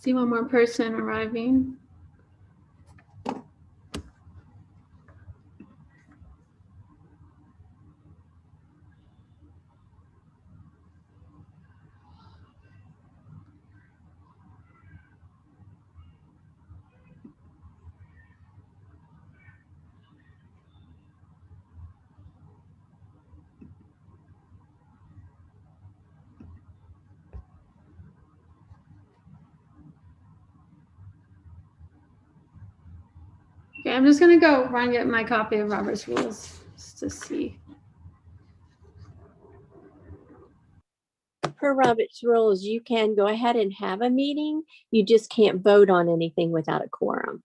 See one more person arriving. Okay, I'm just gonna go run and get my copy of Robert's Rules just to see. Per Robert's rules, you can go ahead and have a meeting. You just can't vote on anything without a quorum.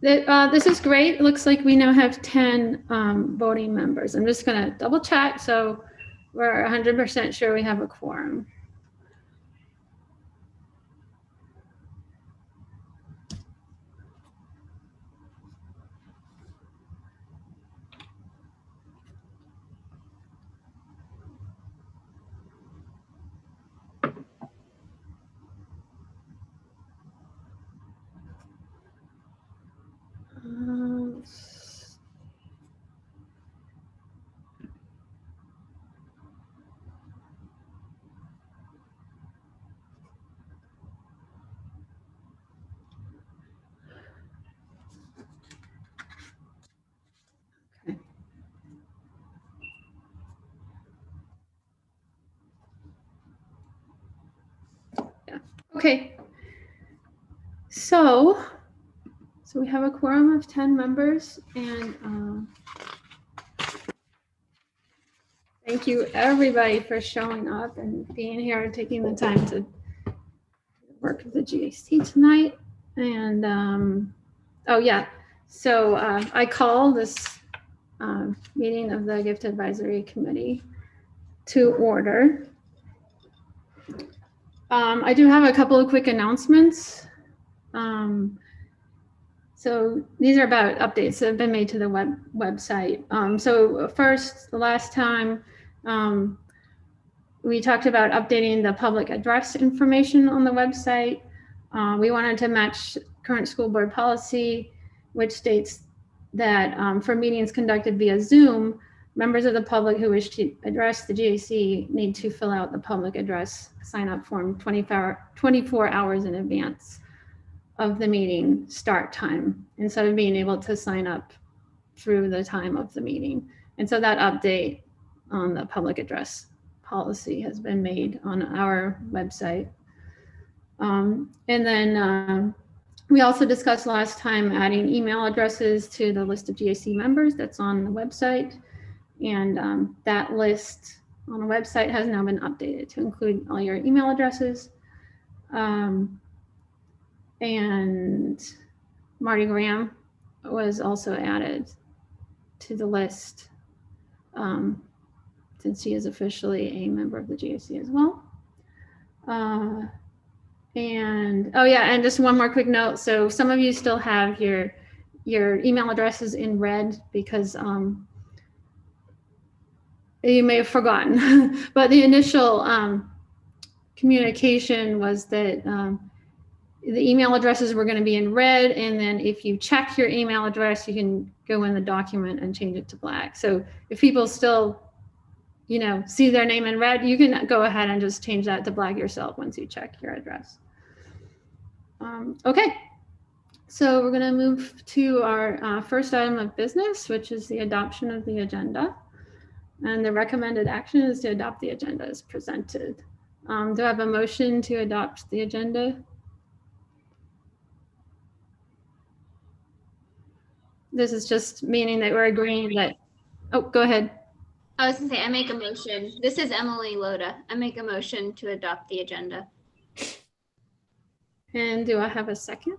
This is great. It looks like we now have 10 voting members. I'm just gonna double check so we're 100% sure we have a quorum. Okay, so we have a quorum of 10 members, and thank you everybody for showing up and being here and taking the time to work with the GAC tonight. And oh yeah, so I call this meeting of the Gift Advisory Committee to order. I do have a couple of quick announcements. So these are about updates that have been made to the website. So first, the last time we talked about updating the public address information on the website. We wanted to match current school board policy, which states that for meetings conducted via Zoom, members of the public who wish to address the GAC need to fill out the public address sign-up form 24 hours in advance of the meeting start time, instead of being able to sign up through the time of the meeting. And so that update on the public address policy has been made on our website. And then we also discussed last time adding email addresses to the list of GAC members that's on the website. And that list on the website has now been updated to include all your email addresses. And Marty Graham was also added to the list since he is officially a member of the GAC as well. And oh yeah, and just one more quick note. So some of you still have your email addresses in red because you may have forgotten, but the initial communication was that the email addresses were going to be in red, and then if you check your email address, you can go in the document and change it to black. So if people still see their name in red, you can go ahead and just change that to black yourself once you check your address. Okay, so we're going to move to our first item of business, which is the adoption of the agenda. And the recommended action is to adopt the agenda as presented. Do I have a motion to adopt the agenda? This is just meaning that we're agreeing that, oh, go ahead. I was gonna say, I make a motion. This is Emily Loda. I make a motion to adopt the agenda. And do I have a second?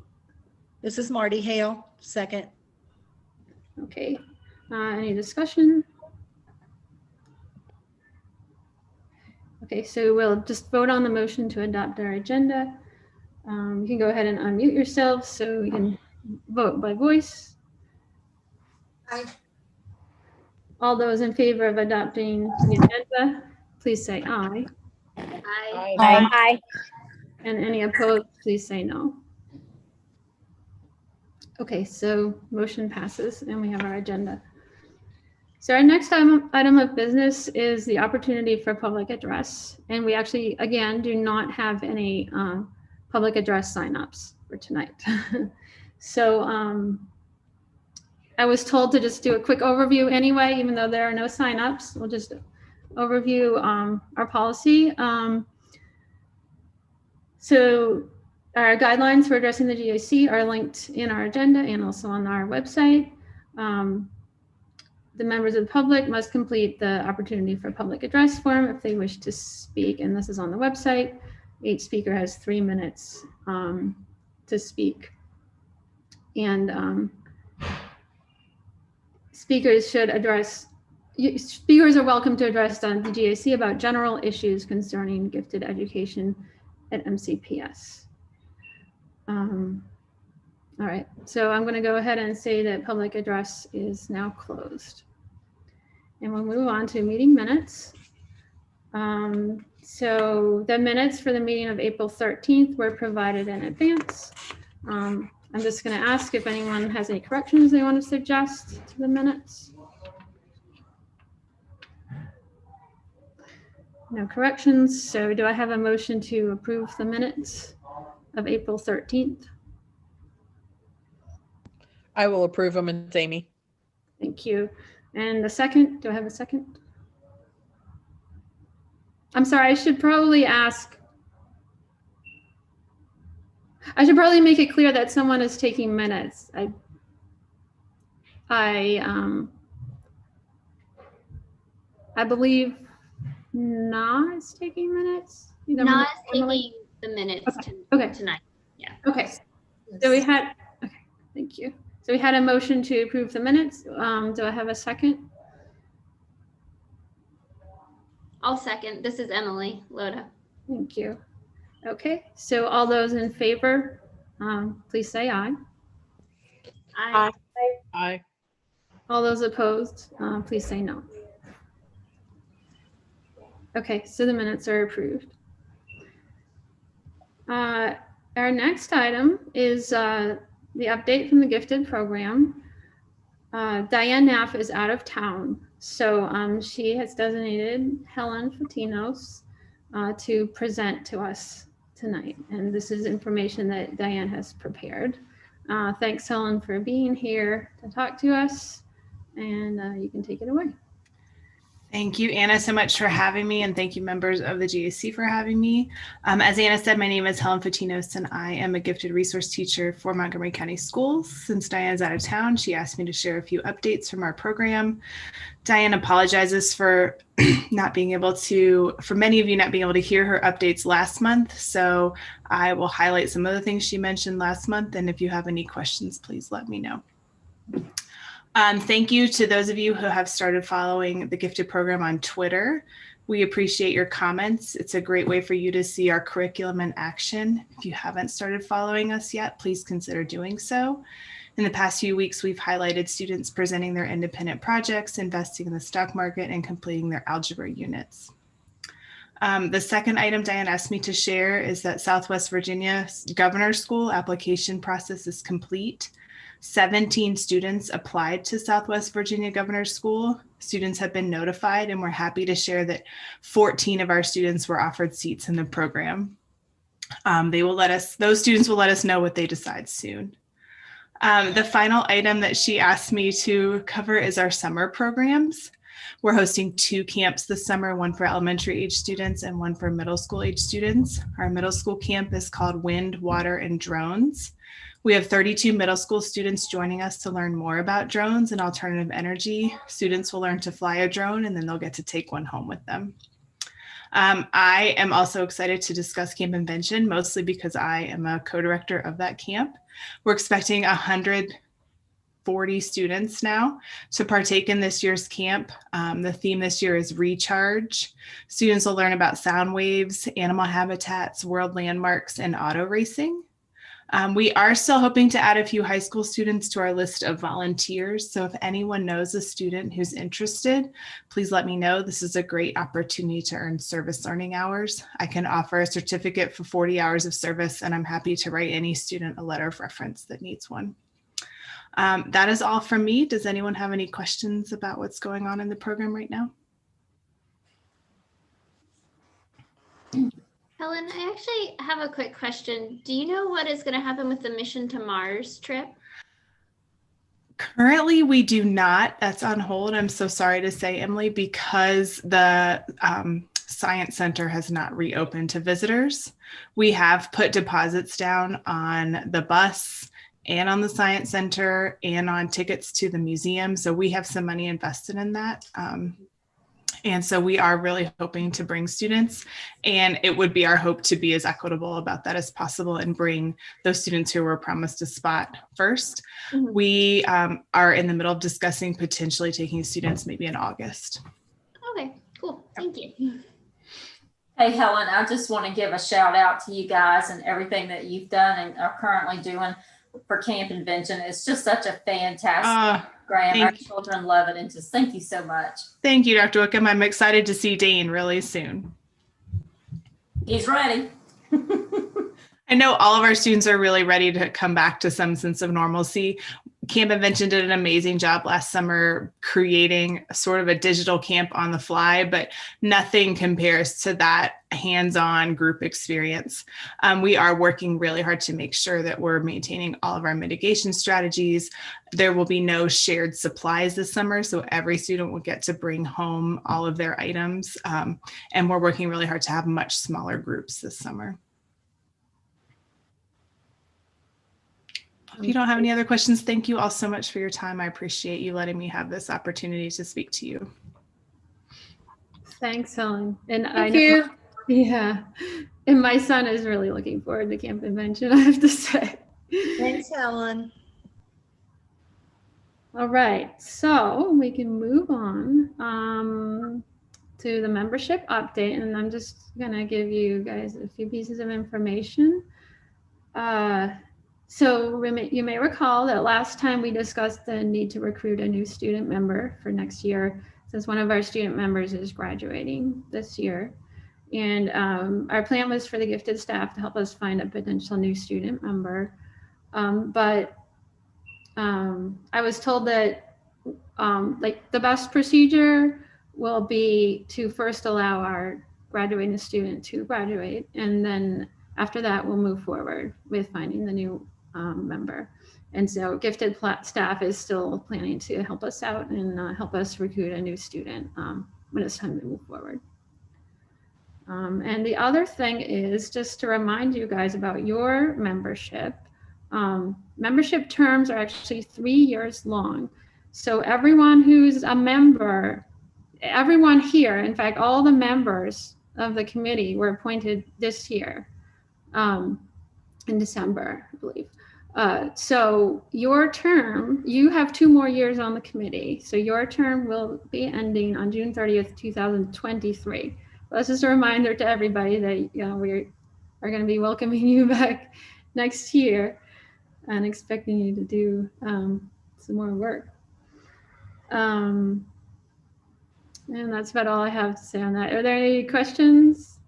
This is Marty Hale, second. Okay, any discussion? Okay, so we'll just vote on the motion to adopt our agenda. You can go ahead and unmute yourself so we can vote by voice. Aye. All those in favor of adopting the agenda, please say aye. Aye. Aye. And any opposed, please say no. Okay, so motion passes and we have our agenda. So our next item of business is the opportunity for public address. And we actually, again, do not have any public address signups for tonight. So I was told to just do a quick overview anyway, even though there are no signups. We'll just overview our policy. So our guidelines for addressing the GAC are linked in our agenda and also on our website. The members of the public must complete the opportunity for public address form if they wish to speak, and this is on the website. Each speaker has 3 minutes to speak. And speakers are welcome to address the GAC about general issues concerning gifted education at MCPS. All right, so I'm going to go ahead and say that public address is now closed. And we'll move on to meeting minutes. So the minutes for the meeting of April 13th were provided in advance. I'm just going to ask if anyone has any corrections they want to suggest to the minutes. No corrections. So do I have a motion to approve the minutes of April 13th? I will approve them, and it's Amy. Thank you. And the second, do I have a second? I'm sorry, I should probably make it clear that someone is taking minutes. I believe Na is taking minutes. Na is taking the minutes tonight. Yeah. Okay. So we had, okay, thank you. So we had a motion to approve the minutes. Do I have a second? I'll second. This is Emily Loda. Thank you. Okay, so all those in favor, please say aye. Aye. Aye. All those opposed, please say no. Okay, so the minutes are approved. Our next item is the update from the gifted program. Diane Knapp is out of town, so she has designated Helen Fatinos to present to us tonight. And this is information that Diane has prepared. Thanks, Helen, for being here to talk to us, and you can take it away. Thank you, Anna, so much for having me, and thank you, members of the GAC, for having me. As Anna said, my name is Helen Fatinos, and I am a gifted resource teacher for Montgomery County Schools. Since Diane's out of town, she asked me to share a few updates from our program. Diane apologizes for not being able to, for many of you not being able to hear her updates last month, so I will highlight some of the things she mentioned last month, and if you have any questions, please let me know. Thank you to those of you who have started following the Gifted program on Twitter. We appreciate your comments. It's a great way for you to see our curriculum in action. If you haven't started following us yet, please consider doing so. In the past few weeks, we've highlighted students presenting their independent projects, investing in the stock market, and completing their algebra units. The second item Diane asked me to share is that Southwest Virginia Governor's School application process is complete. 17 students applied to Southwest Virginia Governor's School. Students have been notified, and we're happy to share that 14 of our students were offered seats in the program. Those students will let us know what they decide soon. The final item that she asked me to cover is our summer programs. We're hosting 2 camps this summer, one for elementary age students and one for middle school age students. Our middle school camp is called Wind, Water, and Drones. We have 32 middle school students joining us to learn more about drones and alternative energy. Students will learn to fly a drone, and then they'll get to take one home with them. I am also excited to discuss Camp Invention, mostly because I am a co-director of that camp. We're expecting 140 students now to partake in this year's camp. The theme this year is Recharge. Students will learn about sound waves, animal habitats, world landmarks, and auto racing. We are still hoping to add a few high school students to our list of volunteers. So if anyone knows a student who's interested, please let me know. This is a great opportunity to earn service learning hours. I can offer a certificate for 40 hours of service, and I'm happy to write any student a letter of reference that needs one. That is all from me. Does anyone have any questions about what's going on in the program right now? Helen, I actually have a quick question. Do you know what is going to happen with the Mission to Mars trip? Currently, we do not. That's on hold. I'm so sorry to say, Emily, because the Science Center has not reopened to visitors. We have put deposits down on the bus and on the Science Center and on tickets to the museum. So we have some money invested in that. And so we are really hoping to bring students, and it would be our hope to be as equitable about that as possible and bring those students who were promised a spot first. Mhm. We are in the middle of discussing potentially taking students maybe in August. Okay, cool. Thank you. Hey, Helen, I just want to give a shout out to you guys and everything that you've done and are currently doing for Camp Invention. It's just such a fantastic program. Our children love it, and just thank you so much. Thank you, Dr. Wickham. I'm excited to see Dane really soon. He's ready. I know all of our students are really ready to come back to some sense of normalcy. Camp Invention did an amazing job last summer creating sort of a digital camp on the fly, but nothing compares to that hands-on group experience. We are working really hard to make sure that we're maintaining all of our mitigation strategies. There will be no shared supplies this summer, so every student will get to bring home all of their items. And we're working really hard to have much smaller groups this summer. If you don't have any other questions, thank you all so much for your time. I appreciate you letting me have this opportunity to speak to you. Thanks, Helen. And Thank you. Yeah. And my son is really looking forward to Camp Invention, I have to say. Thanks, Helen. All right, so we can move on to the membership update, and I'm just gonna give you guys a few pieces of information. So you may recall that last time we discussed the need to recruit a new student member for next year, since one of our student members is graduating this year. And our plan was for the gifted staff to help us find a potential new student member. But I was told that like the best procedure will be to first allow our graduating student to graduate, and then after that we'll move forward with finding the new member. And so gifted staff is still planning to help us out and help us recruit a new student when it's time to move forward. And the other thing is just to remind you guys about your membership. Membership terms are actually 3 years long. So everyone who's a member, everyone here, in fact, all the members of the committee were appointed this year in December, I believe. So your term, you have 2 more years on the committee. So your term will be ending on June 30th, 2023. That's just a reminder to everybody that we are going to be welcoming you back next year and expecting you to do some more work. And that's about all I have to say on that. Are there any questions?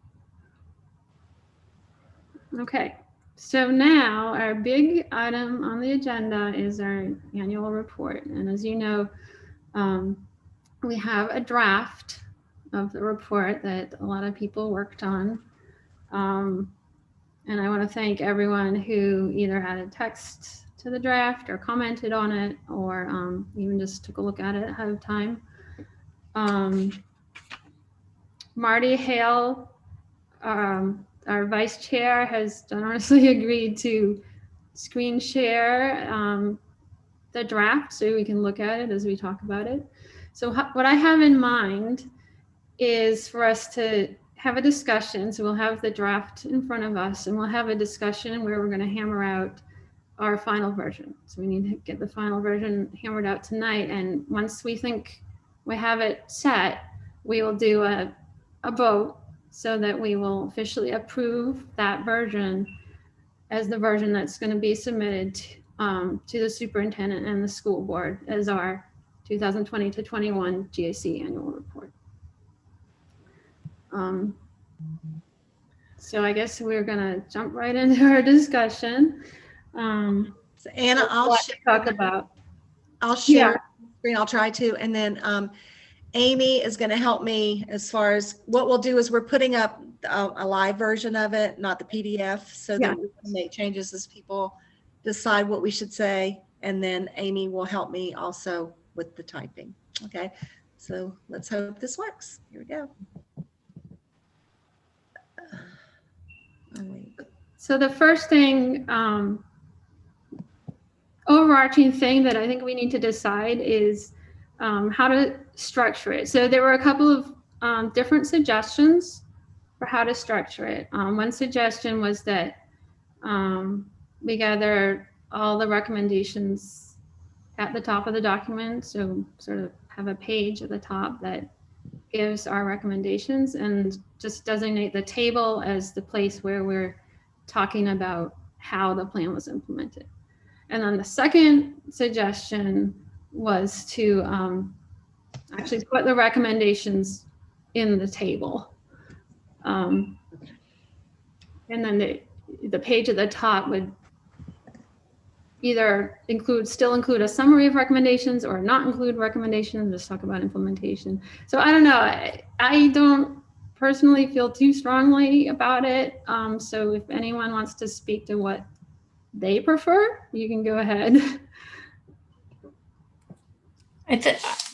Okay. So now our big item on the agenda is our annual report. And as you know, we have a draft of the report that a lot of people worked on. And I want to thank everyone who either added text to the draft or commented on it or even just took a look at it ahead of time. Marty Hale, our vice chair, has generously agreed to screen share the draft so we can look at it as we talk about it. So what I have in mind is for us to have a discussion. So we'll have the draft in front of us and we'll have a discussion where we're going to hammer out our final version. So we need to get the final version hammered out tonight. And once we think we have it set, we will do a vote so that we will officially approve that version as the version that's going to be submitted to the superintendent and the school board as our 2020 to 21 GAC annual report. So I guess we're gonna jump right into our discussion. So Anna, talk about. I'll share screen. I'll try to, and then Amy is going to help me as far as what we'll do is we're putting up a live version of it, not the PDF, so that we can make changes as people decide what we should say, and then Amy will help me also with the typing. Okay, so let's hope this works. Here we go. So the first thing, overarching thing that I think we need to decide is how to structure it. So there were a couple of different suggestions for how to structure it. One suggestion was that we gather all the recommendations at the top of the document. So sort of have a page at the top that gives our recommendations and just designate the table as the place where we're talking about how the plan was implemented. And then the second suggestion was to actually put the recommendations in the table. And then the page at the top would either still include a summary of recommendations or not include recommendations, just talk about implementation. So I don't know, I don't personally feel too strongly about it. So if anyone wants to speak to what they prefer, you can go ahead.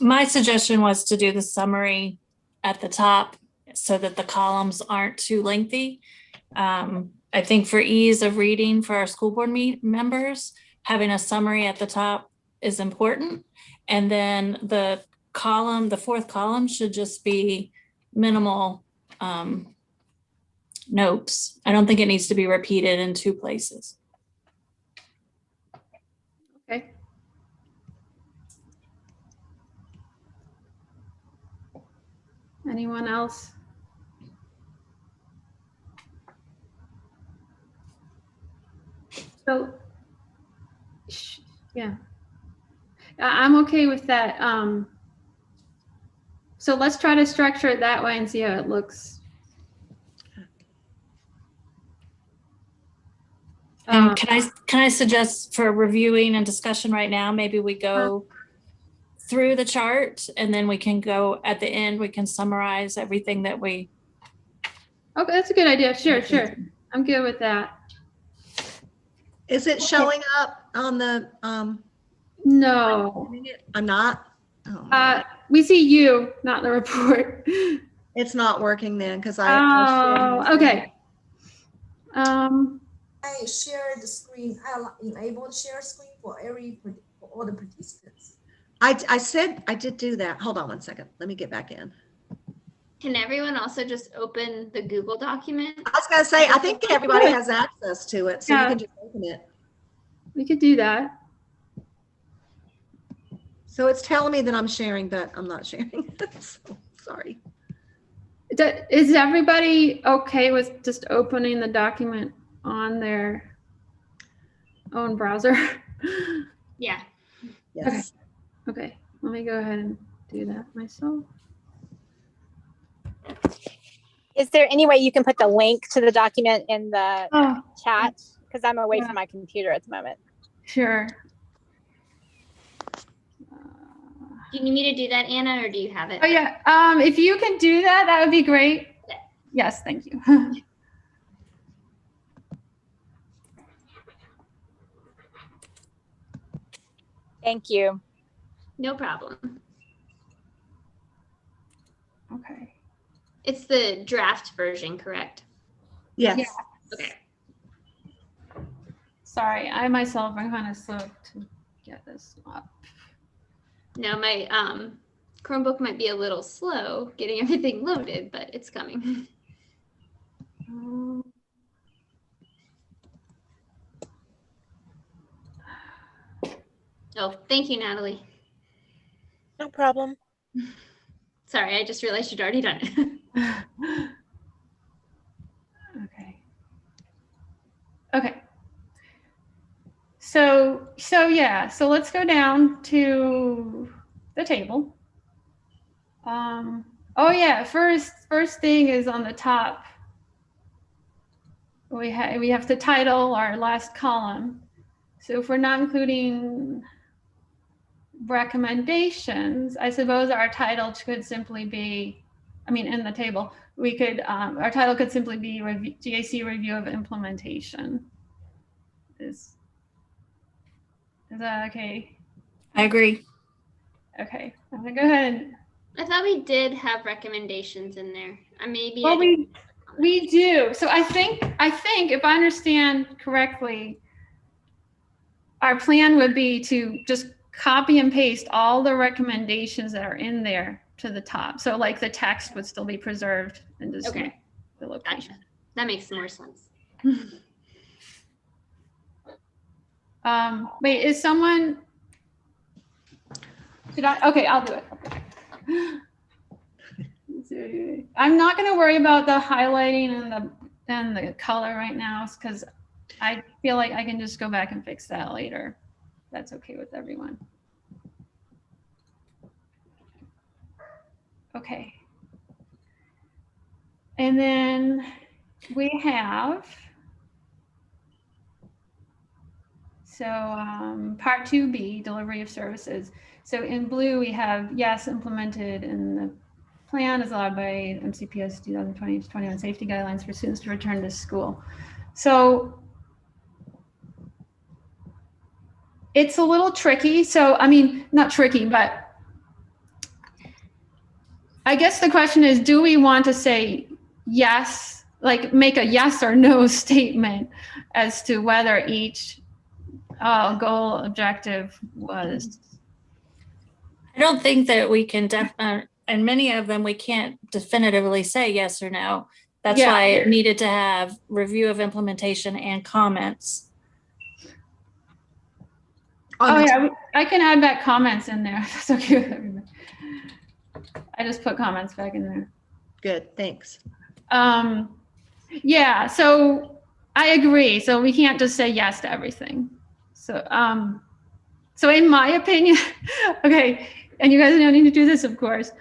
My suggestion was to do the summary at the top so that the columns aren't too lengthy. I think for ease of reading for our school board members, having a summary at the top is important. And then the fourth column should just be minimal notes. I don't think it needs to be repeated in two places. Okay. Anyone else? So, yeah, I'm okay with that. So let's try to structure it that way and see how it looks. And can I suggest for reviewing and discussion right now, maybe we go through the chart and then we can go at the end, we can summarize everything that we. Okay, that's a good idea. Sure. I'm good with that. Is it showing up on the No. I'm not. Oh, we see you, not the report. it's not working then because okay. I share the screen. I'll enable share screen for all the participants. I said I did do that. Hold on one second. Let me get back in. Can everyone also just open the Google document? I was going to say, I think everybody has access to it, so you can just open it. We could do that. So it's telling me that I'm sharing, but I'm not sharing. So, sorry. Is everybody okay with just opening the document on their own browser? Yeah. Yes. Okay, let me go ahead and do that myself. Is there any way you can put the link to the document in the chat? because I'm away Yeah. from my computer at the moment. Sure. Do you need me to do that, Anna, or do you have it? Oh yeah, if you can do that, that would be great. Yes, thank you. Thank you. No problem. Okay. It's the draft version, correct? Yes. Yeah. Okay. Sorry, I myself am kind of slow to get this up. No, my Chromebook might be a little slow getting everything loaded, but it's coming. Oh, thank you, Natalie. No problem. Sorry, I just realized you'd already done it. Okay. Okay. So yeah, so let's go down to the table. Oh yeah, first thing is on the top. We have to title our last column. So if we're not including recommendations, I suppose our title could simply be, I mean, in the table, we could, our title could simply be GAC review of implementation. Is that okay? I agree. Okay, I'm gonna go ahead. I thought we did have recommendations in there. Maybe Well, I didn't. we do. So I think if I understand correctly, our plan would be to just copy and paste all the recommendations that are in there to the top. So like the text would still be preserved and just Okay. the location. Gotcha. That makes more sense. Wait, is someone, okay, I'll do it. I'm not going to worry about the highlighting and the color right now because I feel like I can just go back and fix that later. That's okay with everyone. Okay. And then we have, so part 2B, delivery of services. So in blue, we have yes, implemented in the plan is allowed by MCPS 2020-21 safety guidelines for students to return to school. So it's a little tricky. So, I mean, not tricky, but I guess the question is, do we want to say yes, like make a yes or no statement as to whether each goal objective was? I don't think that we can, and many of them we can't definitively say yes or no. That's why it needed to have review of implementation and comments. Oh yeah, I can add back comments in there. That's okay with everybody. I just put comments back in there. Good, thanks. Yeah, so I agree. So we can't just say yes to everything. So, so in my opinion, okay, and you guys don't need to do this, of course.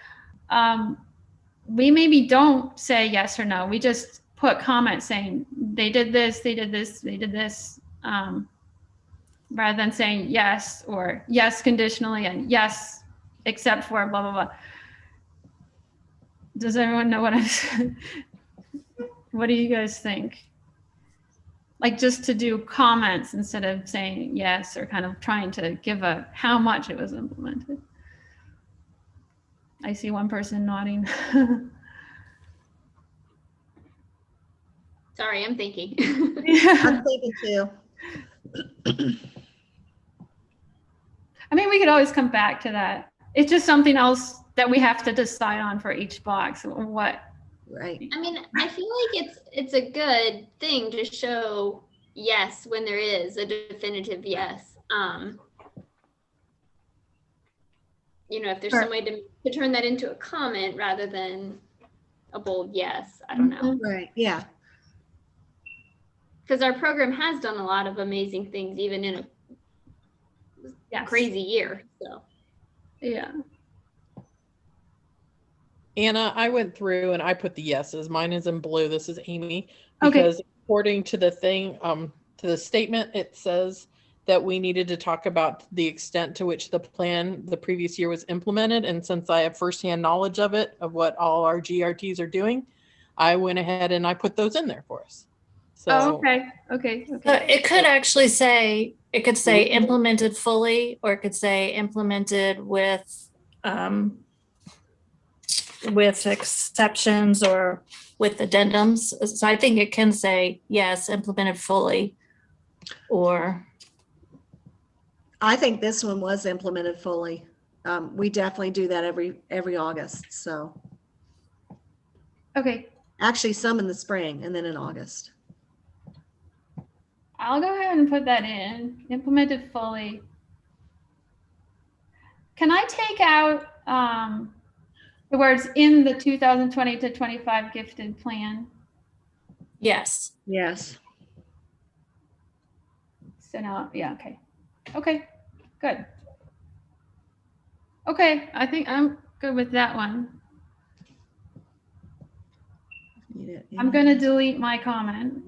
We maybe don't say yes or no. We just put comments saying they did this, they did this, they did this, rather than saying yes or yes conditionally and yes except for blah blah blah. Does everyone know what I'm saying? What do you guys think? Like just to do comments instead of saying yes, or kind of trying to give a how much it was implemented. I see one person nodding. Sorry, I'm thinking. I'm thinking too. I mean, we could always come back to that. It's just something else that we have to decide on for each box. What? Right. I mean, I feel like it's a good thing to show yes when there is a definitive yes. You know, if there's some way to turn that into a comment rather than a bold yes, I don't know. Right, yeah. Because our program has done a lot of amazing things, even in a crazy year. So, yeah. Anna, I went through and I put the yeses. Mine is in blue. This is Amy. Because according to the thing, to the statement, it says that we needed to talk about the extent to which the plan the previous year was implemented. And since I have firsthand knowledge of it, of what all our GRTs are doing, I went ahead and I put those in there for us. So Okay. It could actually say, it could say implemented fully, or it could say implemented with exceptions or with addendums. So I think it can say, yes, implemented fully, or. I think this one was implemented fully. We definitely do that every August. So Okay. actually some in the spring and then in August. I'll go ahead and put that in, implemented fully. Can I take out the words in the 2020 to 25 gifted plan? Yes. Yes. So now, yeah, okay, good. Okay, I think I'm good with that one. I'm gonna delete my comment.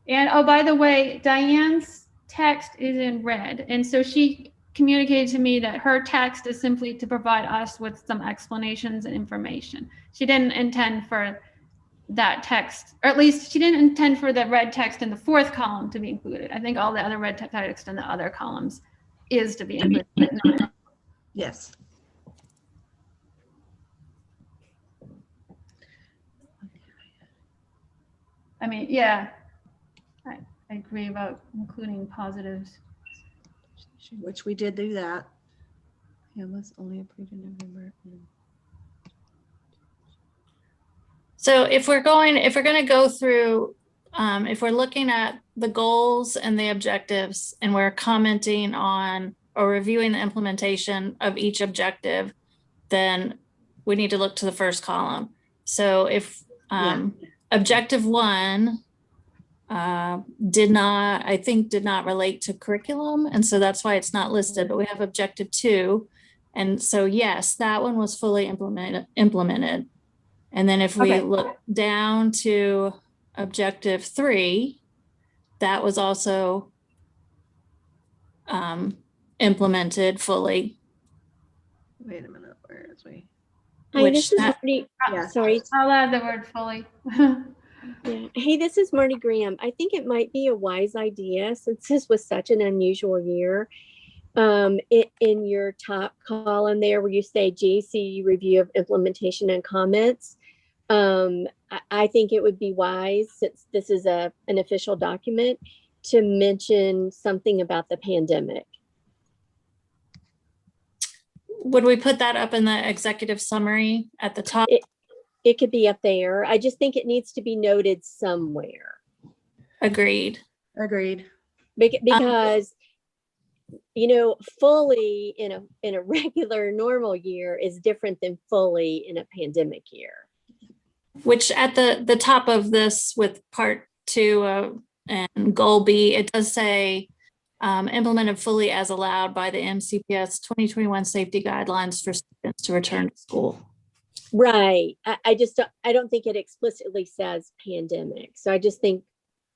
And oh, by the way, Diane's text is in red. And so she communicated to me that her text is simply to provide us with some explanations and information. She didn't intend for that text, or at least she didn't intend for the red text in the fourth column to be included. I think all the other red text in the other columns is to be included. Yes. I mean, yeah, I agree about including positives. Which we did do that. Yeah, was only approved in November. So if we're going to go through, if we're looking at the goals and the objectives, and we're commenting on or reviewing the implementation of each objective, then we need to look to the first column. So if objective 1 did not relate to curriculum, and so that's why it's not listed, but we have objective 2. And so yes, that one was fully implemented. And then if we look down to objective 3, that was also implemented fully. Wait a minute, where is we? Hi, this is Marty. Sorry. I'll add the word fully. Yeah. Hey, this is Marty Graham. I think it might be a wise idea, since this was such an unusual year, in your top column there where you say GAC review of implementation and comments. I think it would be wise, since this is an official document, to mention something about the pandemic. Would we put that up in the executive summary at the top? It could be up there. I just think it needs to be noted somewhere. Agreed. Because fully in a regular normal year is different than fully in a pandemic year. Which at the top of this, with part 2 and goal B, it does say implemented fully as allowed by the MCPS 2021 safety guidelines for students to return to school. Right. I don't think it explicitly says pandemic. So I just think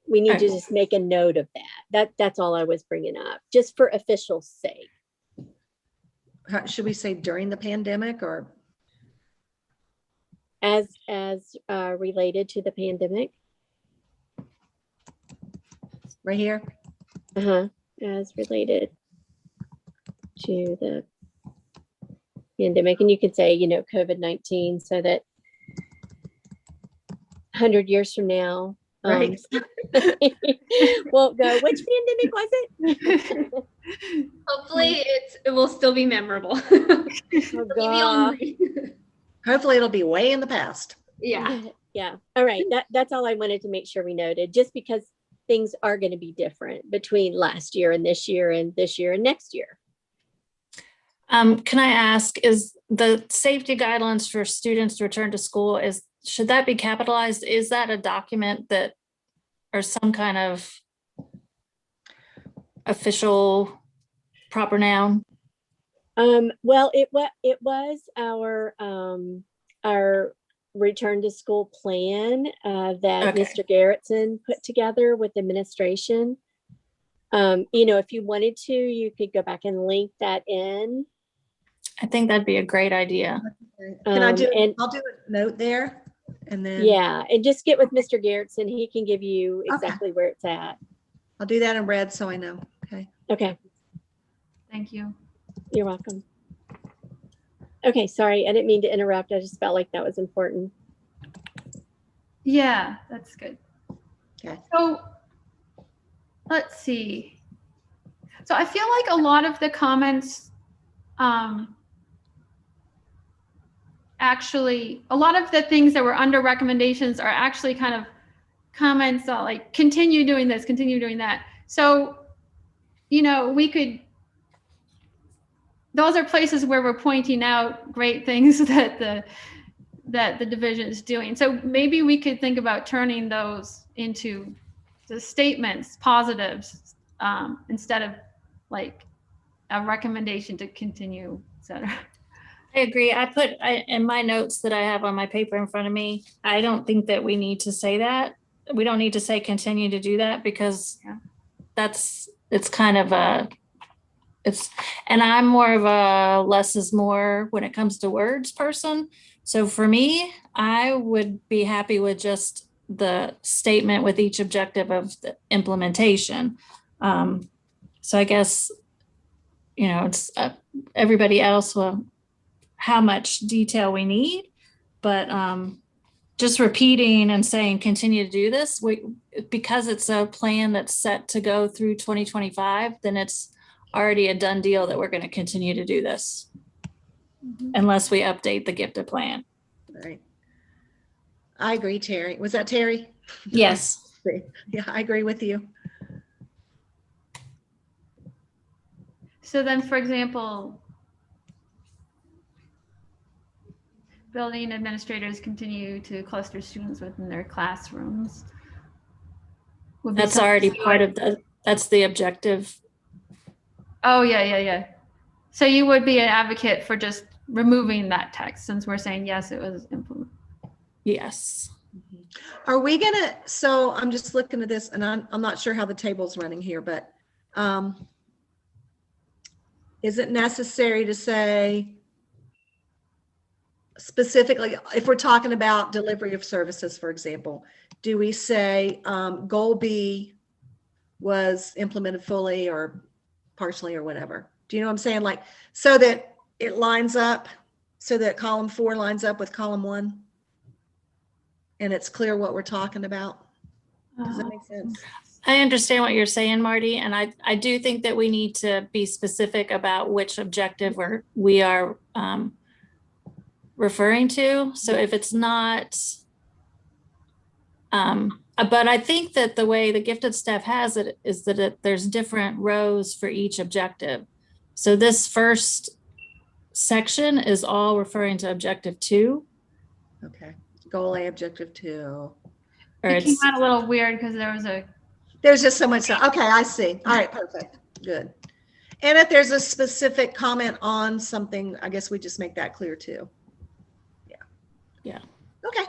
we need to just make a note of that. That's all I was bringing up, just for official sake. Should we say during the pandemic, or as related to the pandemic? Right here? As related to the pandemic. And you could say, COVID-19, so that 100 years from now, right. Won't go, which pandemic was it? Hopefully it will still be memorable. Oh, God. Hopefully it'll be way in the past. Yeah. Yeah. All right. That's all I wanted to make sure we noted, just because things are going to be different between last year and this year and this year and next year. Can I ask, is the safety guidelines for students to return to school, should that be capitalized? Is that a document that, or some kind of official proper noun? Well, it was our return to school plan that Okay. Mr. Garrettson put together with administration. If you wanted to, you could go back and link that in. I think that'd be a great idea. Can I do, and I'll do a note there and then. yeah, and just get with Mr. Garrettson. He can give you Okay. exactly where it's at. I'll do that in red so I know. Okay. Okay, Thank you. you're welcome. Okay, sorry, I didn't mean to interrupt. I just felt like that was important. Yeah, that's good. Okay. So let's see. So I feel like a lot of the comments, actually, a lot of the things that were under recommendations are actually kind of comments that like continue doing this, continue doing that. So, we could, those are places where we're pointing out great things that the division is doing. So maybe we could think about turning those into the statements, positives, instead of like a recommendation to continue, et cetera. I agree. In my notes that I have on my paper in front of me, I don't think that we need to say that. We don't need to say continue to do that because it's kind of and I'm more of a less is more when it comes to words person. So for me, I would be happy with just the statement with each objective of the implementation. So I guess, it's everybody else will how much detail we need, but just repeating and saying continue to do this, because it's a plan that's set to go through 2025, then it's already a done deal that we're going to continue to do this unless we update the gifted plan. Right. I agree, Terry. Was that Terry? Yes. Yeah, I agree with you. So then, for example, building administrators continue to cluster students within their classrooms. That's already part of that's the objective. Oh, yeah. So you would be an advocate for just removing that text since we're saying, yes, it was implemented. Yes. Are we gonna, so I'm just looking at this and I'm not sure how the table's running here, but is it necessary to say specifically, if we're talking about delivery of services, for example, do we say goal B was implemented fully or partially or whatever? Do you know what I'm saying? Like, so that it lines up, so that column 4 lines up with column 1 and it's clear what we're talking about. Does that make sense? I understand what you're saying, Marty. And I do think that we need to be specific about which objective we are referring to. So if it's not, but I think that the way the gifted staff has it is that there's different rows for each objective. So this first section is all referring to objective 2. Okay. Goal A, objective 2. It came out a little weird because there's just so much stuff. Okay, I see. All right, perfect. Good. And if there's a specific comment on something, I guess we just make that clear too. Yeah. Okay.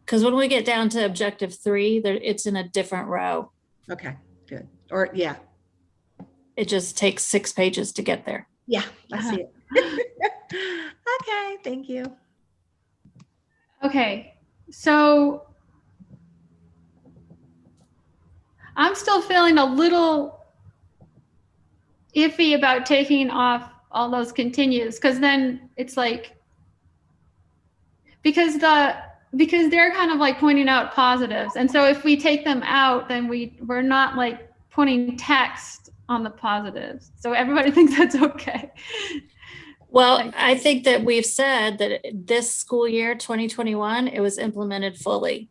Because when we get down to objective 3, it's in a different row. Okay, good. Or yeah. It just takes 6 pages to get there. Yeah, I see it. Okay, thank you. okay. So I'm still feeling a little iffy about taking off all those continues because then it's like, because they're kind of like pointing out positives. And so if we take them out, then we're not like putting text on the positives. So everybody thinks that's okay. Well, I think that we've said that this school year, 2021, it was implemented fully.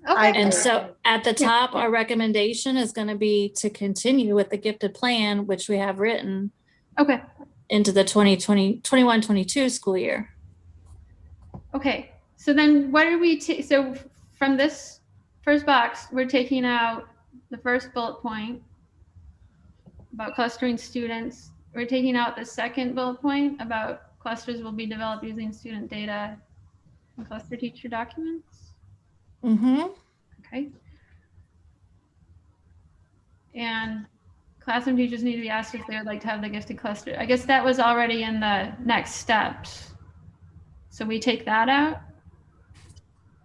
Okay. And so at the top, our recommendation is going to be to continue with the gifted plan, which we have written into the 21-22 school year. Okay. So then what are we, so from this first box, we're taking out the first bullet point about clustering students we're taking out the second bullet point about clusters will be developed using student data and cluster teacher documents. Mm-hmm. Okay. And classroom teachers need to be asked if they would like to have the gifted cluster. I guess that was already in the next steps. So we take that out?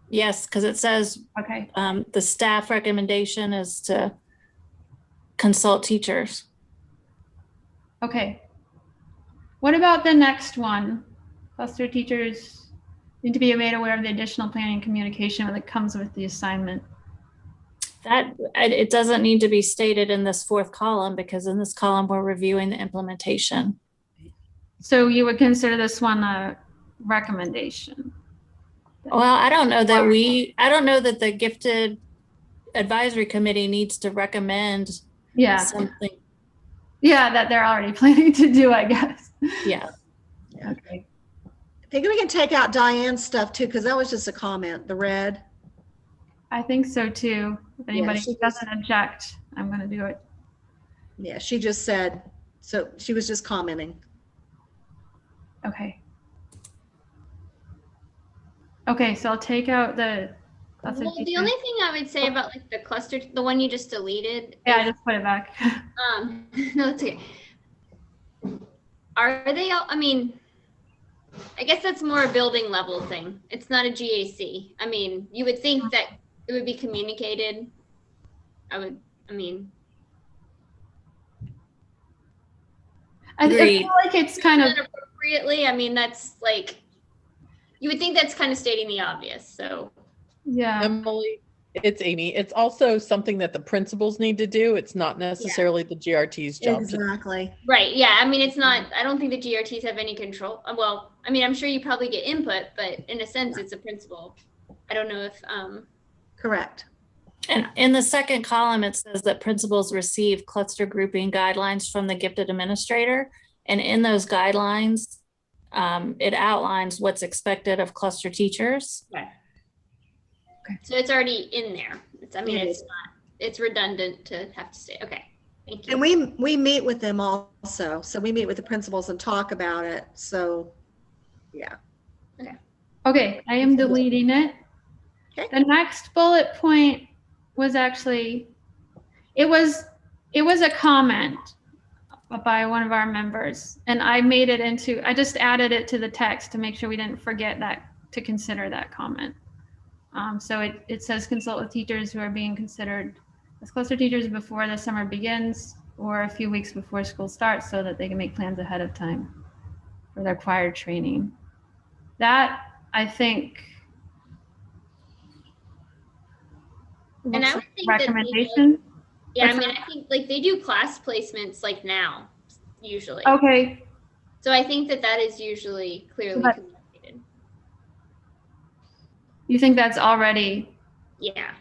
Yes, because it says Okay. the staff recommendation is to consult teachers. Okay. What about the next one? Cluster teachers need to be made aware of the additional planning and communication that comes with the assignment. That it doesn't need to be stated in this fourth column, because in this column we're reviewing the implementation. So you would consider this one a recommendation? Well, I don't know that the gifted advisory committee needs to recommend something. Yeah, that they're already planning to do, I guess. Yeah. Okay. I think we can take out Diane's stuff too, because that was just a comment, the red. I think so too. If anybody she doesn't object, I'm going to do it. Yeah, she just said, so she was just commenting. Okay. Okay, so I'll take out the cluster Well, the teacher. only thing I would say about like the cluster, the one you just deleted. Yeah, I just put it back. No, it's okay. Are they all, I mean, I guess that's more a building level thing. It's not a GAC. I mean, you would think that it would be communicated. I feel like it's kind of appropriately. I mean, that's like, you would think that's kind of stating the obvious. So yeah. Emily, it's Amy. It's also something that the principals need to do. It's not necessarily the GRT's job. Exactly. Right. Yeah. I mean, it's not, I don't think the GRTs have any control. Well, I mean, I'm sure you probably get input, but in a sense, it's a principal. I don't know if, correct. And in the second column, it says that principals receive cluster grouping guidelines from the gifted administrator. And in those guidelines, it outlines what's expected of cluster teachers. Right. Okay. So it's already in there. It's redundant to have to say, okay, thank you. And we meet with them also. So we meet with the principals and talk about it. So yeah. Okay, I am deleting it. Okay. The next bullet point was actually, it was a comment by one of our members, and I made it into, I just added it to the text to make sure we didn't forget that, to consider that comment. So it says consult with teachers who are being considered as cluster teachers before the summer begins or a few weeks before school starts so that they can make plans ahead of time for their required training. That, I think, and I would think recommendation. I mean, I think like they do class placements like now, usually. Okay. So I think that is usually clearly communicated. You think that's already? Yeah.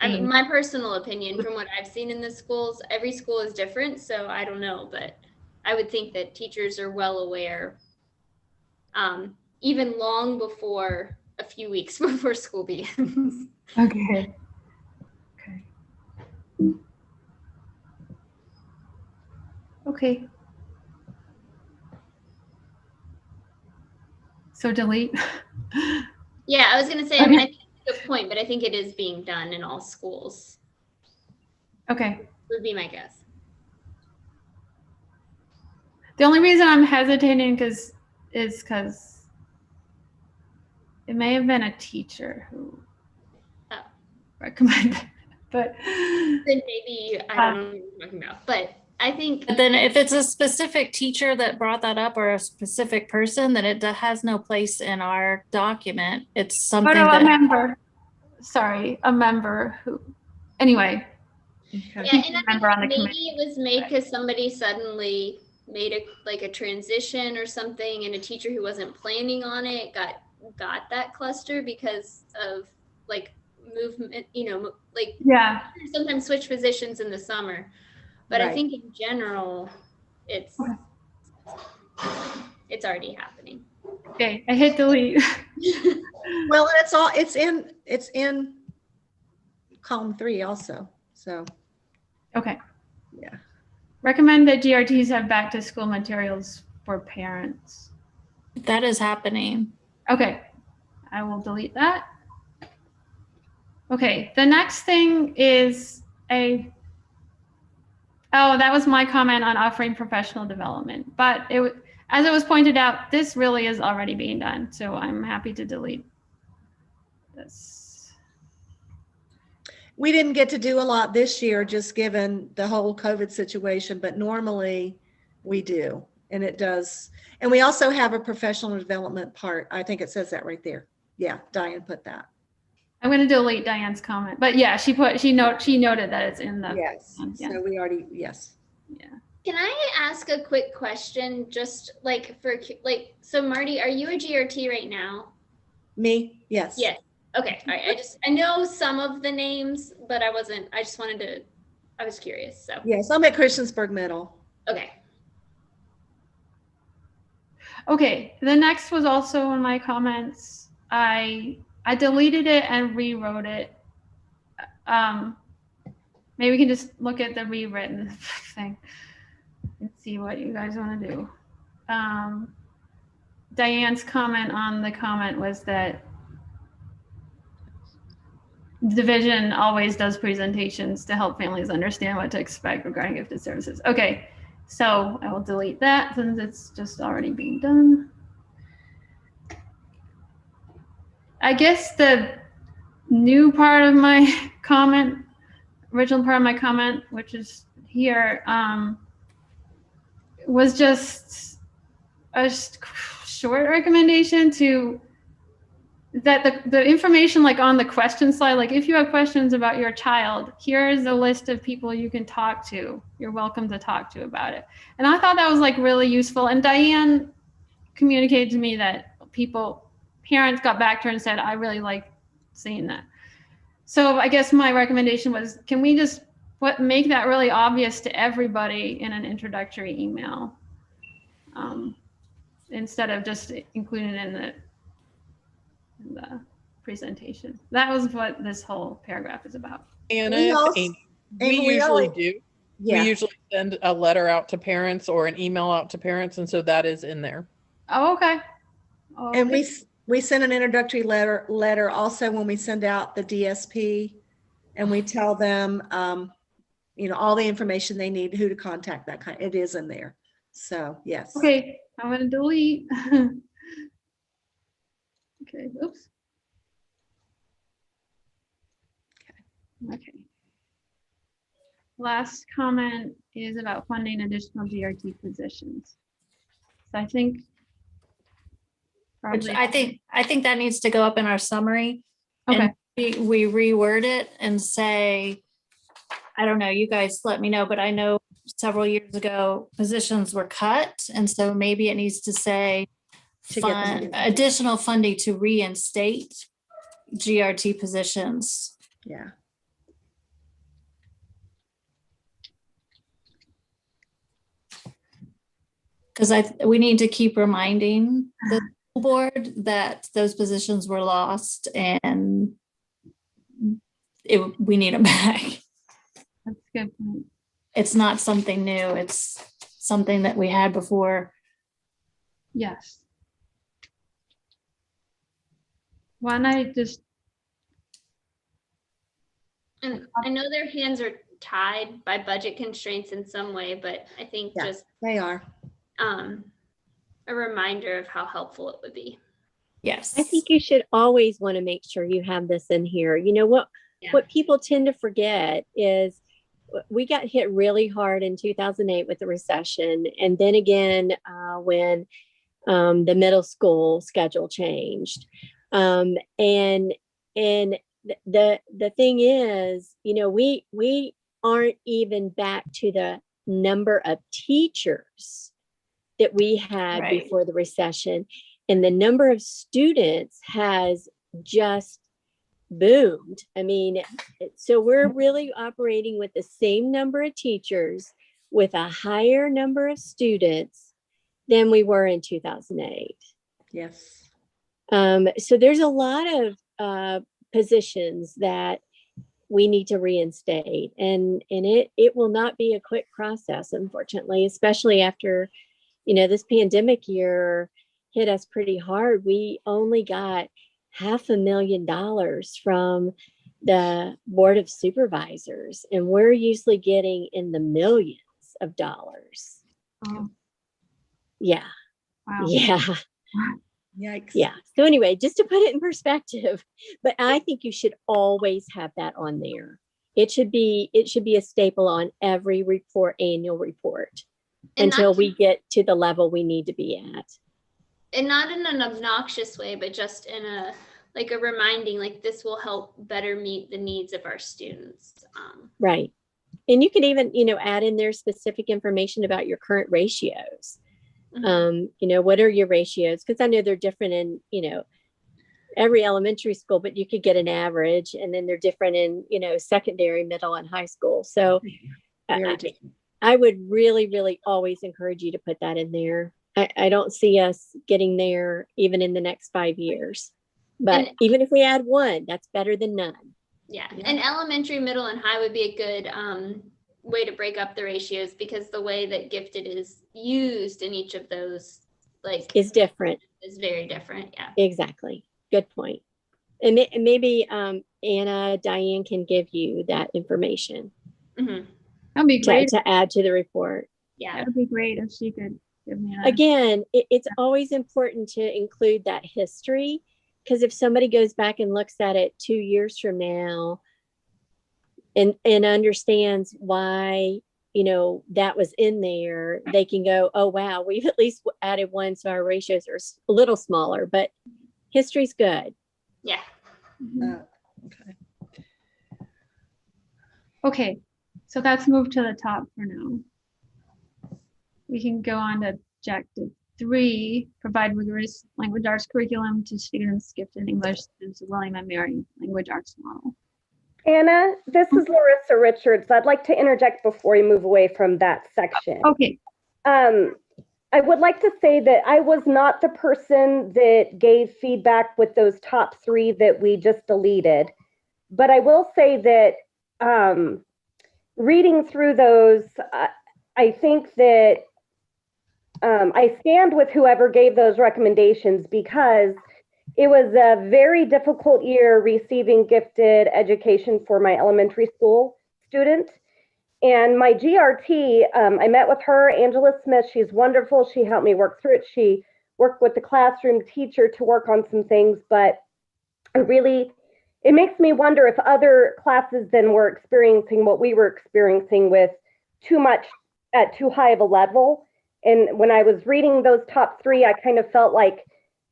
I mean, my personal opinion from what I've seen in the schools, every school is different, so I don't know, but I would think that teachers are well aware, even long before a few weeks before school begins. Okay. Okay. So delete. Yeah, I was going to say, I mean, I think it's a good point, but I think it is being done in all schools. Okay. Would be my guess. The only reason I'm hesitating is because it may have been a teacher who recommended it, but then maybe I don't know what you're talking about, but I think. But then if it's a specific teacher that brought that up or a specific person, then it has no place in our document. It's something a that member who, anyway. Yeah, and I think maybe it was made because somebody suddenly made a transition or something, and a teacher who wasn't planning on it got that cluster because of like movement, sometimes switch positions in the summer. But right. I think in general, it's already happening. Okay, I hit delete. Well, it's in column 3 also. So. Okay. Yeah. Recommend that GRTs have back to school materials for parents. That is happening. Okay, I will delete that. Okay, the next thing is that was my comment on offering professional development. But as it was pointed out, this really is already being done. So I'm happy to delete this. We didn't get to do a lot this year, just given the whole COVID situation, but normally we do, and it does. And we also have a professional development part. I think it says that right there. Yeah, Diane put that. I'm going to delete Diane's comment, but yeah, she noted that it's in the. Yes. Yeah. So we already, yes. Yeah. Can I ask a quick question? Just like so Marty, are you a GRT right now? Me? Yes. Yes. Okay. All right. I know some of the names, but I was curious. So. Yes, I'm at Christiansburg Middle. Okay. Okay. The next was also in my comments. I deleted it and rewrote it. Maybe we can just look at the rewritten thing and see what you guys want to do. Diane's comment on the comment was that the division always does presentations to help families understand what to expect regarding gifted services. Okay, so I will delete that since it's just already being done. I guess the new part of my comment, original part of my comment, which is here, was just a short recommendation to that the information like on the question slide, like if you have questions about your child, here is a list of people you can talk to. You're welcome to talk to about it. And I thought that was like really useful. And Diane communicated to me that parents got back to her and said, I really like seeing that. So I guess my recommendation was, can we just make that really obvious to everybody in an introductory email instead of just including it in the presentation. That was what this whole paragraph is about. Anna, we usually do. Yeah. We usually send a letter out to parents or an email out to parents, and so that is in there. Oh, okay. And we send an introductory letter also when we send out the DSP, and we tell them all the information they need, who to contact, that kind. It is in there. So yes. Okay, I'm gonna delete. Okay, oops. Okay. Last comment is about funding additional GRT positions. So I think Which I think that needs to go up in our summary. Okay. And we reword it and say, I don't know, you guys let me know, but I know several years ago positions were cut. And so maybe it needs to say additional funding to reinstate GRT positions. Yeah. Because we need to keep reminding the school board that those positions were lost and we need them back. That's a good point. It's not something new. It's something that we had before. Yes. Why don't I just... And I know their hands are tied by budget constraints in some way, but I think just they are a reminder of how helpful it would be. Yes. I think you should always want to make sure you have this in here. You know what people tend to forget is we got hit really hard in 2008 with the recession. And then again, when the middle school schedule changed. And the thing is, we aren't even back to the number of teachers that we had before the recession. And the number of students has just boomed. I mean, so we're really operating with the same number of teachers with a higher number of students than we were in 2008. Yes. So there's a lot of positions that we need to reinstate. And it will not be a quick process, unfortunately, especially after, this pandemic year hit us pretty hard. We only got $500,000 from the Board of Supervisors, and we're usually getting in the millions of dollars. Oh. Yeah. Wow. Yeah. Yikes. Yeah. So anyway, just to put it in perspective, but I think you should always have that on there. It should be a staple on every annual report, And until we get to the level we need to be at. And not in an obnoxious way, but just in a reminding, like this will help better meet the needs of our students. Right. And you can even, add in there specific information about your current ratios. What are your ratios? Because I know they're different in, every elementary school, but you could get an average, and then they're different in, secondary, middle, and high school. So I would really, really always encourage you to put that in there. I don't see us getting there even in the next 5 years. But even if we add one, that's better than none. Yeah. And elementary, middle, and high would be a good way to break up the ratios, because the way that gifted is used in each of those is different. Is very different. Yeah. Exactly. Good point. And maybe Anna, Diane can give you that information. Mm-hmm. That'd be great to add to the report. Yeah. That'd be great if she could give me that. Again, it's always important to include that history, because if somebody goes back and looks at it 2 years from now and understands why, that was in there, they can go, oh, wow, we've at least added one, so our ratios are a little smaller, but history's good. Yeah. Okay. Okay, so let's move to the top for now. We can go on to objective 3, provide rigorous language arts curriculum to students gifted English students of William and Mary language arts model. Anna, this is Larissa Richards. I'd like to interject before we move away from that section. Okay. I would like to say that I was not the person that gave feedback with those top 3 that we just deleted, but I will say that reading through those, I think that I stand with whoever gave those recommendations, because it was a very difficult year receiving gifted education for my elementary school student. And my GRT, I met with her, Angela Smith. She's wonderful. She helped me work through it. She worked with the classroom teacher to work on some things, but it makes me wonder if other classes then were experiencing what we were experiencing with too much at too high of a level. And when I was reading those top 3, I kind of felt like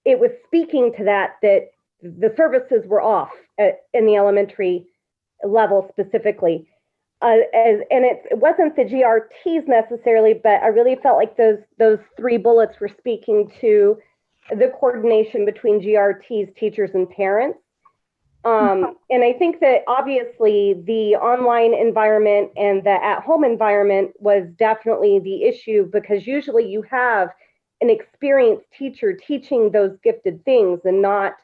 it was speaking to that the services were off in the elementary level specifically. And it wasn't the GRTs necessarily, but I really felt like those 3 bullets were speaking to the coordination between GRTs, teachers, and parents. And I think that obviously the online environment and the at-home environment was definitely the issue, because usually you have an experienced teacher teaching those gifted things and not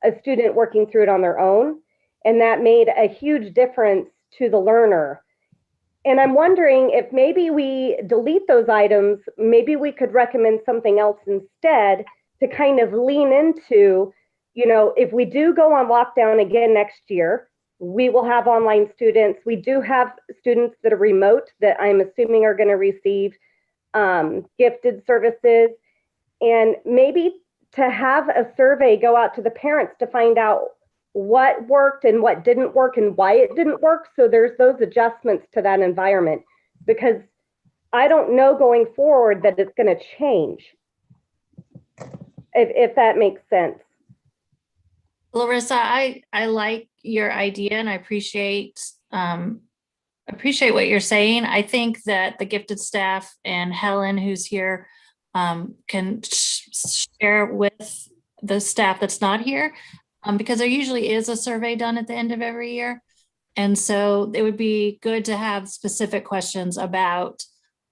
a student working through it on their own. And that made a huge difference to the learner. And I'm wondering if maybe we delete those items, maybe we could recommend something else instead to kind of lean into, if we do go on lockdown again next year, we will have online students. We do have students that are remote that I'm assuming are going to receive gifted services. And maybe to have a survey go out to the parents to find out what worked and what didn't work and why it didn't work. So there's those adjustments to that environment, because I don't know going forward that it's going to change, if that makes sense. Larissa, I like your idea, and I appreciate what you're saying. I think that the gifted staff and Helen, who's here, can share with the staff that's not here, because there usually is a survey done at the end of every year. And so it would be good to have specific questions about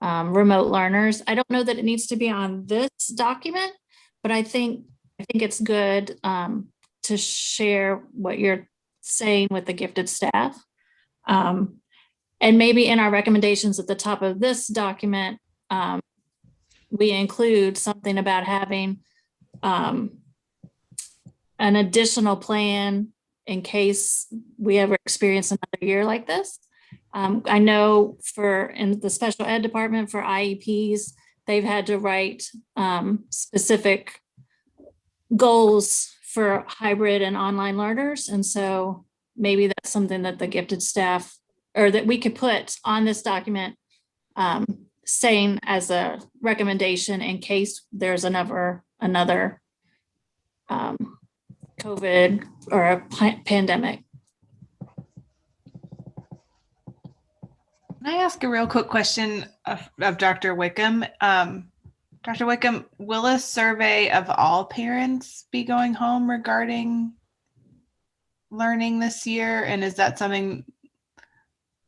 remote learners. I don't know that it needs to be on this document, but I think it's good to share what you're saying with the gifted staff. And maybe in our recommendations at the top of this document, we include something about having an additional plan in case we ever experience another year like this. I know in the special ed department for IEPs, they've had to write specific goals for hybrid and online learners. And so maybe that's something that the gifted staff, or that we could put on this document, saying as a recommendation in case there's another COVID or a pandemic. Can I ask a real quick question of Dr. Wickham? Dr. Wickham, will a survey of all parents be going home regarding learning this year? And is that something,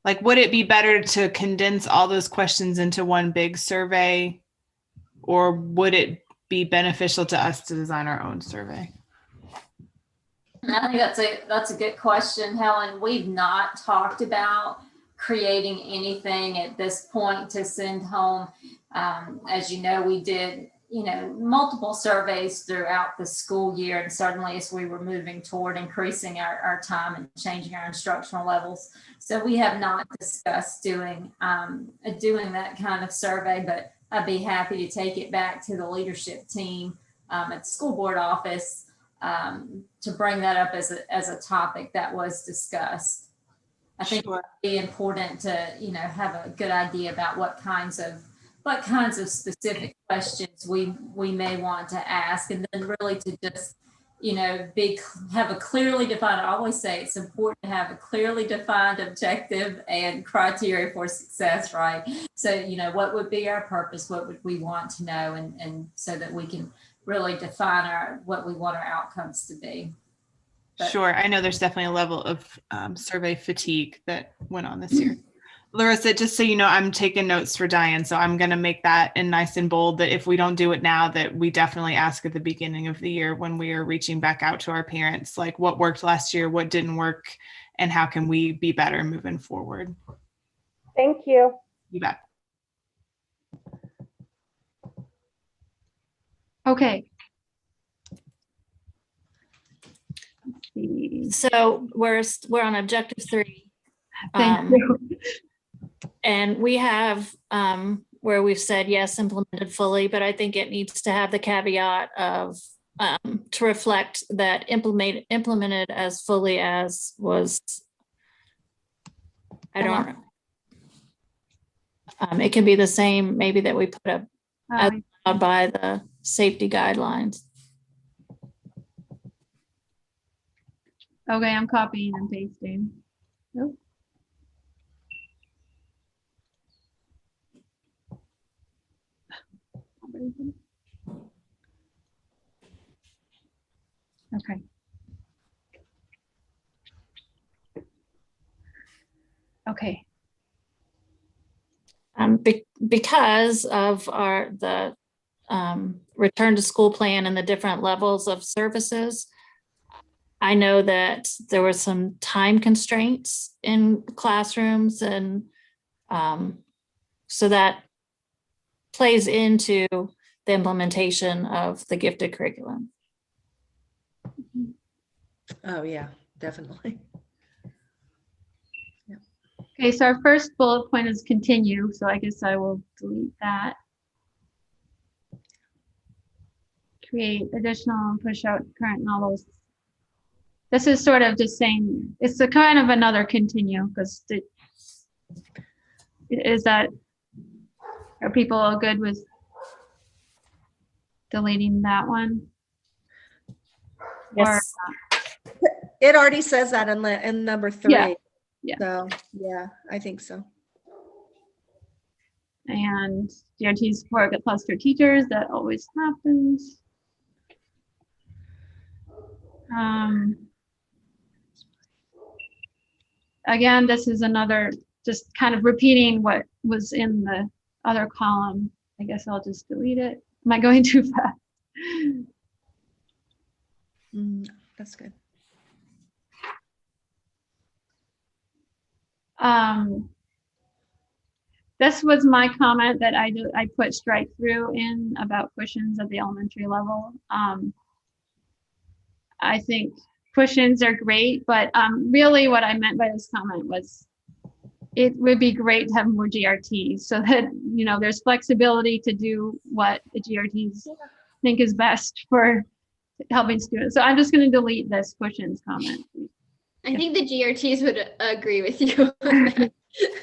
like, would it be better to condense all those questions into one big survey, or would it be beneficial to us to design our own survey? I think that's a good question, Helen. We've not talked about creating anything at this point to send home. As you know, we did, multiple surveys throughout the school year, and certainly as we were moving toward increasing our time and changing our instructional levels. So we have not discussed doing that kind of survey, but I'd be happy to take it back to the leadership team at the school board office to bring that up as a topic that was discussed. I think it would be important to, have a good idea about what kinds of specific questions we may want to ask, and then really to just, have a clearly defined, I always say it's important to have a clearly defined objective and criteria for success, right? So, what would be our purpose? What would we want to know? And so that we can really define what we want our outcomes to be. But, sure. I know there's definitely a level of survey fatigue that went on this year. Larissa, just so you know, I'm taking notes for Diane, so I'm going to make that in nice and bold that if we don't do it now, that we definitely ask at the beginning of the year when we are reaching back out to our parents, like what worked last year, what didn't work, and how can we be better moving forward. Thank you. You bet. Okay. So we're on objective 3. Thank you. And we have where we've said yes, implemented fully, but I think it needs to have the caveat of to reflect that implemented as fully as was. I don't know. It can be the same, maybe, that we put up as allowed by the safety guidelines. Okay, I'm copying and pasting. Nope. Okay. Okay. Because of the return to school plan and the different levels of services, I know that there were some time constraints in classrooms, and so that plays into the implementation of the gifted curriculum. Oh yeah, definitely. Yeah. Okay, so our first bullet point is continue, so I guess I will delete that. Create additional and push out current novels. This is sort of just saying, it's a kind of another continue, because are people good with deleting that one? Yes. Or, it already says that in number 3. Yeah. Yeah. So yeah, I think so. And GRT support at cluster teachers, that always happens. Again, this is another, just kind of repeating what was in the other column. I guess I'll just delete it. Am I going too fast? That's good. This was my comment that I put strike through in about push-ins at the elementary level. I think push-ins are great, but really what I meant by this comment was it would be great to have more GRTs so that, you know, there's flexibility to do what the GRTs think is best for helping students. So I'm just going to delete this push-ins comment. I think the GRTs would agree with you.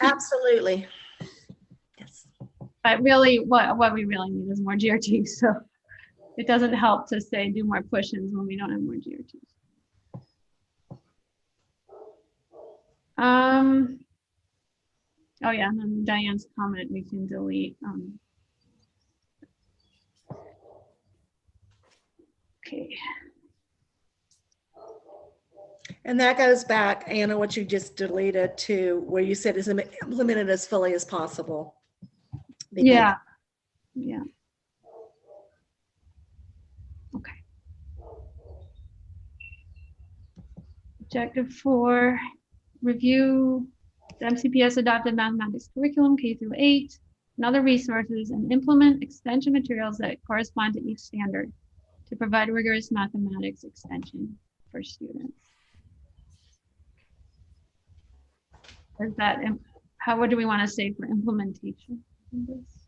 Absolutely. Yes. But really, what we really need is more GRTs. So it doesn't help to say do more push-ins when we don't have more GRTs. Oh yeah, and then Diane's comment we can delete. Okay. And that goes back, Anna, what you just deleted to where you said is implemented as fully as possible. Because Yeah. Yeah. Okay. Objective 4, review the MCPS adopted mathematics curriculum K-8 and other resources and implement extension materials that correspond to each standard to provide rigorous mathematics extension for students. Is that, how do we want to say for implementation of this?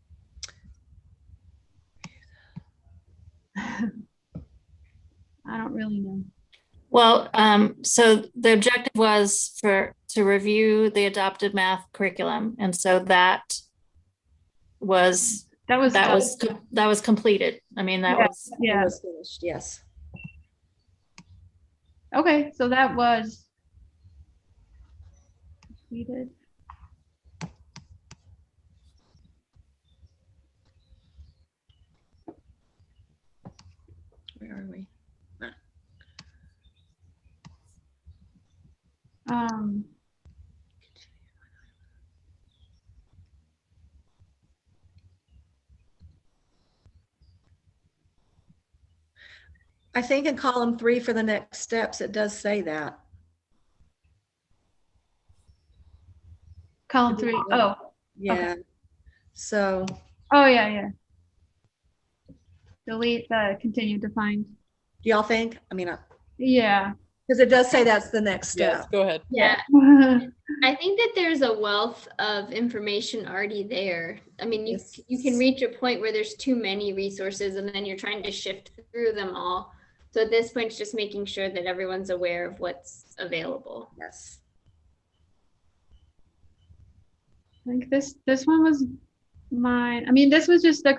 I don't really know. Well, so the objective was to review the adopted math curriculum, and so that was completed. I mean, that was finished. Yes. Okay, so that was completed. Where are we? I think in column 3 for the next steps, it does say that. Column 3. Oh, yeah. Okay. So. Oh yeah. Delete the continue defined. Do y'all think? I mean, yeah. Because it does say that's the next step. Yes, go ahead. Yeah. I think that there's a wealth of information already there. I mean, you can reach a point where there's too many resources and then you're trying to shift through them all. So at this point, it's just making sure that everyone's aware of what's available. Yes. I think this one was mine. I mean, this was just a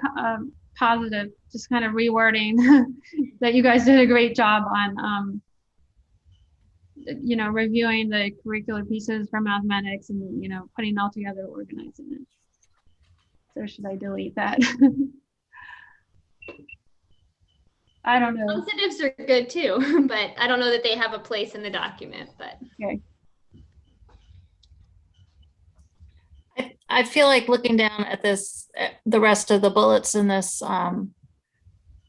positive, just kind of rewording that you guys did a great job on, you know, reviewing the curricular pieces for mathematics and, you know, putting it all together, organizing it. So should I delete that? I don't know. Positives are good too, but I don't know that they have a place in the document, but. Okay. I feel like looking down at this, the rest of the bullets in this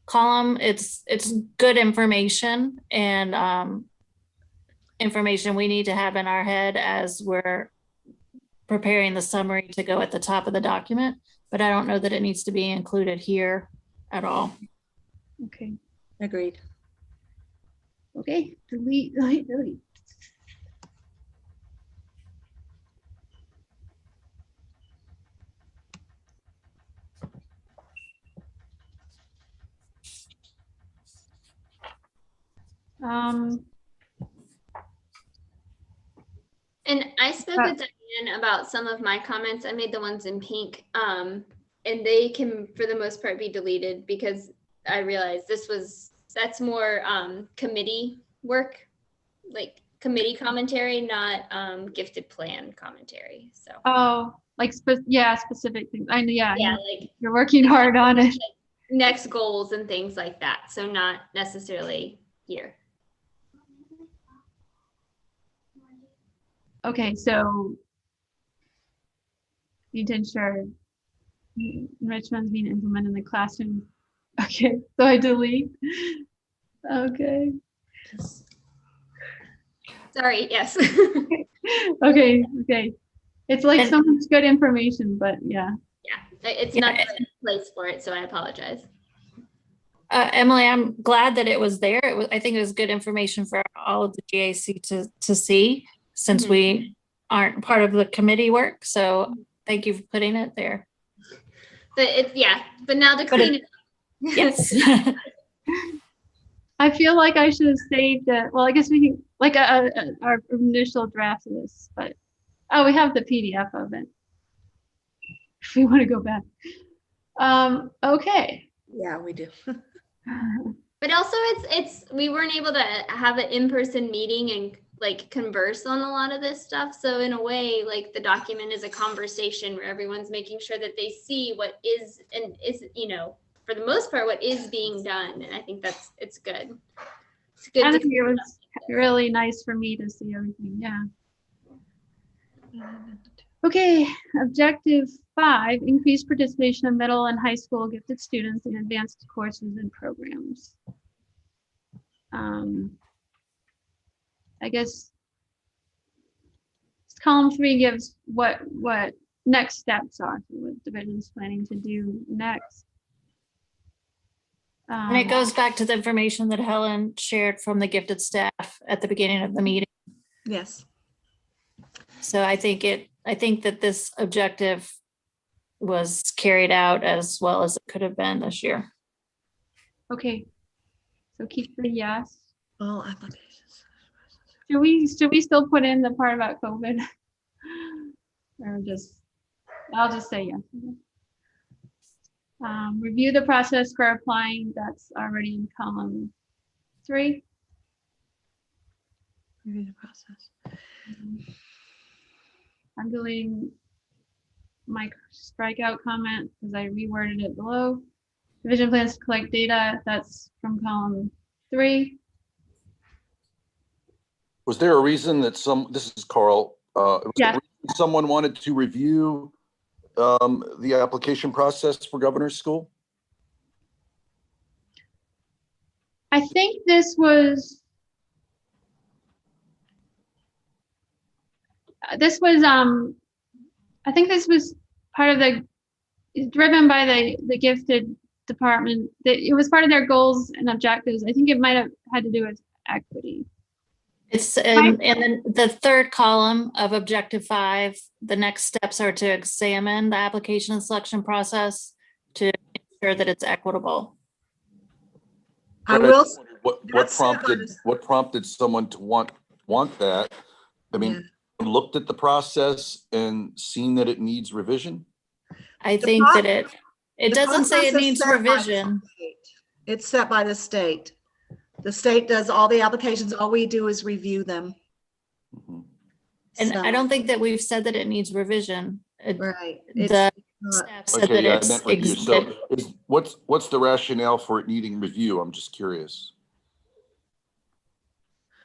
column, it's good information and information we need to have in our head as we're preparing the summary to go at the top of the document, but I don't know that it needs to be included here at all. Okay. Agreed. Okay, delete. And I spoke with Diane about some of my comments. I made the ones in pink, and they can, for the most part, be deleted because I realized that's more committee work, like committee commentary, not gifted plan commentary. So. Oh, like specific things. I know. Yeah. Like you're working hard on it. Next goals and things like that. So not necessarily here. Okay, so you did ensure enrichment being implemented in the classroom. Okay, so I delete. Okay. Sorry, yes. Okay. It's like so much good information, but yeah. Yeah, it's not the right place for it, so I apologize. Emily, I'm glad that it was there. I think it was good information for all of the GAC to see, since we aren't part of the committee work. So thank you for putting it there. But but now to clean it up. Yes. I feel like I should have saved it. Well, I guess we can, like our initial draft of this, but we have the PDF of it. If we want to go back. Okay. Yeah, we do. But also we weren't able to have an in-person meeting and like converse on a lot of this stuff. So in a way, like the document is a conversation where everyone's making sure that they see what is and is, for the most part, what is being done. And I think it's good. It's good. I think it was really nice for me to see everything. Yeah. Okay, objective 5, increase participation of middle and high school gifted students in advanced courses and programs. I guess column 3 gives what next steps are, what division's planning to do next. And it goes back to the information that Helen shared from the gifted staff at the beginning of the meeting. Yes. So I think that this objective was carried out as well as it could have been this year. Okay, so keep the yes. All applications. Should we still put in the part about COVID? Or I'll just say yes. Review the process for applying. That's already in column 3. Review the process. I'm deleting my strikeout comment because I reworded it below. Division plans to collect data. That's from column 3. Was there a reason that this is Carl, someone wanted to review the application process for governor's school? I think this was I think this was part of driven by the gifted department. It was part of their goals and objectives. I think it might have had to do with equity. It's and then the third column of objective 5, the next steps are to examine the application and selection process to ensure that it's equitable. What prompted someone to want that? I mean, looked at the process and seen that it needs revision? I think that it doesn't say it needs revision. It's set by the state. The state does all the applications. All we do is review them. And I don't think that we've said that it needs revision. Right. The staff said that it's So what's the rationale for it needing review? I'm just curious.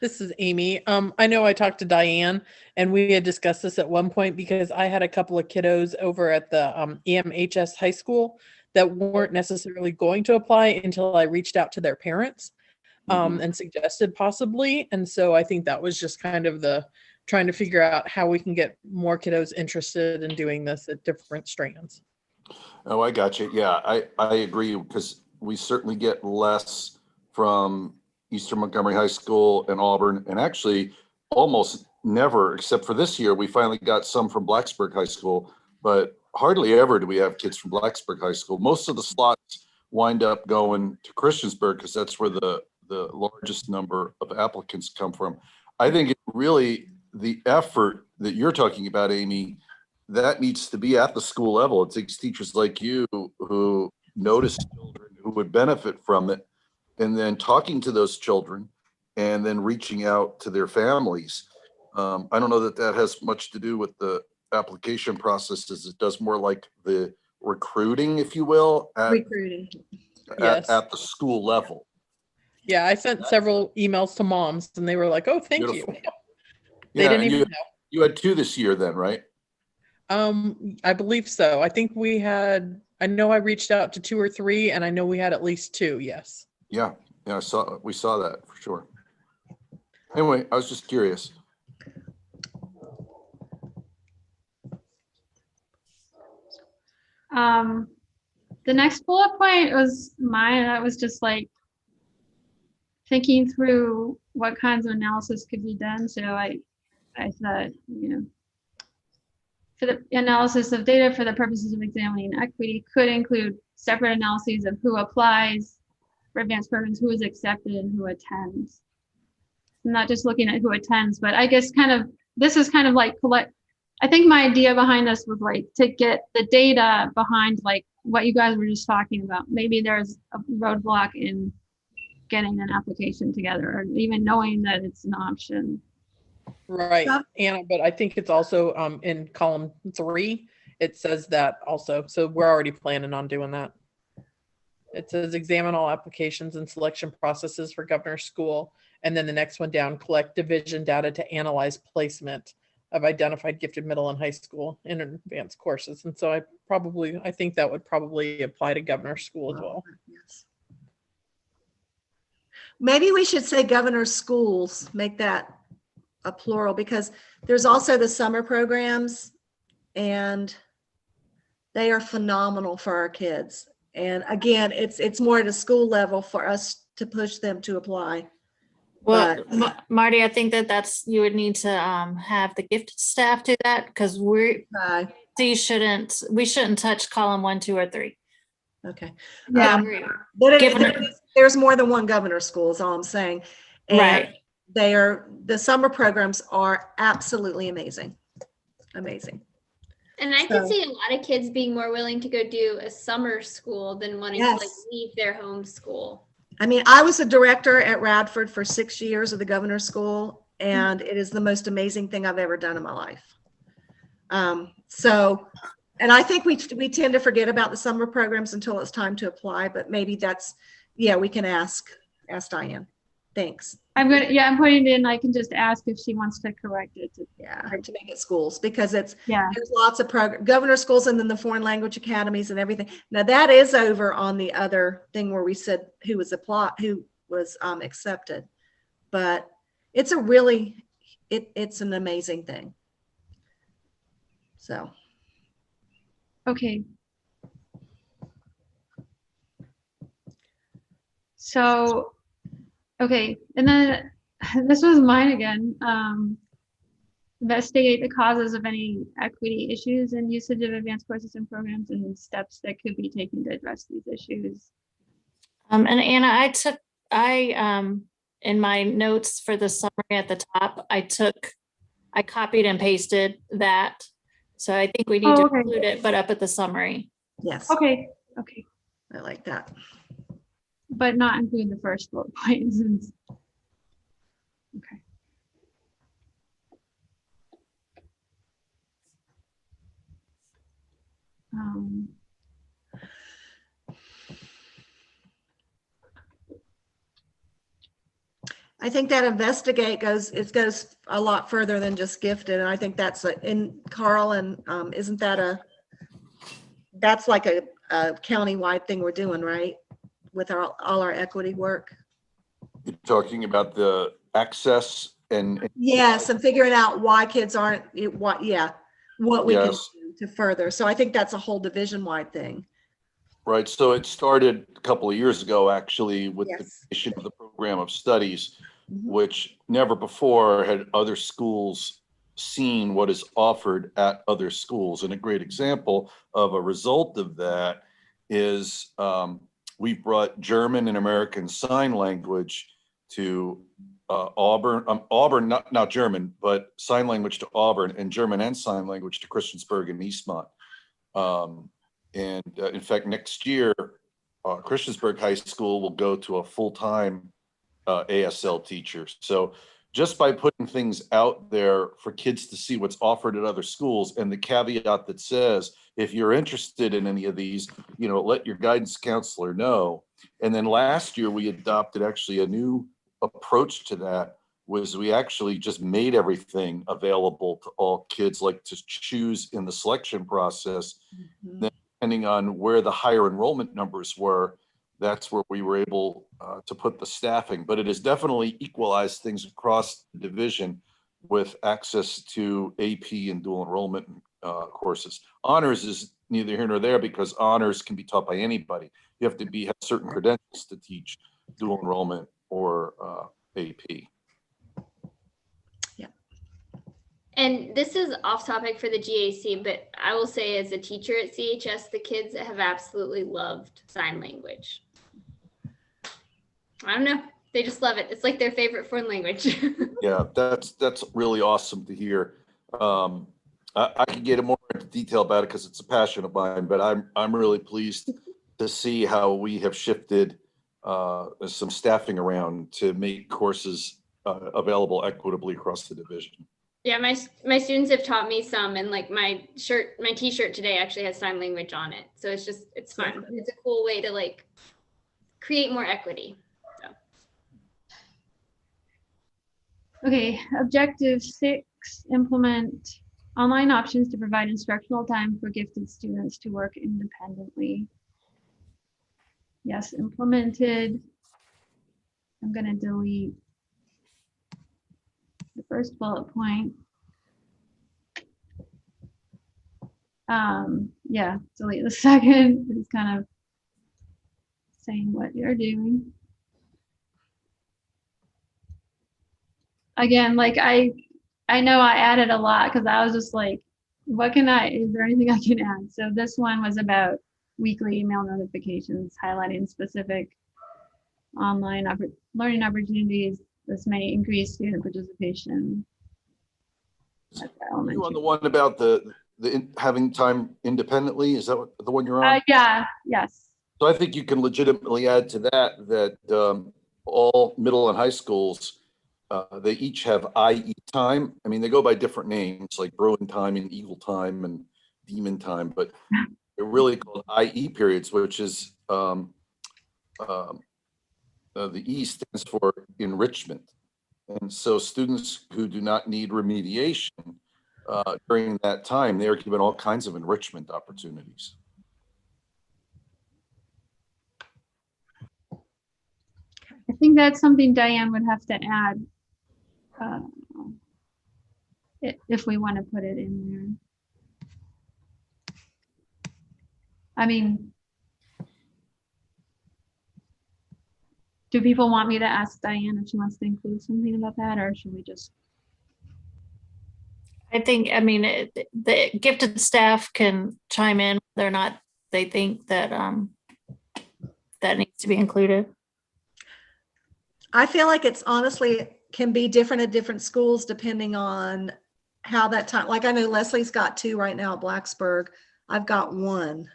This is Amy. I know I talked to Diane and we had discussed this at one point because I had a couple of kiddos over at the EMHS high school that weren't necessarily going to apply until I reached out to their parents and suggested possibly. And so I think that was just kind of trying to figure out how we can get more kiddos interested in doing this at different strands. Oh, I got you. Yeah, I agree, because we certainly get less from Eastern Montgomery High School and Auburn, and actually almost never, except for this year, we finally got some from Blacksburg High School, but hardly ever do we have kids from Blacksburg High School. Most of the slots wind up going to Christiansburg because that's where the largest number of applicants come from. I think it really, the effort that you're talking about, Amy, that needs to be at the school level. It takes teachers like you who notice children who would benefit from it, and then talking to those children and then reaching out to their families. I don't know that has much to do with the application process as it does more like the recruiting, if you will, at the school level. Yeah, I sent several emails to moms and they were like, oh, thank you. They didn't even know. You had 2 this year then, right? I believe so. I think I know I reached out to 2 or 3 and I know we had at least 2. Yes. Yeah. We saw that for sure. Anyway, I was just curious. The next bullet point was mine. That was just like thinking through what kinds of analysis could be done. So I thought, for the analysis of data for the purposes of examining equity could include separate analyses of who applies for advanced programs, who is accepted, and who attends. Not just looking at who attends, but I guess this is kind of like I think my idea behind this was like to get the data behind like what you guys were just talking about. Maybe there's a roadblock in getting an application together or even knowing that it's an option. Right, Anna, but I think it's also in column 3, it says that also. So we're already planning on doing that. It says examine all applications and selection processes for Governor's School. And then the next one down, collect division data to analyze placement of identified gifted middle and high school and advanced courses. And so I think that would probably apply to Governor's School as well. Yes. Maybe we should say Governor's Schools, make that a plural, because there's also the summer programs and they are phenomenal for our kids. And again, it's more at a school level for us to push them to apply. Well, Marty, I think you would need to have the gifted staff do that, because we shouldn't touch column 1, 2, or 3. Okay. Yeah. There's more than one Governor School is all I'm saying. And right. The summer programs are absolutely amazing. Amazing. And I could see a lot of kids being more willing to go do a summer school than wanting to like leave their home school. I mean, I was a director at Radford for 6 years of the Governor's School, and it is the most amazing thing I've ever done in my life. And I think we tend to forget about the summer programs until it's time to apply, but maybe we can ask Diane. Thanks. I'm putting it in. I can just ask if she wants to correct it. To make it schools, because there's lots of Governor Schools and then the foreign language academies and everything. Now that is over on the other thing where we said who was accepted, but it's it's an amazing thing. So. Okay. So, okay, and then this was mine again. Investigate the causes of any equity issues and usage of advanced courses and programs and steps that could be taken to address these issues. And Anna, in my notes for the summary at the top, I copied and pasted that. So I think we need to include it, but up at the summary. Yes. Okay. I like that. But not include the first bullet point. Okay. I think that investigate goes a lot further than just gifted, and I think that's in Carl, and isn't that that's like a county-wide thing we're doing, right? With all our equity work. You're talking about the access and yes, and figuring out why kids aren't what we can do to further. So I think that's a whole division-wide thing. Right. So it started a couple of years ago, actually, with the creation of the program of studies, which never before had other schools seen what is offered at other schools. And a great example of a result of that is we've brought German and American Sign Language to Auburn, not German, but sign language to Auburn, and German and sign language to Christiansburg and Eastmont. In fact, next year, Christiansburg High School will go to a full-time ASL teacher. So just by putting things out there for kids to see what's offered at other schools, and the caveat that says, if you're interested in any of these, let your guidance counselor know. And then last year we adopted actually a new approach to that, was we actually just made everything available to all kids, like to choose in the selection process. Then depending on where the higher enrollment numbers were, that's where we were able to put the staffing. But it has definitely equalized things across the division with access to AP and dual enrollment courses. Honors is neither here nor there because honors can be taught by anybody. You have to have certain credentials to teach dual enrollment or AP. Yeah. And this is off topic for the GAC, but I will say as a teacher at CHS, the kids have absolutely loved sign language. I don't know. They just love it. It's like their favorite foreign language. Yeah, that's really awesome to hear. I can get more into detail about it because it's a passion of mine, but I'm really pleased to see how we have shifted some staffing around to make courses available equitably across the division. Yeah, my students have taught me some, and like my t-shirt today actually has sign language on it. So it's fun. It's a cool way to like create more equity. So. Okay, objective 6, implement online options to provide instructional time for gifted students to work independently. Yes, implemented. I'm going to delete the first bullet point. Yeah, delete the second. It's kind of saying what you're doing. Again, like I know I added a lot because I was just like, is there anything I can add? So this one was about weekly email notifications, highlighting specific online learning opportunities. This may increase student participation. You on the one about the having time independently? Is that the one you're on? Yeah, yes. So I think you can legitimately add to that all middle and high schools, they each have IE time. I mean, they go by different names like Bruin time and Eagle time and Demon time, but they're really called IE periods, which is the E stands for enrichment. And so students who do not need remediation during that time, they are given all kinds of enrichment opportunities. I think that's something Diane would have to add if we want to put it in there. I mean, do people want me to ask Diane if she wants to include something about that, or should we just? I think, I mean, the gifted staff can chime in whether or not they think that that needs to be included. I feel like it's honestly can be different at different schools depending on how that time, like I know Leslie's got 2 right now at Blacksburg. I've got 1,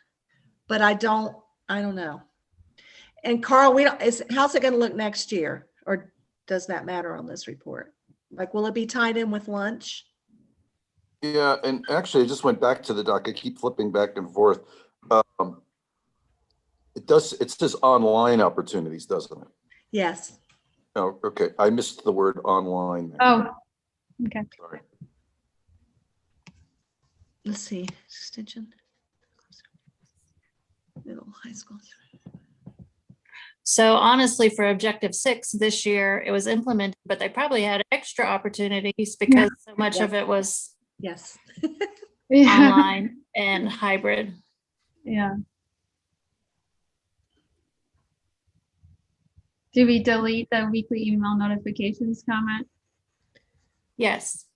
but I don't know. And Carl, how's it going to look next year? Or does that matter on this report? Like, will it be tied in with lunch? Yeah, and actually I just went back to the doc. I keep flipping back and forth. It says online opportunities, doesn't it? Yes. Oh, okay. I missed the word online. Oh, okay. Sorry. Let's see, extension. Middle high school. So honestly, for objective 6 this year, it was implemented, but they probably had extra opportunities because so much of it was yes online and hybrid. Yeah. Do we delete the weekly email notifications comment? Yes.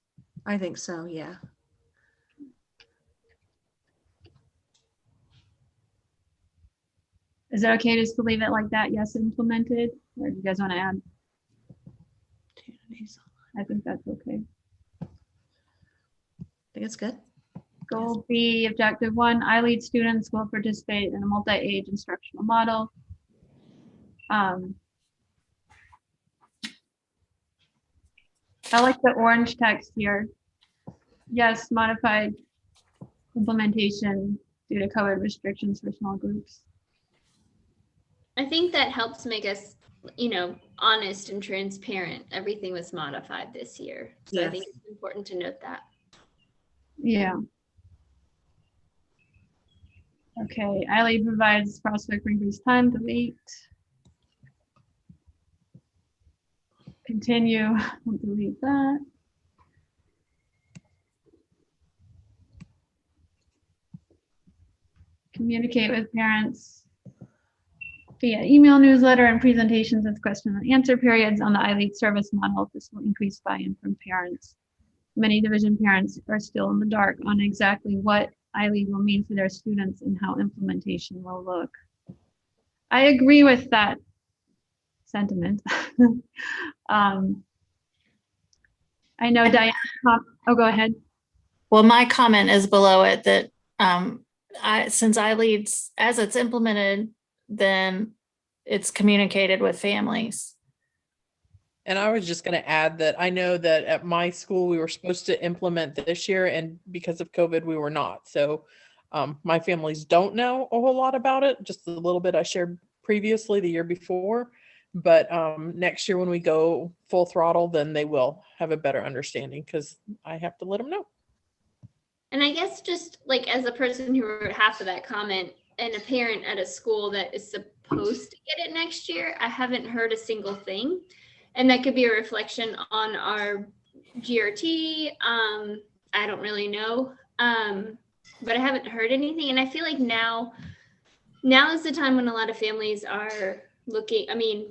I think so, yeah. Is it okay just to leave it like that? Yes, implemented, or do you guys want to add? I think that's okay. I think it's good. Goal B, objective 1, I lead students will participate in a multi-age instructional model. I like the orange text here. Yes, modified implementation due to COVID restrictions for small groups. I think that helps make us, honest and transparent. Everything was modified this year. So yes. I think it's important to note that. Yeah. Okay, iLead provides prospect for increased time, delete. Continue, we'll delete that. communicate with parents via email, newsletter, and presentations with question and answer periods on the iLead service model. This will increase buy-in from parents. Many division parents are still in the dark on exactly what iLead will mean for their students and how implementation will look. I agree with that sentiment. I know Diane, oh, go ahead. Well, my comment is below it that since iLead, as it's implemented, then it's communicated with families. And I was just going to add that I know that at my school, we were supposed to implement this year, and because of COVID, we were not. So my families don't know a whole lot about it, just a little bit I shared previously the year before. But next year when we go full throttle, then they will have a better understanding because I have to let them know. And I guess just like as a person who wrote half of that comment and a parent at a school that is supposed to get it next year, I haven't heard a single thing. And that could be a reflection on our GRT. I don't really know, but I haven't heard anything. And I feel like now is the time when a lot of families are looking. I mean,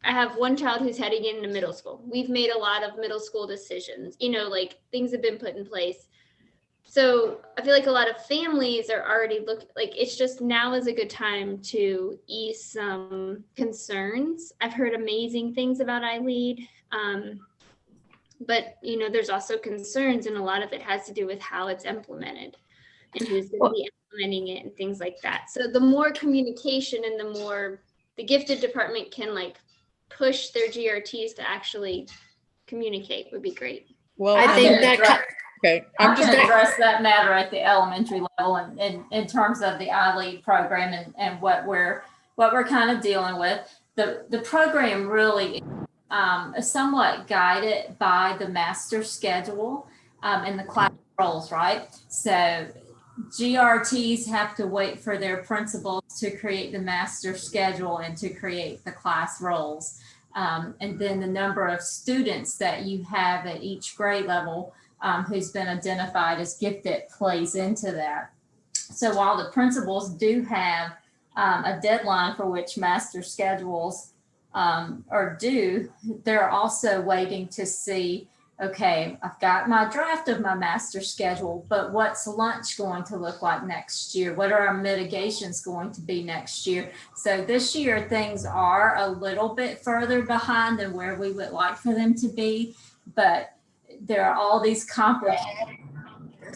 I have one child who's heading into middle school. We've made a lot of middle school decisions, you know, like things have been put in place. So I feel like a lot of families are already looking, like it's just now is a good time to ease some concerns. I've heard amazing things about iLead, but you know, there's also concerns, and a lot of it has to do with how it's implemented and who's going to be implementing it and things like that. So the more communication and the more the gifted department can like push their GRTs to actually communicate would be great. Well, I think that okay. I'm just going to address that matter at the elementary level and in terms of the iLead program and what we're kind of dealing with. The program really is somewhat guided by the master schedule and the class roles, right? So GRTs have to wait for their principals to create the master schedule and to create the class roles. And then the number of students that you have at each grade level who's been identified as gifted plays into that. So while the principals do have a deadline for which master schedules are due, they're also waiting to see, okay, I've got my draft of my master schedule, but what's lunch going to look like next year? What are our mitigations going to be next year? So this year, things are a little bit further behind than where we would like for them to be, but there are all these complications.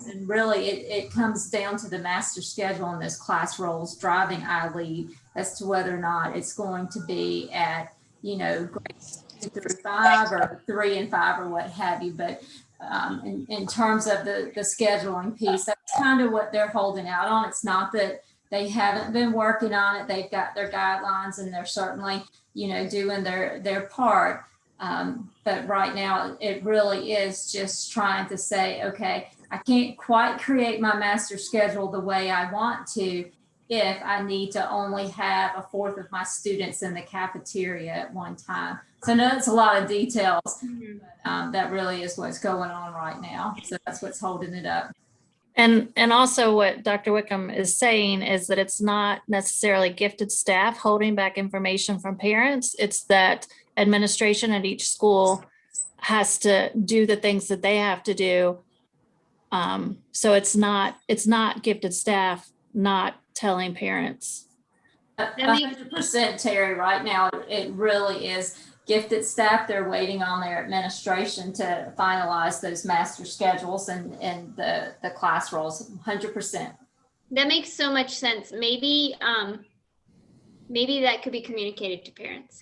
And really, it comes down to the master schedule and those class roles driving iLead as to whether or not it's going to be at, you know, grades 2 through 5 or 3 and 5 or what have you. But in terms of the scheduling piece, that's kind of what they're holding out on. It's not that they haven't been working on it. They've got their guidelines and they're certainly, you know, doing their part. But right now, it really is just trying to say, okay, I can't quite create my master schedule the way I want to if I need to only have a fourth of my students in the cafeteria at one time. So I know it's a lot of details, but that really is what's going on right now. So that's what's holding it up. And also what Dr. Wickham is saying is that it's not necessarily gifted staff holding back information from parents. It's that administration at each school has to do the things that they have to do. So it's not gifted staff not telling parents. 100%, Terry. Right now, it really is gifted staff. They're waiting on their administration to finalize those master schedules and the class roles. 100%. That makes so much sense. Maybe that could be communicated to parents.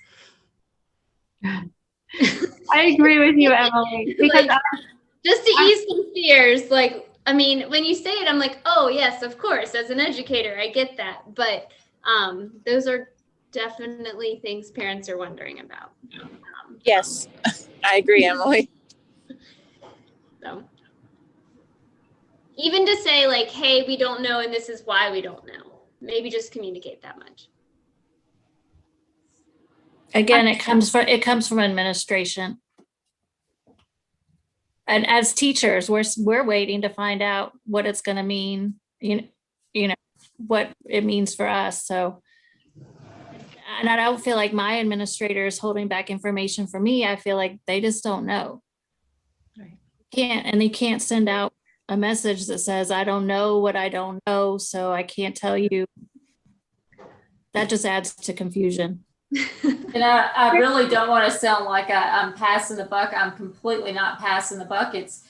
I agree with you, Emily. Because like, just to ease some fears, like, I mean, when you say it, I'm like, oh yes, of course, as an educator, I get that. But those are definitely things parents are wondering about. Yes, I agree, Emily. So even to say like, hey, we don't know, and this is why we don't know, maybe just communicate that much. Again, it comes from administration. And as teachers, we're waiting to find out what it's going to mean, you know, what it means for us. So, and I don't feel like my administrator is holding back information for me. I feel like they just don't know. And they can't send out a message that says, I don't know what I don't know, so I can't tell you. That just adds to confusion. And I really don't want to sound like I'm passing the buck. I'm completely not passing the buck. It's,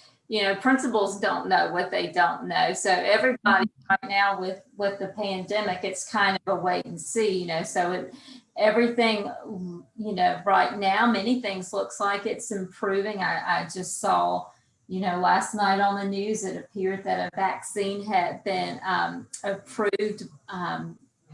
principals don't know what they don't know. So everybody right now with the pandemic, it's kind of a wait and see, so everything, right now, many things looks like it's improving. I just saw, last night on the news, it appeared that a vaccine had been approved.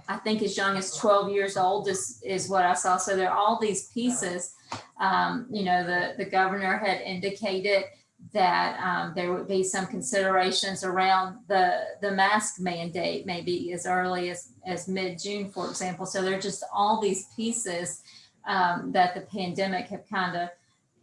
I think as young as 12 years old is what I saw. So there are all these pieces. The governor had indicated that there would be some considerations around the mask mandate, maybe as early as mid-June, for example. So there are just all these pieces that the pandemic have kind of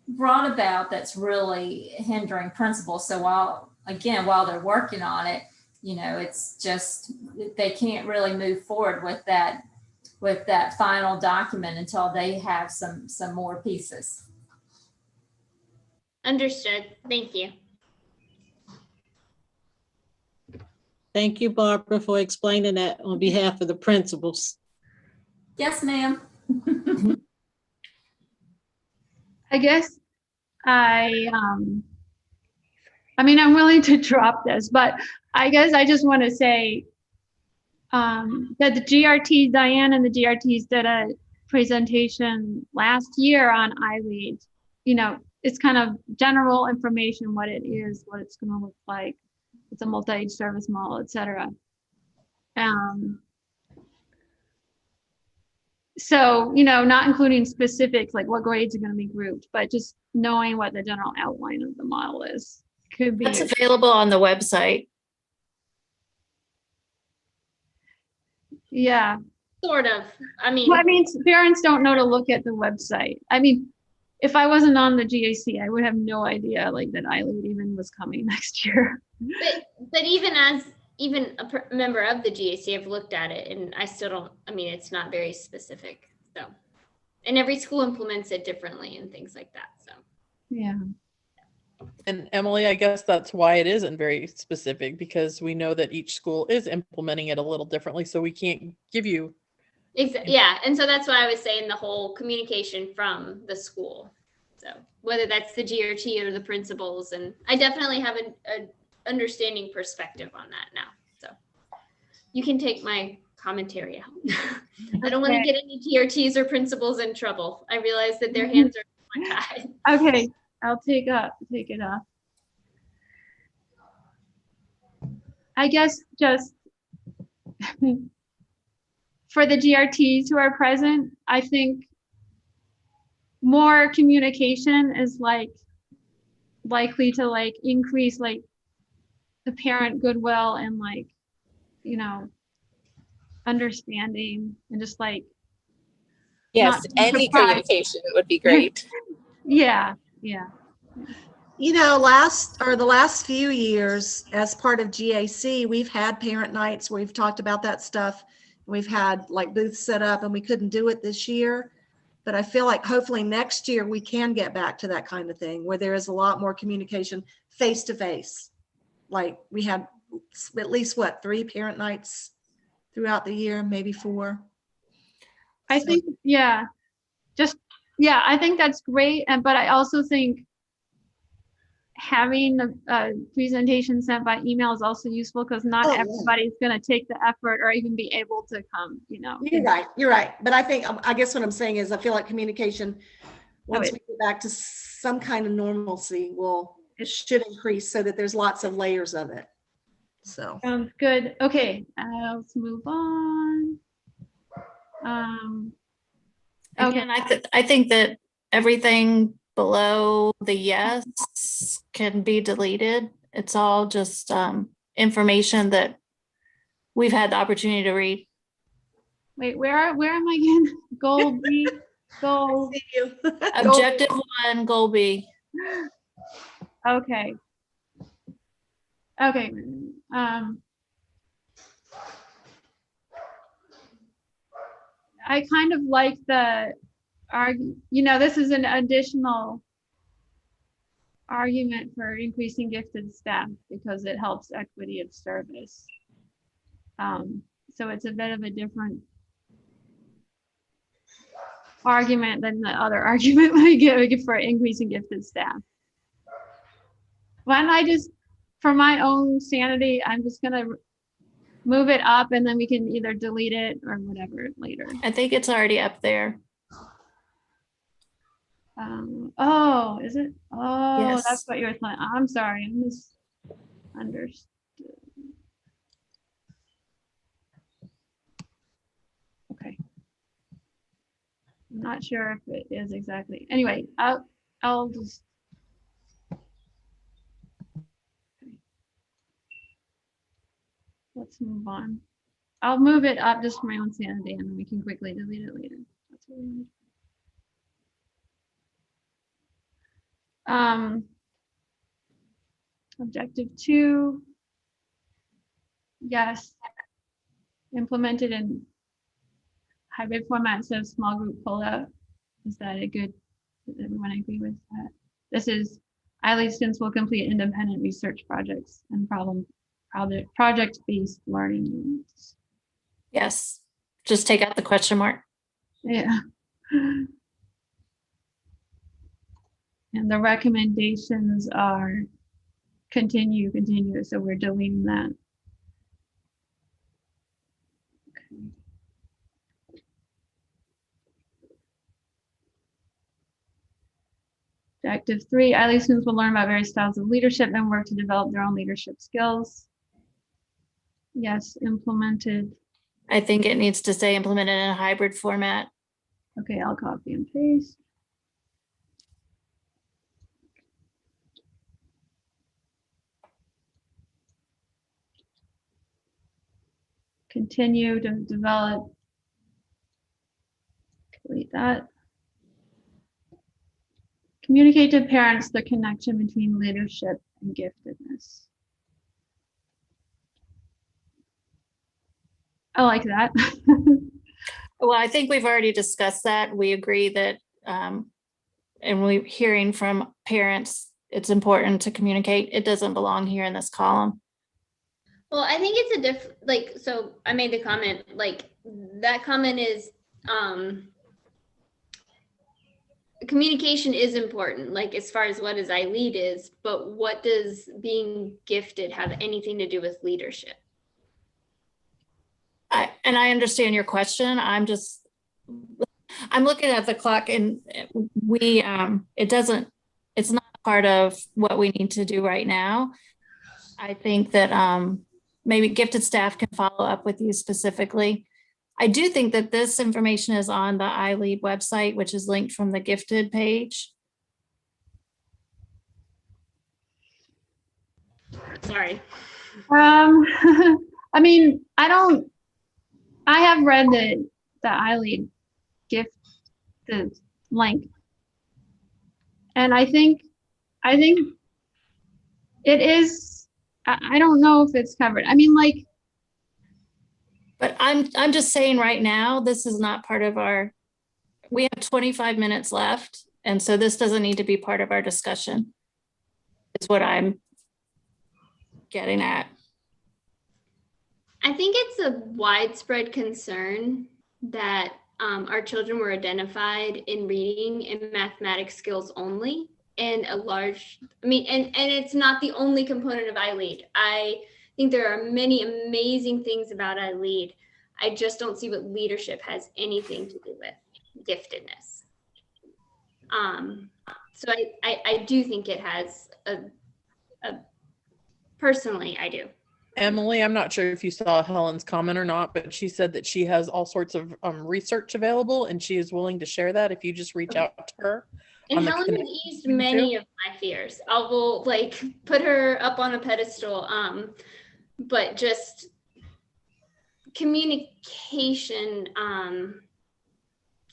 brought about that's really hindering principals. So while they're working on it, it's just they can't really move forward with that final document until they have some more pieces. Understood. Thank you. Thank you, Barbara, for explaining that on behalf of the principals. Yes, ma'am. I guess I'm willing to drop this, but I guess I just want to say that the GRT, Diane and the GRTs did a presentation last year on iLead. It's kind of general information, what it is, what it's going to look like. It's a multi-age service model, et cetera. So, not including specifics like what grades are going to be grouped, but just knowing what the general outline of the model is. Could be. That's available on the website. Yeah. Sort of. Parents don't know to look at the website. If I wasn't on the GAC, I would have no idea that iLead even was coming next year. But even as a member of the GAC, I've looked at it and I still don't, it's not very specific. So, and every school implements it differently and things like that. So, yeah. And Emily, I guess that's why it isn't very specific, because we know that each school is implementing it a little differently. So we can't give you. Yeah. And so that's why I was saying the whole communication from the school. So whether that's the GRT or the principals, and I definitely have a understanding perspective on that now. So you can take my commentary out. I don't want to get any GRTs or principals in trouble. I realize that their hands are tied. Okay, I'll take it off. I guess just for the GRTs who are present, I think more communication is likely to increase the parent goodwill and understanding and just yes, any communication would be great. Yeah. The last few years as part of GAC, we've had parent nights where we've talked about that stuff. We've had booths set up, and we couldn't do it this year. But I feel like hopefully next year we can get back to that kind of thing where there is a lot more communication face to face. We had at least 3 parent nights throughout the year, maybe 4. I think, I think that's great. But I also think having a presentation sent by email is also useful, because not everybody's going to take the effort or even be able to come, You're right. But I guess what I'm saying is I feel like communication, once we get back to some kind of normalcy, it should increase so that there's lots of layers of it. So sounds good. Okay, let's move on. Again, I think that everything below the yes can be deleted. It's all just information that we've had the opportunity to read. Wait, where am I again? Goal B, goal. Objective 1, goal B. Okay. I kind of like the this is an additional argument for increasing gifted staff because it helps equity of service. So it's a bit of a different argument than the other argument I give for increasing gifted staff. Why don't I just, for my own sanity, I'm just gonna move it up and then we can either delete it or whatever later. I think it's already up there. Oh, is it? Oh, Yes. That's what you're saying. I'm sorry, I misunderstood. Okay. I'm not sure if it is exactly. Anyway, I'll just. Okay. Let's move on. I'll move it up just for my own sanity and then we can quickly delete it later. That's what we need. Objective 2, yes, implemented in hybrid format, so small group pull-out. Is that a good, does everyone agree with that? This is, ILEAD students will complete independent research projects and project-based learning units. Yes, just take out the question mark. Yeah. And the recommendations are continue, so we're deleting that. Okay. Objective 3, ILEAD students will learn about various styles of leadership and work to develop their own leadership skills. Yes, implemented. I think it needs to say implemented in a hybrid format. Okay, I'll copy and paste. Continue to develop. Delete that. Communicate to parents the connection between leadership and giftedness. I like that. Well, I think we've already discussed that. We agree that, and we're hearing from parents, it's important to communicate. It doesn't belong here in this column. Well, I think it's a different, so I made the comment, that comment is, communication is important, as far as what is ILEAD is, but what does being gifted have anything to do with leadership? I understand your question. I'm looking at the clock and it's not part of what we need to do right now. I think that maybe gifted staff can follow up with you specifically. I do think that this information is on the ILEAD website, which is linked from the gifted page. Sorry. I mean, I have read the ILEAD gift, the link. And I think it is, I don't know if it's covered. I mean, but I'm just saying right now, this is not part of we have 25 minutes left. And so this doesn't need to be part of our discussion. Is what I'm getting at. I think it's a widespread concern that our children were identified in reading and mathematics skills only, and and it's not the only component of ILEAD. I think there are many amazing things about ILEAD. I just don't see what leadership has anything to do with giftedness. So I do think it has personally, I do. Emily, I'm not sure if you saw Helen's comment or not, but she said that she has all sorts of research available and she is willing to share that if you just reach out to her. And Helen has eased many of my fears. I will put her up on a pedestal, but just communication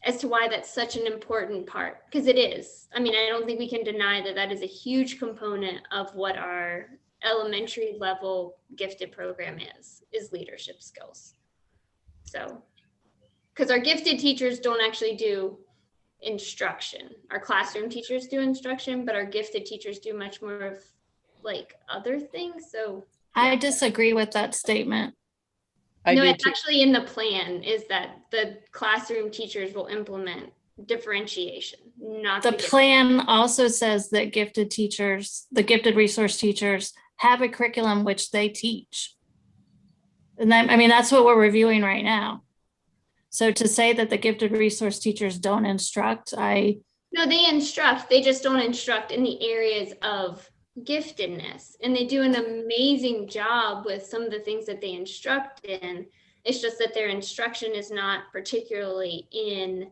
as to why that's such an important part, because it is. I mean, I don't think we can deny that that is a huge component of what our elementary level gifted program is leadership skills. So because our gifted teachers don't actually do instruction. Our classroom teachers do instruction, but our gifted teachers do much more of like other things. So I disagree with that statement. no, it's actually in the plan is that the classroom teachers will implement differentiation, not The plan also says that gifted teachers, the gifted resource teachers have a curriculum which they teach. And then, I mean, that's what we're reviewing right now. So to say that the gifted resource teachers don't instruct, No, they instruct, they just don't instruct in the areas of giftedness. And they do an amazing job with some of the things that they instruct in. It's just that their instruction is not particularly in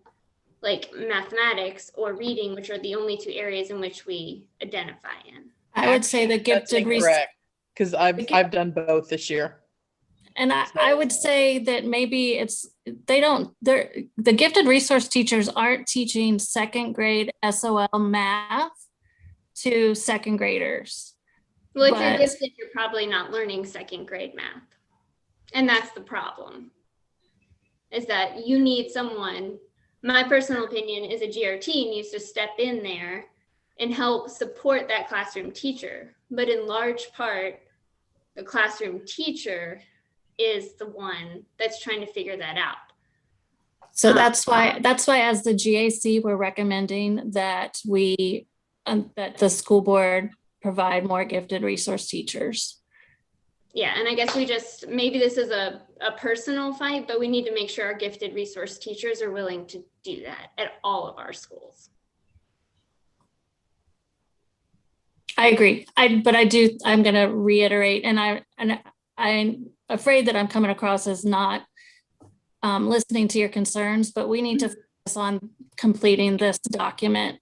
like mathematics or reading, which are the only two areas in which we identify in. I would say the gifted resource, because I've done both this year. and I would say that maybe the gifted resource teachers aren't teaching second grade SOL math to second graders. Well, if you're gifted, you're probably not learning second grade math. And that's the problem, is that you need someone, my personal opinion is a GRT needs to step in there and help support that classroom teacher. But in large part, the classroom teacher is the one that's trying to figure that out. So that's why as the GAC, we're recommending that that the school board provide more gifted resource teachers. Yeah, and I guess maybe this is a personal fight, but we need to make sure our gifted resource teachers are willing to do that at all of our schools. I agree. I'm going to reiterate, and I'm afraid that I'm coming across as not listening to your concerns, but we need to focus on completing this document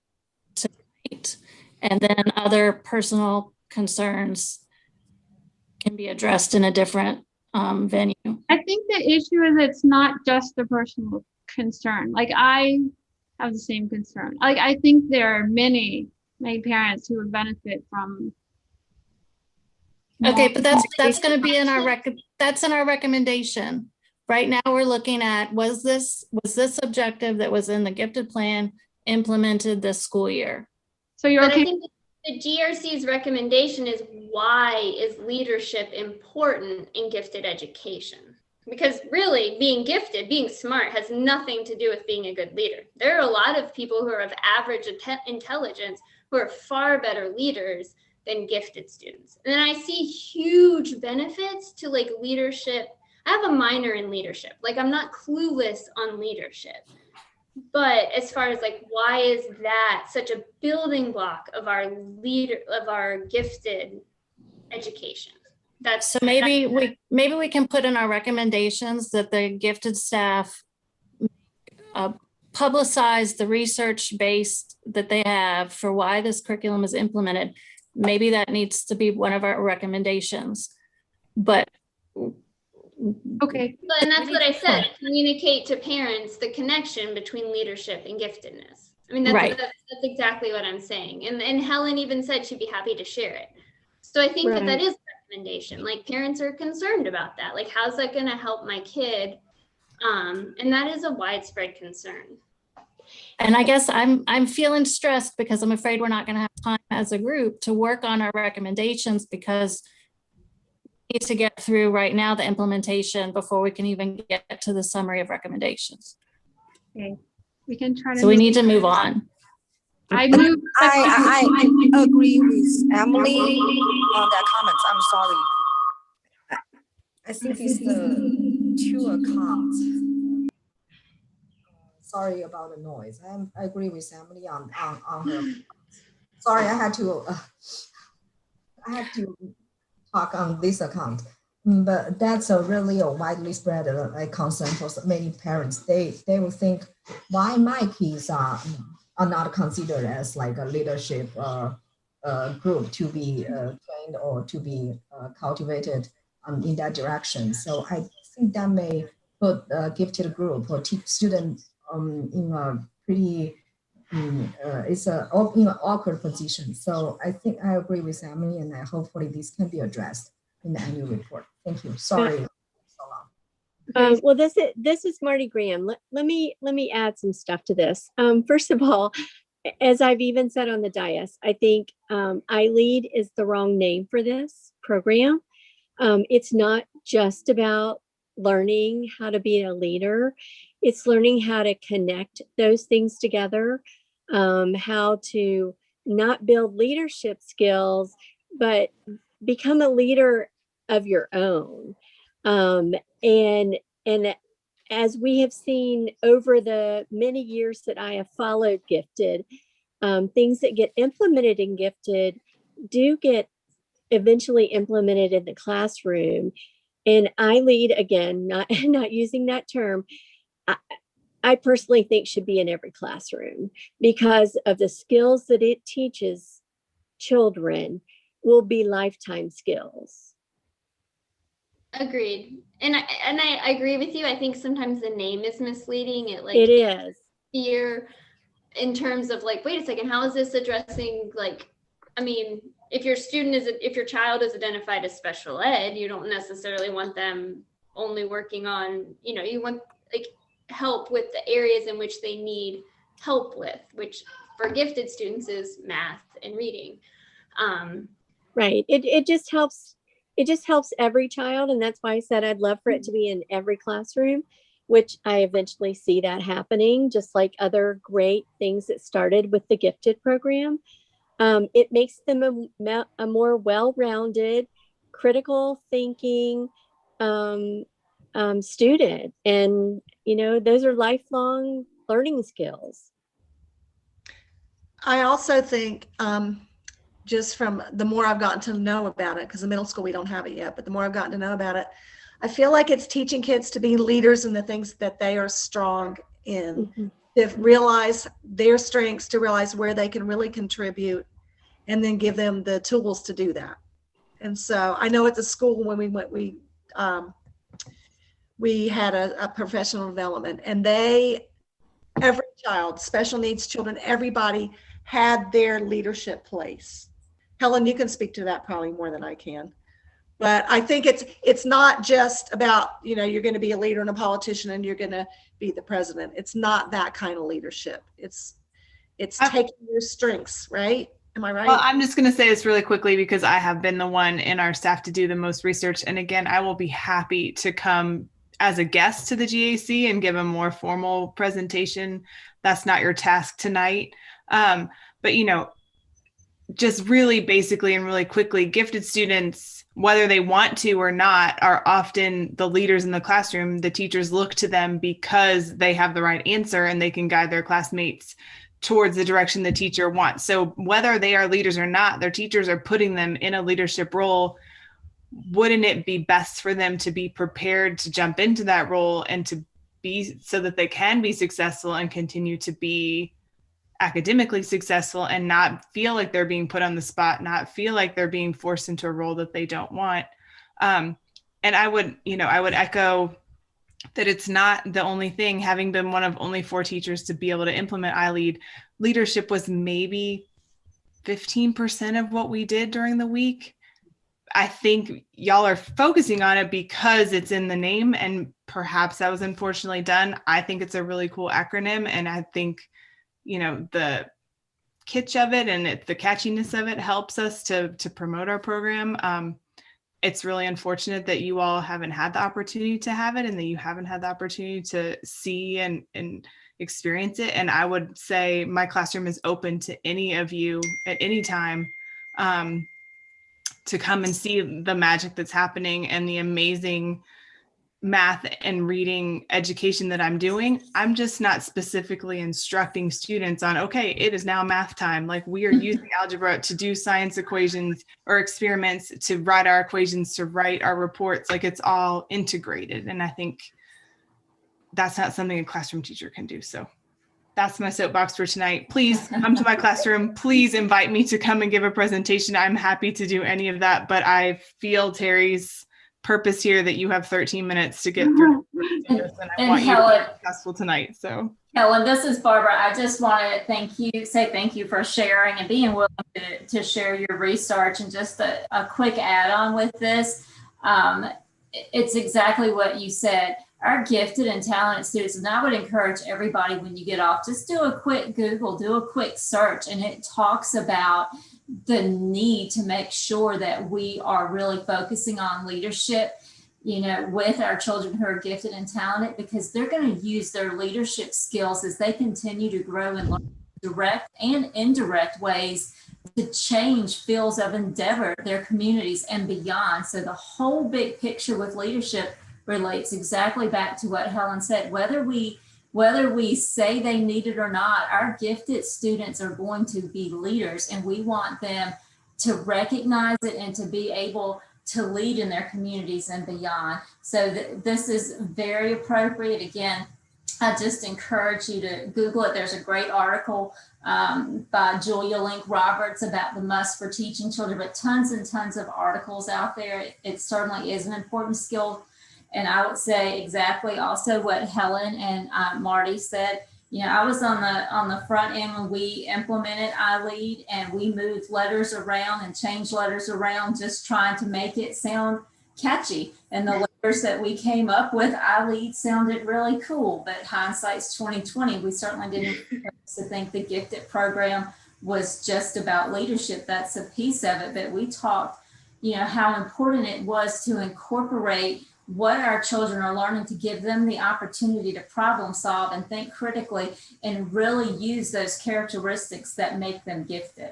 tonight, and then other personal concerns can be addressed in a different venue. I think the issue is it's not just the personal concern. Like I have the same concern. Like I think there are many parents who would benefit from. Okay, but that's going to be in our recommendation. Right now we're looking at was this objective that was in the gifted plan implemented this school year? So you're okay. I think the GRC's recommendation is why is leadership important in gifted education? Because really being gifted, being smart has nothing to do with being a good leader. There are a lot of people who are of average intelligence who are far better leaders than gifted students. And then I see huge benefits to like leadership. I have a minor in leadership. Like I'm not clueless on leadership. But as far as like, why is that such a building block of our gifted education? So maybe we can put in our recommendations that the gifted staff publicize the research based that they have for why this curriculum is implemented. Maybe that needs to be one of our recommendations. But okay. And that's what I said, communicate to parents the connection between leadership and giftedness. I mean, that's exactly what I'm saying. And Helen even said she'd be happy to share it. So I think that is a recommendation. Like parents are concerned about that. Like, how's that going to help my kid? And that is a widespread concern. And I guess I'm feeling stressed because I'm afraid we're not going to have time as a group to work on our recommendations because we need to get through right now the implementation before we can even get to the summary of recommendations. Okay, we can try to. So we need to move on. I agree with Emily on that comments. I'm sorry. I think it's the two accounts. Sorry about the noise. I agree with Emily on her. Sorry, I had to talk on this account, but that's really a widely spread concern for many parents. They will think, why my kids are not considered as like a leadership group to be trained or to be cultivated in that direction. So I think that may put a gifted group or student in a pretty it's in an awkward position. So I think I agree with Emily, and hopefully this can be addressed in the annual report. Thank you. Sorry. So long. Well, this is Marty Graham. Let me add some stuff to this. First of all, as I've even said on the dais, I think iLead is the wrong name for this program. It's not just about learning how to be a leader. It's learning how to connect those things together, how to not build leadership skills, but become a leader of your own. And as we have seen over the many years that I have followed Gifted, things that get implemented in Gifted do get eventually implemented in the classroom. And iLead, again, not using that term, I personally think should be in every classroom because of the skills that it teaches children will be lifetime skills. Agreed. And I agree with you. I think sometimes the name is misleading. It is. Fear in terms of like, wait a second, how is this addressing, like, I mean, if your child is identified as special ed, you don't necessarily want them only working on, you want like help with the areas in which they need help with, which for gifted students is math and reading. Right. It just helps every child. And that's why I said I'd love for it to be in every classroom, which I eventually see that happening, just like other great things that started with the Gifted program. It makes them a more well-rounded, critical thinking student. And, those are lifelong learning skills. I also think just from the more I've gotten to know about it, because in middle school we don't have it yet, but the more I've gotten to know about it, I feel like it's teaching kids to be leaders in the things that they are strong in, to realize their strengths, to realize where they can really contribute, and then give them the tools to do that. And so I know at the school when we went, we had a professional development, and every child, special needs children, everybody had their leadership place. Helen, you can speak to that probably more than I can. But I think it's not just about, you're going to be a leader and a politician and you're going to be the president. It's not that kind of leadership. It's taking your strengths, right? Am I right? Well, I'm just going to say this really quickly because I have been the one in our staff to do the most research. And again, I will be happy to come as a guest to the GAC and give a more formal presentation. That's not your task tonight. But, just really basically and really quickly, gifted students, whether they want to or not, are often the leaders in the classroom. The teachers look to them because they have the right answer and they can guide their classmates towards the direction the teacher wants. So whether they are leaders or not, their teachers are putting them in a leadership role. Wouldn't it be best for them to be prepared to jump into that role and to be so that they can be successful and continue to be academically successful and not feel like they're being put on the spot, not feel like they're being forced into a role that they don't want. And I would echo that it's not the only thing. Having been one of only 4 teachers to be able to implement iLead, leadership was maybe 15% of what we did during the week. I think y'all are focusing on it because it's in the name, and perhaps that was unfortunately done. I think it's a really cool acronym, and I think the kitsch of it and the catchiness of it helps us to promote our program. It's really unfortunate that you all haven't had the opportunity to have it and that you haven't had the opportunity to see and experience it. And I would say my classroom is open to any of you at any time to come and see the magic that's happening and the amazing math and reading education that I'm doing. I'm just not specifically instructing students on, okay, it is now math time. Like, we are using algebra to do science equations or experiments, to write our equations, to write our reports. Like, it's all integrated. And I think that's not something a classroom teacher can do. So that's my soapbox for tonight. Please come to my classroom. Please invite me to come and give a presentation. I'm happy to do any of that, but I feel Terry's purpose here that you have 13 minutes to get through this, and I want you to be successful tonight. So Helen, this is Barbara. I just want to say thank you for sharing and being willing to share your research. And just a quick add-on with this, it's exactly what you said. our gifted and talented students. And I would encourage everybody, when you get off, just do a quick Google, do a quick search, and it talks about the need to make sure that we are really focusing on leadership, you know, with our children who are gifted and talented, because they're going to use their leadership skills as they continue to grow in direct and indirect ways to change fields of endeavor, their communities and beyond. So the whole big picture with leadership relates exactly back to what Helen said. Whether we say they need it or not, our gifted students are going to be leaders, and we want them to recognize it and to be able to lead in their communities and beyond. So this is very appropriate. Again, I just encourage you to Google it. There's a great article by Julia Link Roberts about the must for teaching children, but tons and tons of articles out there. It certainly is an important skill. And I would say exactly also what Helen and Marty said. You know, I was on the front end when we implemented iLead, and we moved letters around and changed letters around, just trying to make it sound catchy. And the letters that we came up with, iLead, sounded really cool, but hindsight's 2020. We certainly didn't to think the gifted program was just about leadership. That's a piece of it, but we talked, you know, how important it was to incorporate what our children are learning, to give them the opportunity to problem solve and think critically and really use those characteristics that make them gifted.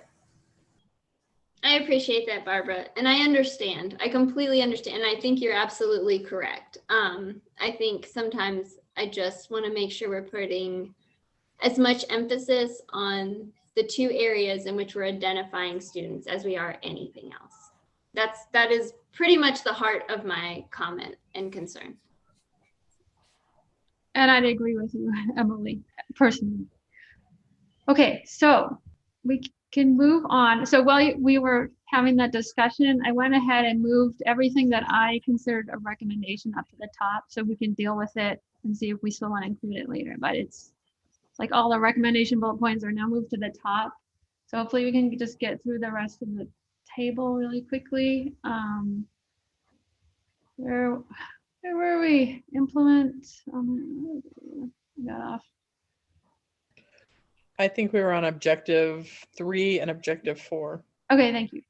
I appreciate that, Barbara. And I understand. I completely understand. And I think you're absolutely correct. I think sometimes I just want to make sure we're putting as much emphasis on the two areas in which we're identifying students as we are anything else. That is pretty much the heart of my comment and concern. And I'd agree with you, Emily, personally. Okay, so we can move on. So while we were having that discussion, I went ahead and moved everything that I considered a recommendation up to the top so we can deal with it and see if we still want to include it later. But it's like all the recommendation bullet points are now moved to the top. So hopefully we can just get through the rest of the table really quickly. Where were we? Implement. Got off. I think we were on objective 3 and objective 4. Okay, thank you.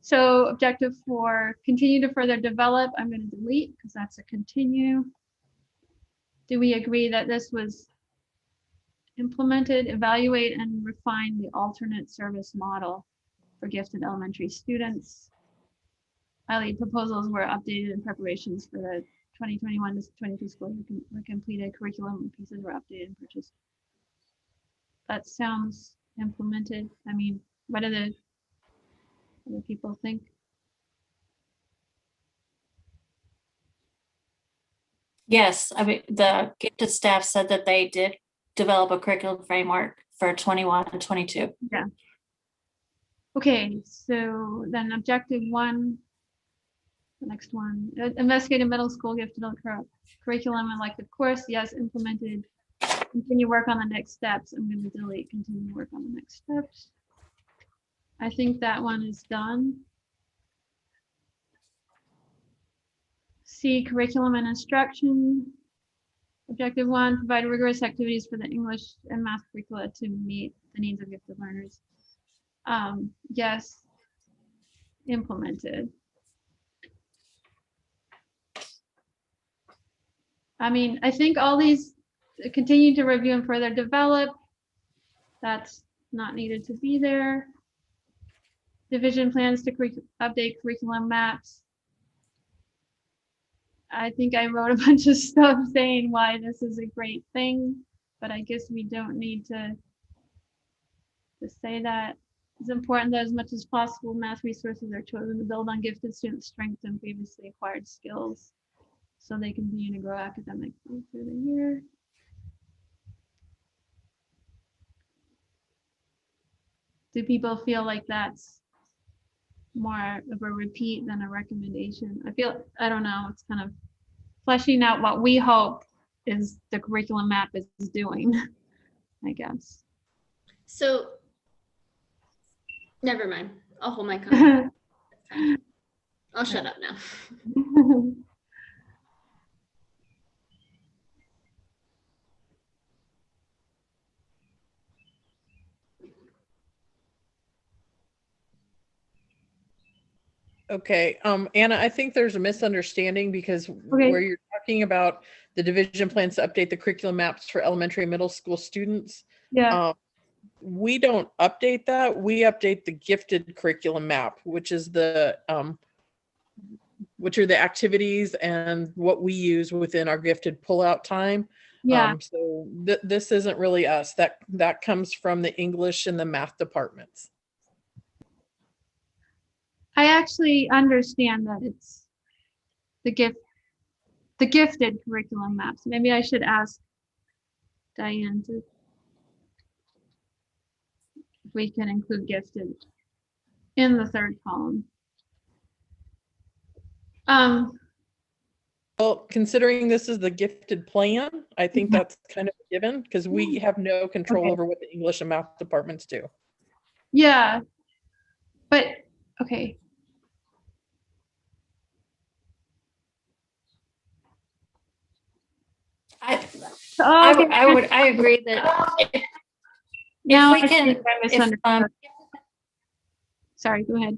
So objective 4, continue to further develop. I'm going to delete because that's a continue. Do we agree that this was implemented, evaluate, and refine the alternate service model for gifted elementary students? iLead proposals were updated in preparations for the 2021 to 22 school year were completed. Curriculum pieces were updated and purchased. That sounds implemented. I mean, what do the other people think? Yes, I mean, the gifted staff said that they did develop a curriculum framework for 21 and 22. Yeah. Okay, so then objective 1, the next one, investigative middle school gifted curriculum and elective course. Yes, implemented. Continue work on the next steps. I'm going to delete continue work on the next steps. I think that one is done. C, curriculum and instruction. Objective 1, provide rigorous activities for the English and math curricula to meet the needs of gifted learners. Yes, implemented. I mean, I think all these continue to review and further develop. That's not needed to be there. Division plans to update curriculum maps. I think I wrote a bunch of stuff saying why this is a great thing, but I guess we don't need to say that. It's important that as much as possible, math resources are chosen to build on gifted students' strengths and previously acquired skills so they continue to grow academically through the year. Do people feel like that's more of a repeat than a recommendation? I don't know, it's kind of fleshing out what we hope is the curriculum map is doing, I guess. So, never mind. I'll hold my comment. I'll shut up now. Okay, Anna, I think there's a misunderstanding because where you're talking about the division plans to update the curriculum maps for elementary and middle school students. Yeah. We don't update that. We update the gifted curriculum map, which is the which are the activities and what we use within our gifted pullout time. Yeah. So this isn't really us. That comes from the English and the math departments. I actually understand that it's the gifted curriculum maps. Maybe I should ask Diane to if we can include gifted in the third column. Well, considering this is the gifted plan, I think that's kind of a given because we have no control over what the English and math departments do. Yeah, but okay. I agree that if Now we I can, think I misunderstood. Sorry, go ahead.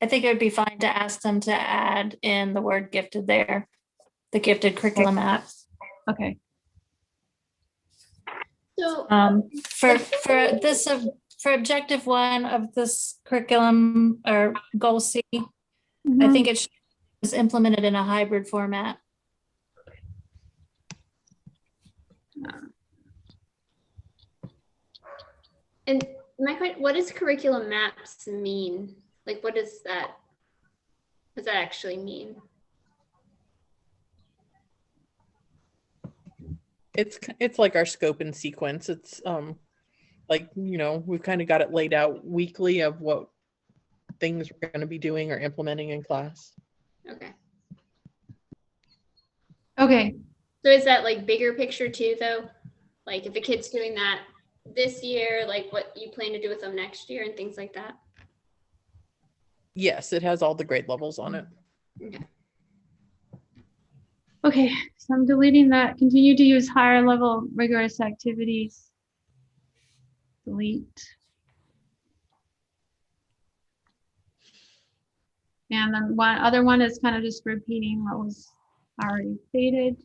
I think it would be fine to ask them to add in the word gifted there, the gifted curriculum apps. Okay. So for objective 1 of this curriculum or goal C, I think it is implemented in a hybrid format. And my question, what does curriculum maps mean? Like, what does that actually mean? It's like our scope and sequence. It's like, you know, we've kind of got it laid out weekly of what things we're going to be doing or implementing in class. Okay. Okay. So is that like bigger picture too, though? Like if a kid's doing that this year, like what you plan to do with them next year and things like that? Yes, it has all the grade levels on it. Okay. Okay, so I'm deleting that. Continue to use higher level rigorous activities. Delete. And then one other one is kind of just repeating what was already stated.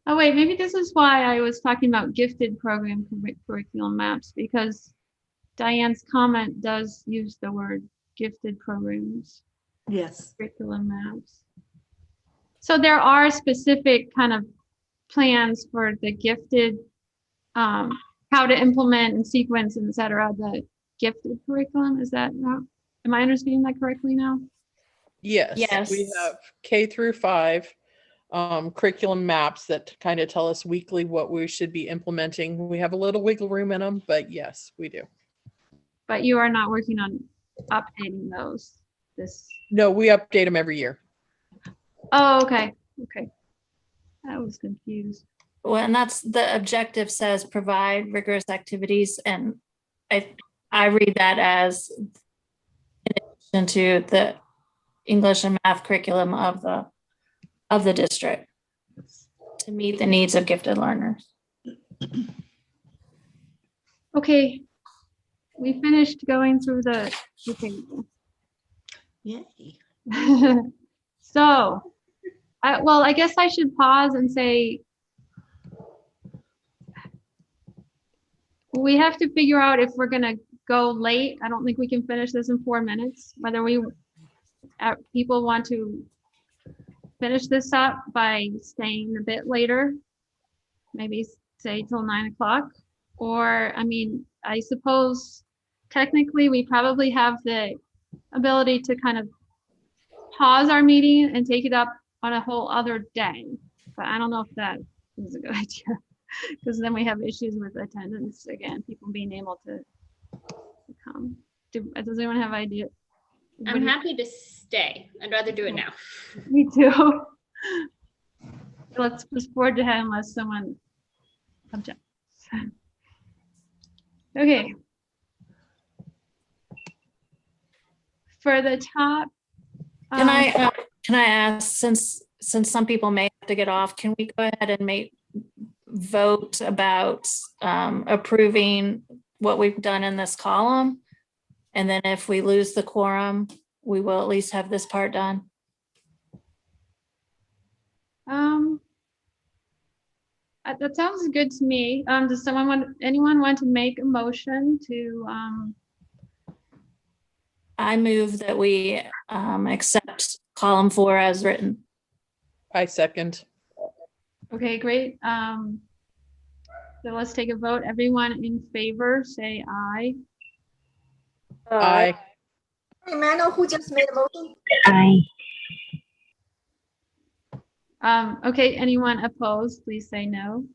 Oh wait, maybe this is why I was talking about gifted program curriculum maps, because Diane's comment does use the word gifted programs. Yes. Curriculum maps. So there are specific kind of plans for the gifted, how to implement and sequence, and et cetera, the gifted curriculum. Is that not, am I understanding that correctly now? Yes. We have K through 5 curriculum maps that kind of tell us weekly what we should be implementing. We have a little wiggle room in them, but yes, we do. But you are not working on updating those. No, we update them every year. Oh, okay. Okay. I was confused. Well, and that's the objective says provide rigorous activities. And I read that as in addition to the English and math curriculum of the district to meet the needs of gifted learners. Okay. We finished going through the table. Yay. So, I guess I should pause and say, we have to figure out if we're going to go late. I don't think we can finish this in 4 minutes. Whether people want to finish this up by staying a bit later, maybe say till 9 o'clock, or, I mean, I suppose technically we probably have the ability to kind of pause our meeting and take it up on a whole other day. But I don't know if that is a good idea, because then we have issues with attendance again, people being able to come. Does anyone have an idea? I'm happy to stay. I'd rather do it now. Me too. Let's just forward ahead unless someone objects. Okay. For the top. Can I ask, since some people may have to get off, can we go ahead and vote about approving what we've done in this column. And then if we lose the quorum, we will at least have this part done. That sounds good to me. Does anyone want to make a motion to, I move that we accept column 4 as written. I second. okay, great. So let's take a vote. Everyone in favor, say aye. Aye. Hey, may I know who just made a motion? Okay, anyone opposed, please say no.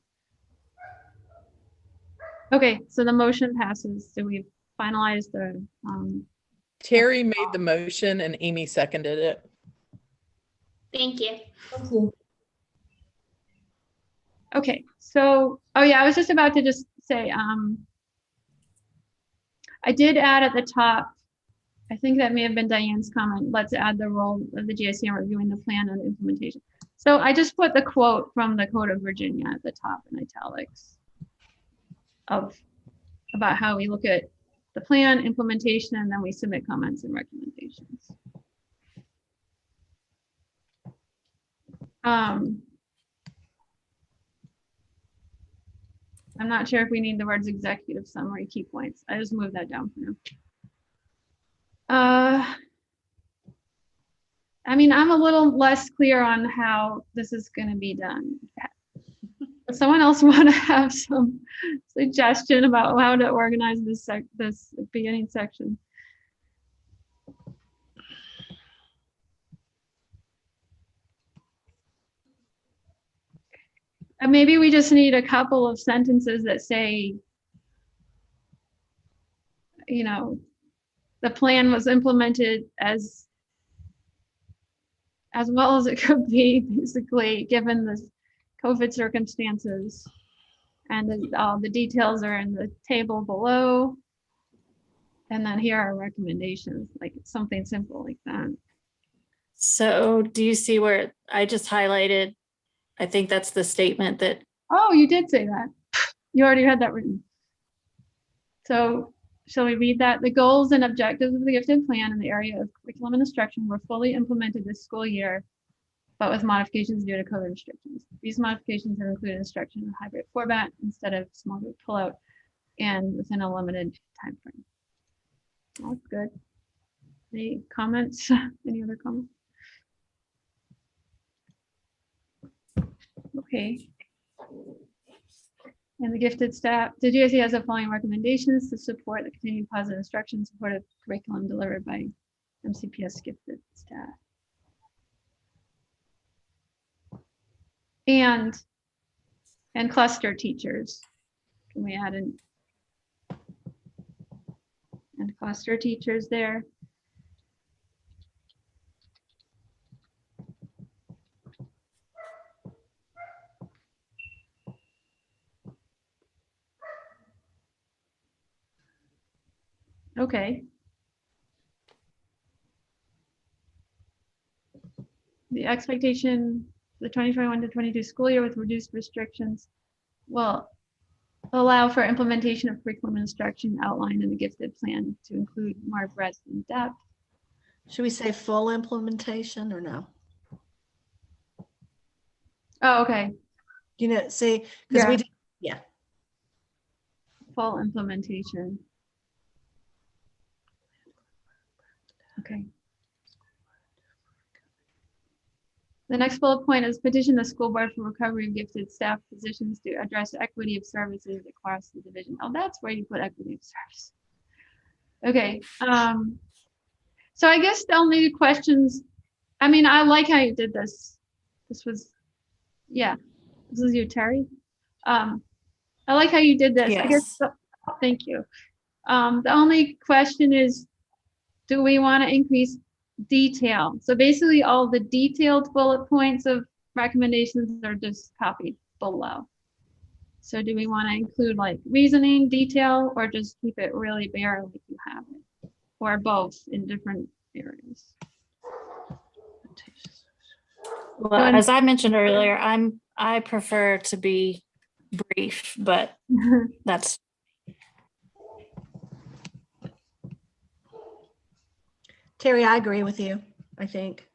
Okay, so the motion passes. So we've finalized the, Terry made the motion and Amy seconded it. Thank you. Thank you. okay, so, oh yeah, I was just about to just say, I did add at the top, I think that may have been Diane's comment, let's add the role of the GAC in reviewing the plan and implementation. So I just put the quote from the Code of Virginia at the top in italics about how we look at the plan implementation, and then we submit comments and recommendations. I'm not sure if we need the words executive summary key points. I just moved that down for now. I mean, I'm a little less clear on how this is going to be done. Does someone else want to have some suggestion about how to organize this beginning section? And maybe we just need a couple of sentences that say, you know, the plan was implemented as well as it could be, basically, given the COVID circumstances. And all the details are in the table below. And then here are recommendations, like something simple like that. So do you see where I just highlighted? I think that's the statement that. Oh, you did say that. You already had that written. So shall we read that? The goals and objectives of the gifted plan in the area of curriculum and instruction were fully implemented this school year, but with modifications due to COVID restrictions. These modifications have included instruction in hybrid format instead of small group pullout and within a limited time frame. That's good. Any comments? Any other comments? Okay. And the gifted staff, the GAC has the following recommendations to support the continued positive instruction supportive curriculum delivered by MCPS gifted staff. And cluster teachers. Can we add in? And cluster teachers there. Okay. The expectation, the 2021 to 22 school year with reduced restrictions will allow for implementation of curriculum instruction outlined in the gifted plan to include more breadth and depth. Should we say full implementation or no? Oh, okay. You know, see, because we did, yeah. Full implementation. Okay. The next bullet point is petition the school board for recovery of gifted staff positions to address equity of services across the division. Oh, that's where you put equity of service. Okay. So I guess they'll need questions. I mean, I like how you did this. This was, yeah, this is you, Terry. I like how you did this. Yes. I guess, thank you. The only question is, do we want to increase detail? So basically all the detailed bullet points of recommendations are just copied below. So do we want to include like reasoning, detail, or just keep it really bare like you have it? Or both in different areas? Well, as I mentioned earlier, I prefer to be brief, but that's. Terry, I agree with you, I think.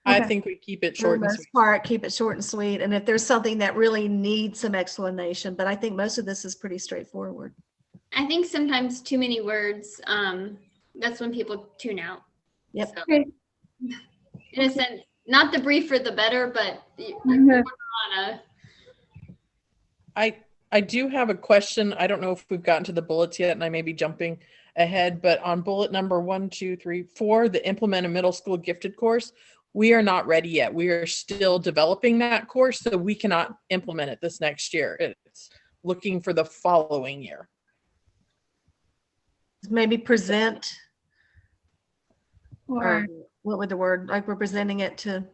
I think we keep it For short the and most sweet. part, keep it short and sweet. And if there's something that really needs some explanation, but I think most of this is pretty straightforward. I think sometimes too many words, that's when people tune out. Yep. So, Okay. in a sense, not the briefer the better, but I do have a question. I don't know if we've gotten to the bullets yet, and I may be jumping ahead, but on bullet number 1, 2, 3, 4, the implement a middle school gifted course, we are not ready yet. We are still developing that course, so we cannot implement it this next year. It's looking for the following year. Maybe present, Or or what would the word, like we're presenting it to?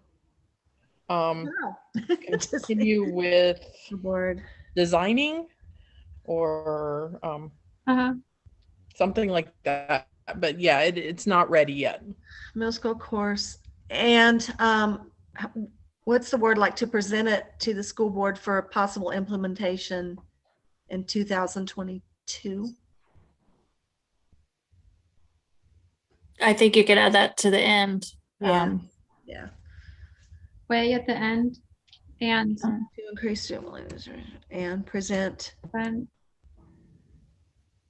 Continue with the board. Designing or something like that. But yeah, it's not ready yet. Middle school course. And what's the word, like to present it to the school board for a possible implementation in 2022? I think you could add that to the end. Yeah. way at the end and to increase student willingness and present. And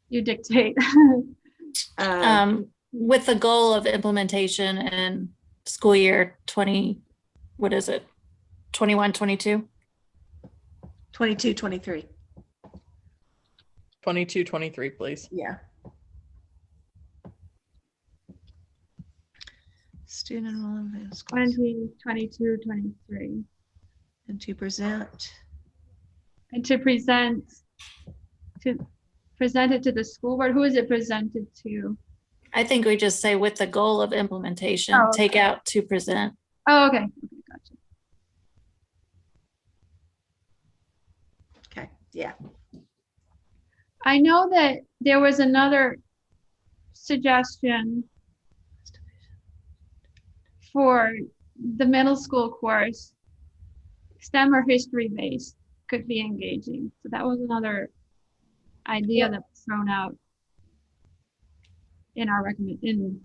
you dictate. With the goal of implementation in school year 20, what is it? 21, 22? 22, 23. 22, 23, please. Yeah. Student enrollment. 20, 22, 23. And to present. And to present it to the school board. Who is it presented to? I think we just say with the goal of implementation, take out to present. Oh, okay. Gotcha. Okay, yeah. I know that there was another suggestion for the middle school course, STEM or history based could be engaging. So that was another idea that was thrown out in our recommendation.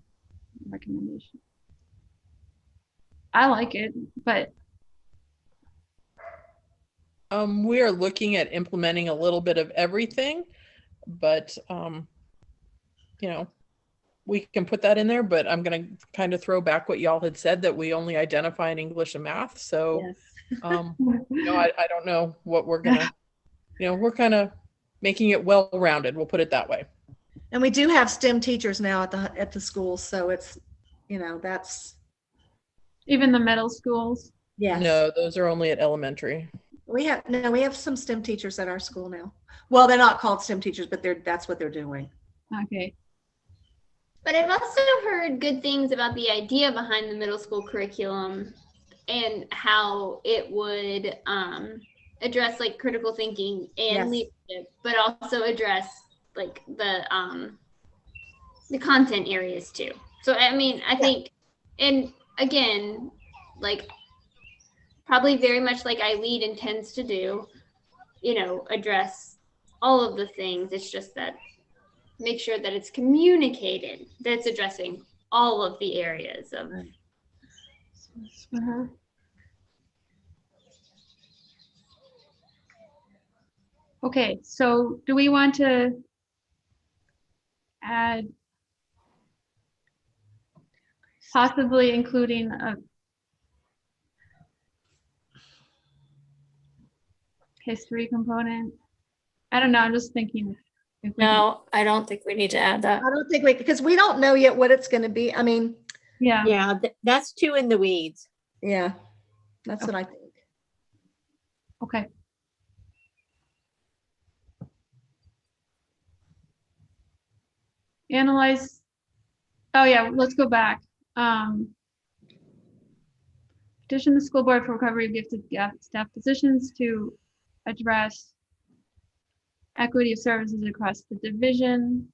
I like it, but we are looking at implementing a little bit of everything, but you know, we can put that in there, but I'm going to kind of throw back what y'all had said, that we only identify in English and math. So, yes. You know, I don't know what we're going to, you know, we're kind of making it well-rounded. We'll put it that way. And we do have STEM teachers now at the schools. So it's, you know, that's. Even the middle schools? Yes. No, those are only at elementary. We have some STEM teachers at our school now. Well, they're not called STEM teachers, but that's what they're doing. Okay. But I've also heard good things about the idea behind the middle school curriculum and how it would address like critical thinking and leadership, but also address like the content areas too. So I mean, I think, and again, like probably very much like iLead intends to do, you know, address all of the things. It's just that make sure that it's communicated, that it's addressing all of the areas of. Okay, so do we want to add possibly including a history component? I don't know, I'm just thinking. No, I don't think we need to add that. I don't think because we don't know yet what it's going to be. I mean, yeah, that's too in the weeds. Yeah, that's what I think. Okay. Analyze. Oh yeah, let's go back. Petition the school board for recovery of gifted staff positions to address equity of services across the division.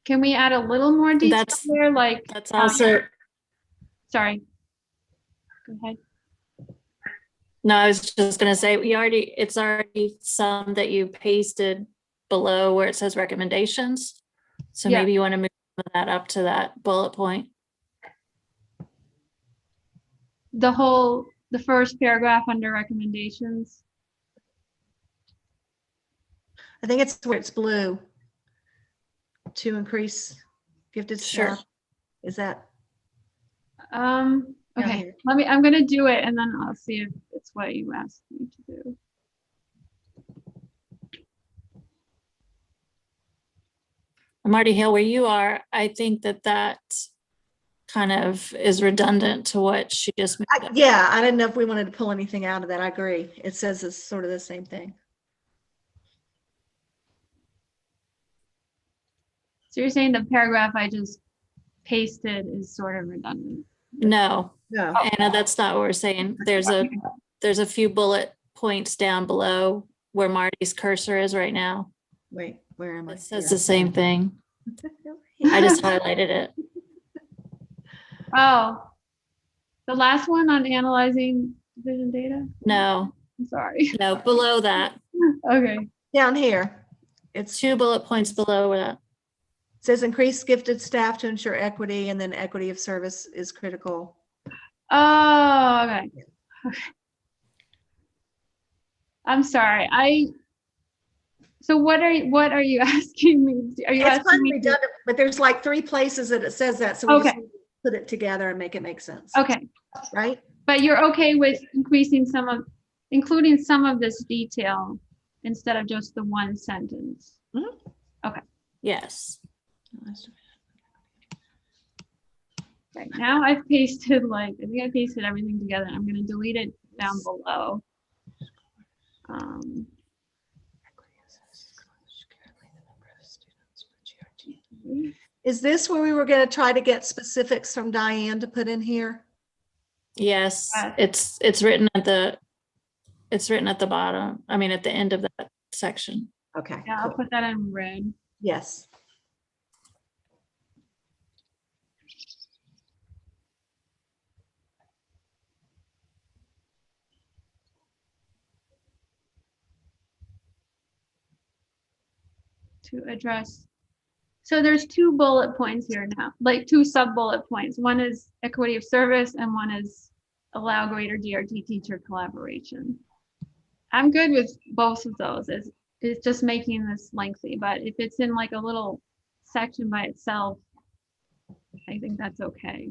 Can we add a little more detail there? Like that's also. Sorry. Go ahead. No, I was just going to say it's already some that you pasted below where it says recommendations. So Yeah. maybe you want to move that up to that bullet point. The first paragraph under recommendations. I think it's where it's blue. To increase gifted Sure. staff. Is that? Okay, I'm gonna do it and then I'll see if it's what you asked me to do. Marty Hill, where you are, I think that kind of is redundant to what she just made up. Yeah, I didn't know if we wanted to pull anything out of that. I agree. It says it's sort of the same thing. So you're saying the paragraph I just pasted is sort of redundant? No, No. Anna, that's not what we're saying. There's a few bullet points down below where Marty's cursor is right now. Wait, where am I? It says the same thing. I just highlighted it. Oh, the last one on analyzing division data? No, I'm sorry. no, below that. Okay. Down here. It's 2 bullet points below that. says increase gifted staff to ensure equity, and then equity of service is critical. Oh, okay. I'm sorry. So what are you asking me? Are you It's asking kind of me? redundant, but there's like 3 places that it says that, so we just Okay. need to put it together and make it make sense. Okay. Right? But you're okay with including some of this detail instead of just the one sentence? Mhm. Okay. Yes. Okay. Now I've pasted I think I pasted everything together. I'm going to delete it down below. Is this where we were going to try to get specifics from Diane to put in here? Yes, it's written at the bottom. I mean, at the end of that section. Okay. Yeah, I'll put that in red. Yes. To address. So there's 2 bullet points here now, like 2 sub bullet points. One is equity of service and one is allow greater GRT teacher collaboration. I'm good with both of those. It's just making this lengthy, but if it's in like a little section by itself, I think that's okay.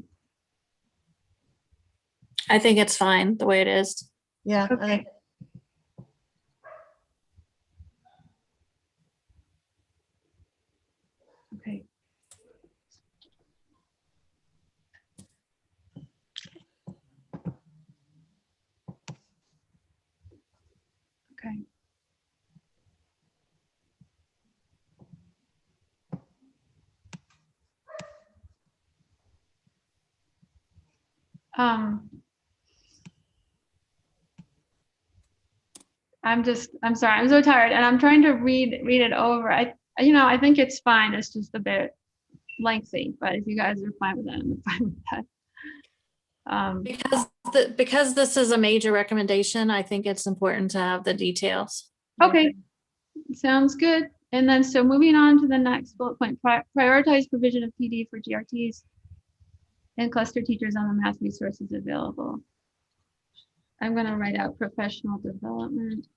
I think it's fine the way it is. Yeah. Okay. Okay. Okay. I'm sorry, I'm so tired and I'm trying to read it over. I think it's fine. It's just a bit lengthy, but if you guys are fine with that, I'm fine with that. Because this is a major recommendation, I think it's important to have the details. Okay, sounds good. And then, so moving on to the next bullet point, prioritize provision of PD for GRTs and cluster teachers on the math resources available. I'm going to write out professional development.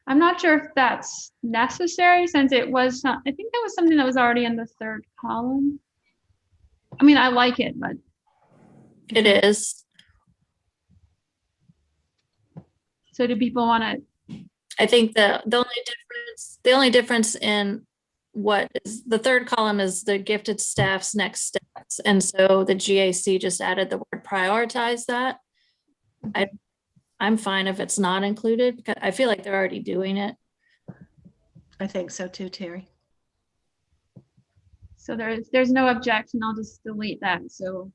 I'm not sure if that's necessary since it was, I think that was something that was already in the 3rd column. I mean, I like it, but. It is. So do people want to? I think the only difference in what is the 3rd column is the gifted staff's next steps. And so the GAC just added the word prioritize that. I'm fine if it's not included because I feel like they're already doing it. I think so too, Terry. So there's no objection. I'll just delete that. So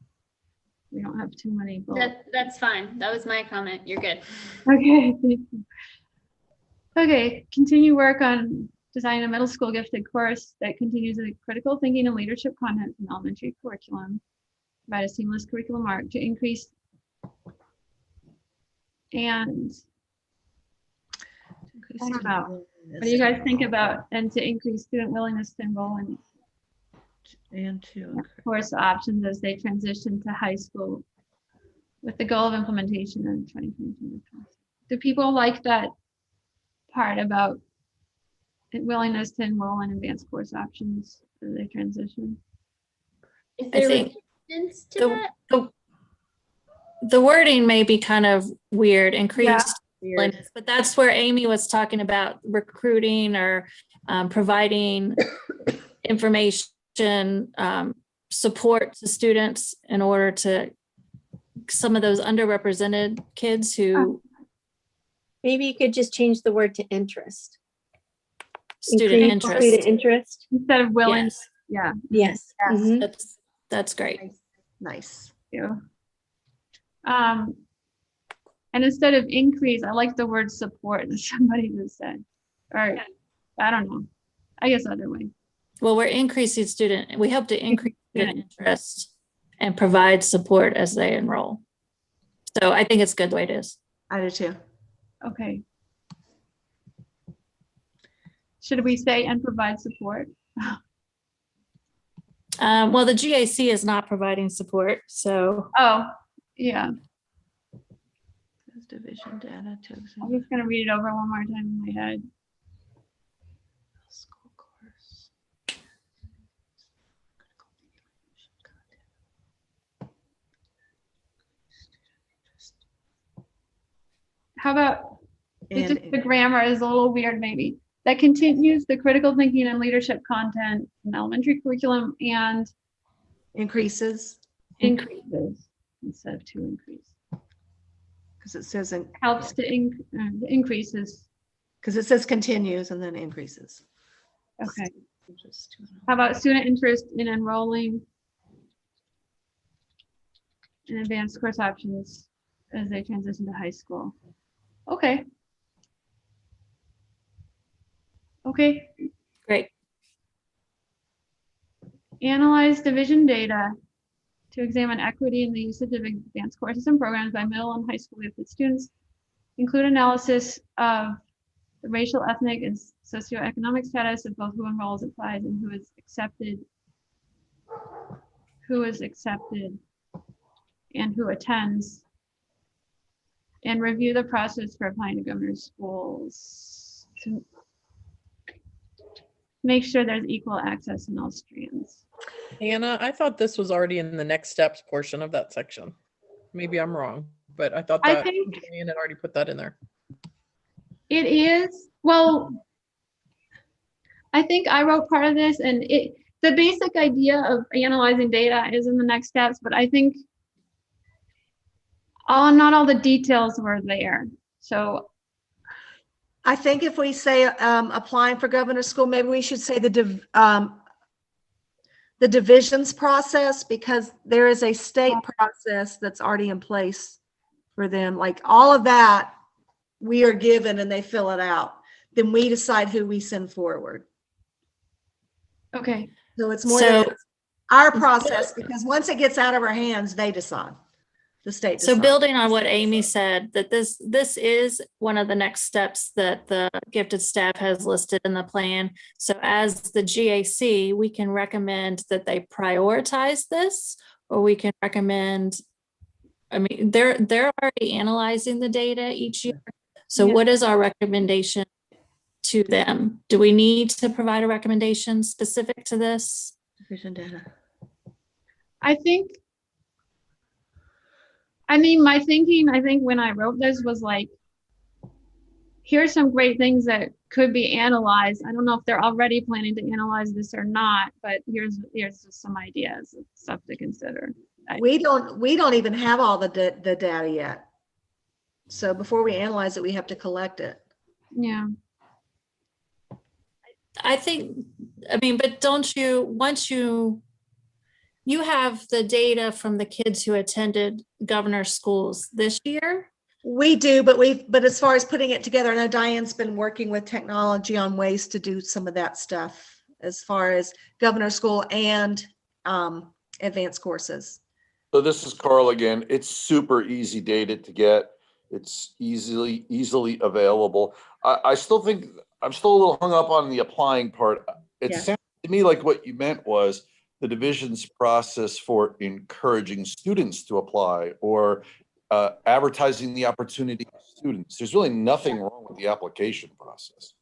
we don't have too many bullets. That's fine. That was my comment. You're good. Okay. Okay. Continue work on designing a middle school gifted course that continues the critical thinking and leadership content from elementary curriculum, provide a seamless curriculum arc to increase and I don't know. What do you guys think about and to increase student willingness to enroll in and to course options as they transition to high school with the goal of implementation in 2022? Do people like that part about willingness to enroll in advanced course options as they transition? Is I there think resistance to that? the wording may be kind of weird, increased Weird. limits, but that's where Amy was talking about recruiting or providing information, support to students in order to some of those underrepresented kids who Maybe you could just change the word to interest. student Increase interest. Student interest. Instead of willing. Yes, Yeah. Yes. Yes. Mhm. that's great. Nice. Yeah. And instead of increase, I like the word support that somebody just said. Or I don't know. I guess other way. Well, we hope to increase student interest and provide support as they enroll. So I think it's good the way it is. I do too. Okay. Should we say and provide support? Well, the GAC is not providing support, so. Oh, yeah. Division data to I'm just gonna read it over one more time in my head. school course. How about And the grammar is a little weird maybe. That continues the critical thinking and leadership content in elementary curriculum and increases increases instead of to increase. because it says Helps to increases. because it says continues and then increases. Okay. How about student interest in enrolling in advanced course options as they transition to high school? Okay. Okay. Great. Analyze division data to examine equity in the usage of advanced courses and programs by middle and high school gifted students. Include analysis of the racial, ethnic, and socioeconomic status of both who enrolls, applies, and who is accepted, and who attends. And review the process for applying to governor's schools to make sure there's equal access in all strands. Anna, I thought this was already in the next steps portion of that section. Maybe I'm wrong, but I thought that Joanne had already put that in there. It is, well, I think I wrote part of this and the basic idea of analyzing data is in the next steps, but I think not all the details were there. So I think if we say applying for governor's school, maybe we should say the divisions process, because there is a state process that's already in place for them. Like all of that we are given and they fill it out. Then we decide who we send forward. Okay. So it's more than our process, because once it gets out of our hands, they decide. The state decides. So building on what Amy said, that this is one of the next steps that the gifted staff has listed in the plan. So as the GAC, we can recommend that they prioritize this, or we can recommend, I mean, they're already analyzing the data each year. So what is our recommendation to them? Do we need to provide a recommendation specific to this? Division data. I mean, my thinking, I think when I wrote this was like, here's some great things that could be analyzed. I don't know if they're already planning to analyze this or not, but here's just some ideas of stuff to consider. We don't even have all the data yet. So before we analyze it, we have to collect it. Yeah. I think, I mean, but don't you, once you have the data from the kids who attended governor schools this year, We do, but as far as putting it together, I know Diane's been working with technology on ways to do some of that stuff as far as governor school and advanced courses. So this is Carl again. It's super easy data to get. It's easily available. I still think I'm still a little hung up on the applying part. It sounds to me like what you meant was the division's process for encouraging students to apply or advertising the opportunity to students. There's really nothing wrong with the application process.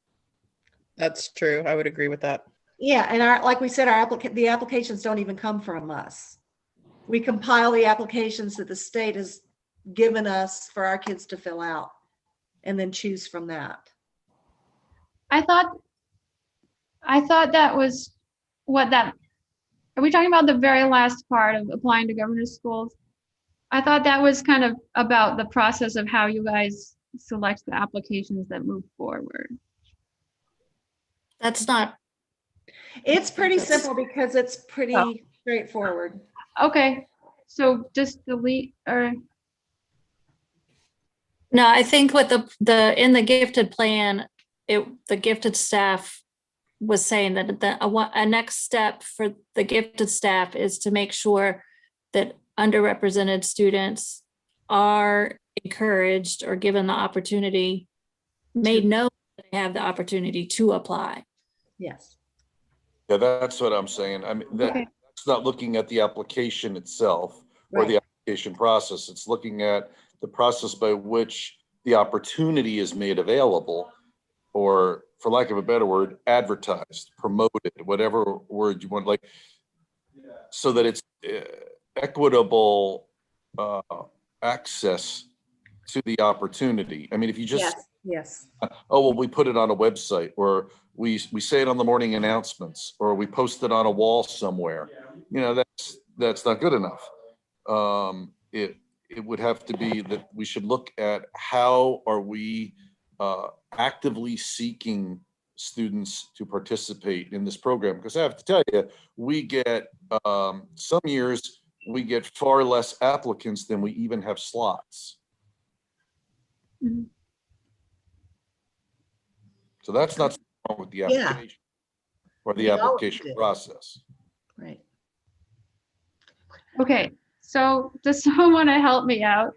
That's true. I would agree with that. Yeah, and like we said, the applications don't even come from us. We compile the applications that the state has given us for our kids to fill out and then choose from that. I thought that was are we talking about the very last part of applying to governor schools? I thought that was kind of about the process of how you guys select the applications that move forward. That's not. It's pretty simple because it's pretty straightforward. Okay, so just delete or. No, I think what in the gifted plan, the gifted staff was saying that a next step for the gifted staff is to make sure that underrepresented students are encouraged or given the opportunity, made know that they have the opportunity to apply. Yes. Yeah, that's what I'm saying. I mean, that's not looking at the application itself or the application process. It's looking at the process by which the opportunity is made available, or for lack of a better word, advertised, promoted, whatever word you want, like, so that it's equitable access to the opportunity. I mean, if you just, oh, well, we put it on a website, or we say it on the morning announcements, or we post it on a wall somewhere, you know, that's not good enough. It would have to be that we should look at how are we actively seeking students to participate in this program, because I have to tell you, we get some years we get far less applicants than we even have slots. Mm-hmm. So that's not wrong with the application or the application process. Right. Okay, so does someone want to help me out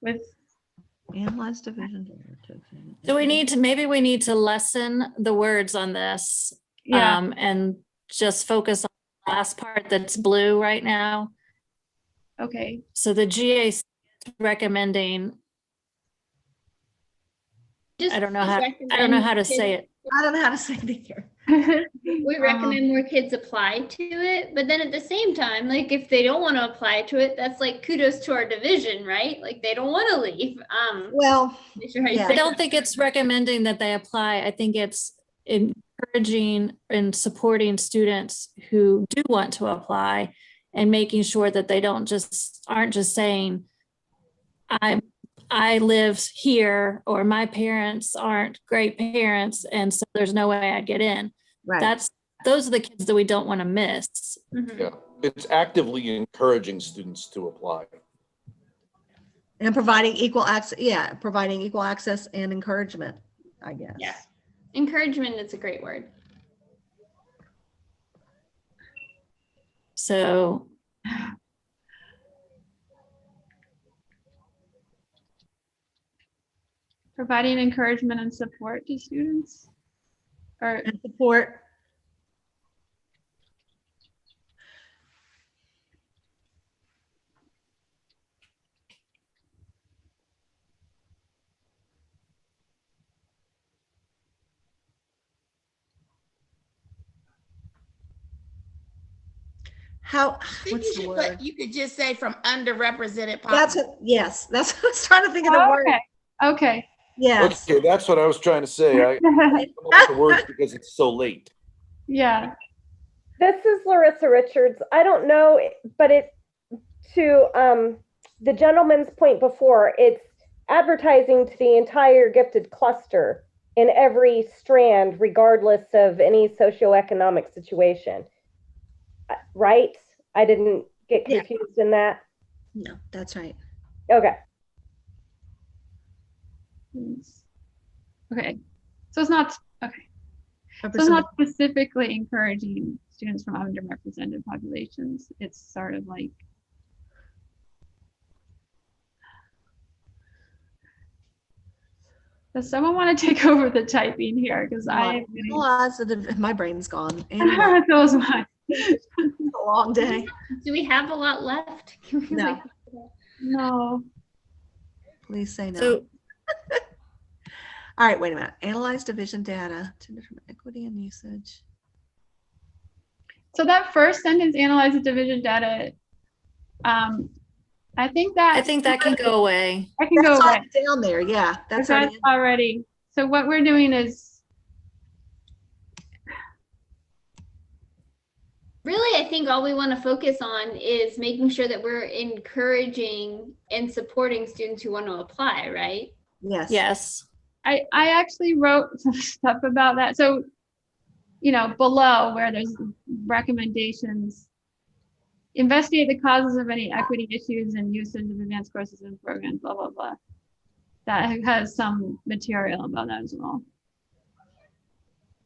with analyze division? So maybe we need to lessen the words on this, and just focus on the last part that's blue right now. Okay. So the GAC is recommending. I don't know how to say it. I don't know how to say it either. We recommend more kids apply to it, but then at the same time, like if they don't want to apply to it, that's like kudos to our division, right? Like they don't want to leave. Well, I don't think it's recommending that they apply. I think it's encouraging and supporting students who do want to apply, and making sure that they aren't just saying, I live here, or my parents aren't great parents, and so there's no way I'd get in. Right. Those are the kids that we don't want to miss. Mm-hmm. Yeah, it's actively encouraging students to apply. And providing equal access, providing equal access and encouragement, I guess. Yeah. Encouragement is a great word. So providing encouragement and support to students, and support. What's the word? You could just say from underrepresented population. That's what I was trying to think of the word. Okay. Yes. Okay, that's what I was trying to say. I come up with the words because it's so late. Yeah. This is Larissa Richards. I don't know, but to the gentleman's point before, it's advertising to the entire gifted cluster in every strand, regardless of any socioeconomic situation. Right? I didn't get confused in that. No, that's right. Okay. Okay, so it's not, okay. So it's not specifically encouraging students from underrepresented populations. It's sort of like, does someone want to take over the typing here? Because I my brain's gone. So was mine. It's a long day. Do we have a lot left? No. No. Please say no. So, all right, wait a minute. Analyze division data to determine equity and usage. So that first sentence, analyze the division data. I think that can go away. I can go away. Down there, yeah. That's already. So what we're doing is really, I think all we want to focus on is making sure that we're encouraging and supporting students who want to apply, right? Yes. Yes. I actually wrote some stuff about that. So, you know, below where there's recommendations, investigate the causes of any equity issues and usage of advanced courses and programs, blah, blah, blah. That has some material about that as well.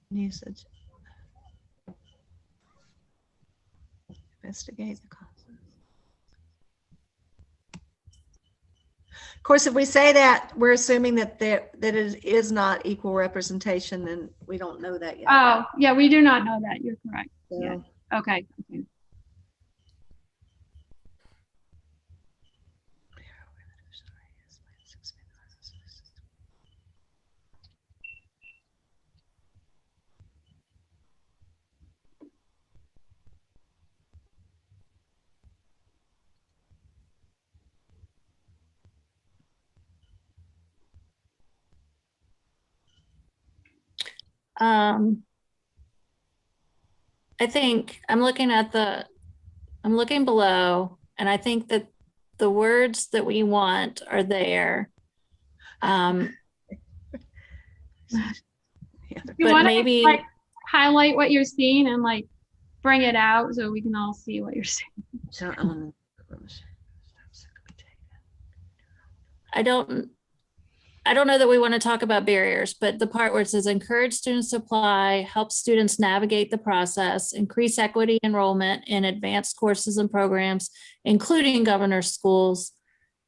Usage. Investigate the causes. Of course, if we say that, we're assuming that that it is not equal representation, and we don't know that yet. Oh, yeah, we do not know that. You're correct. So, yeah. Okay. I think I'm looking below, and I think that the words that we want are there. You but maybe like highlight what you're seeing and like bring it out so we can all see what you're seeing. I don't know that we want to talk about barriers, but the part where it says encourage students to apply, help students navigate the process, increase equity enrollment in advanced courses and programs, including governor schools,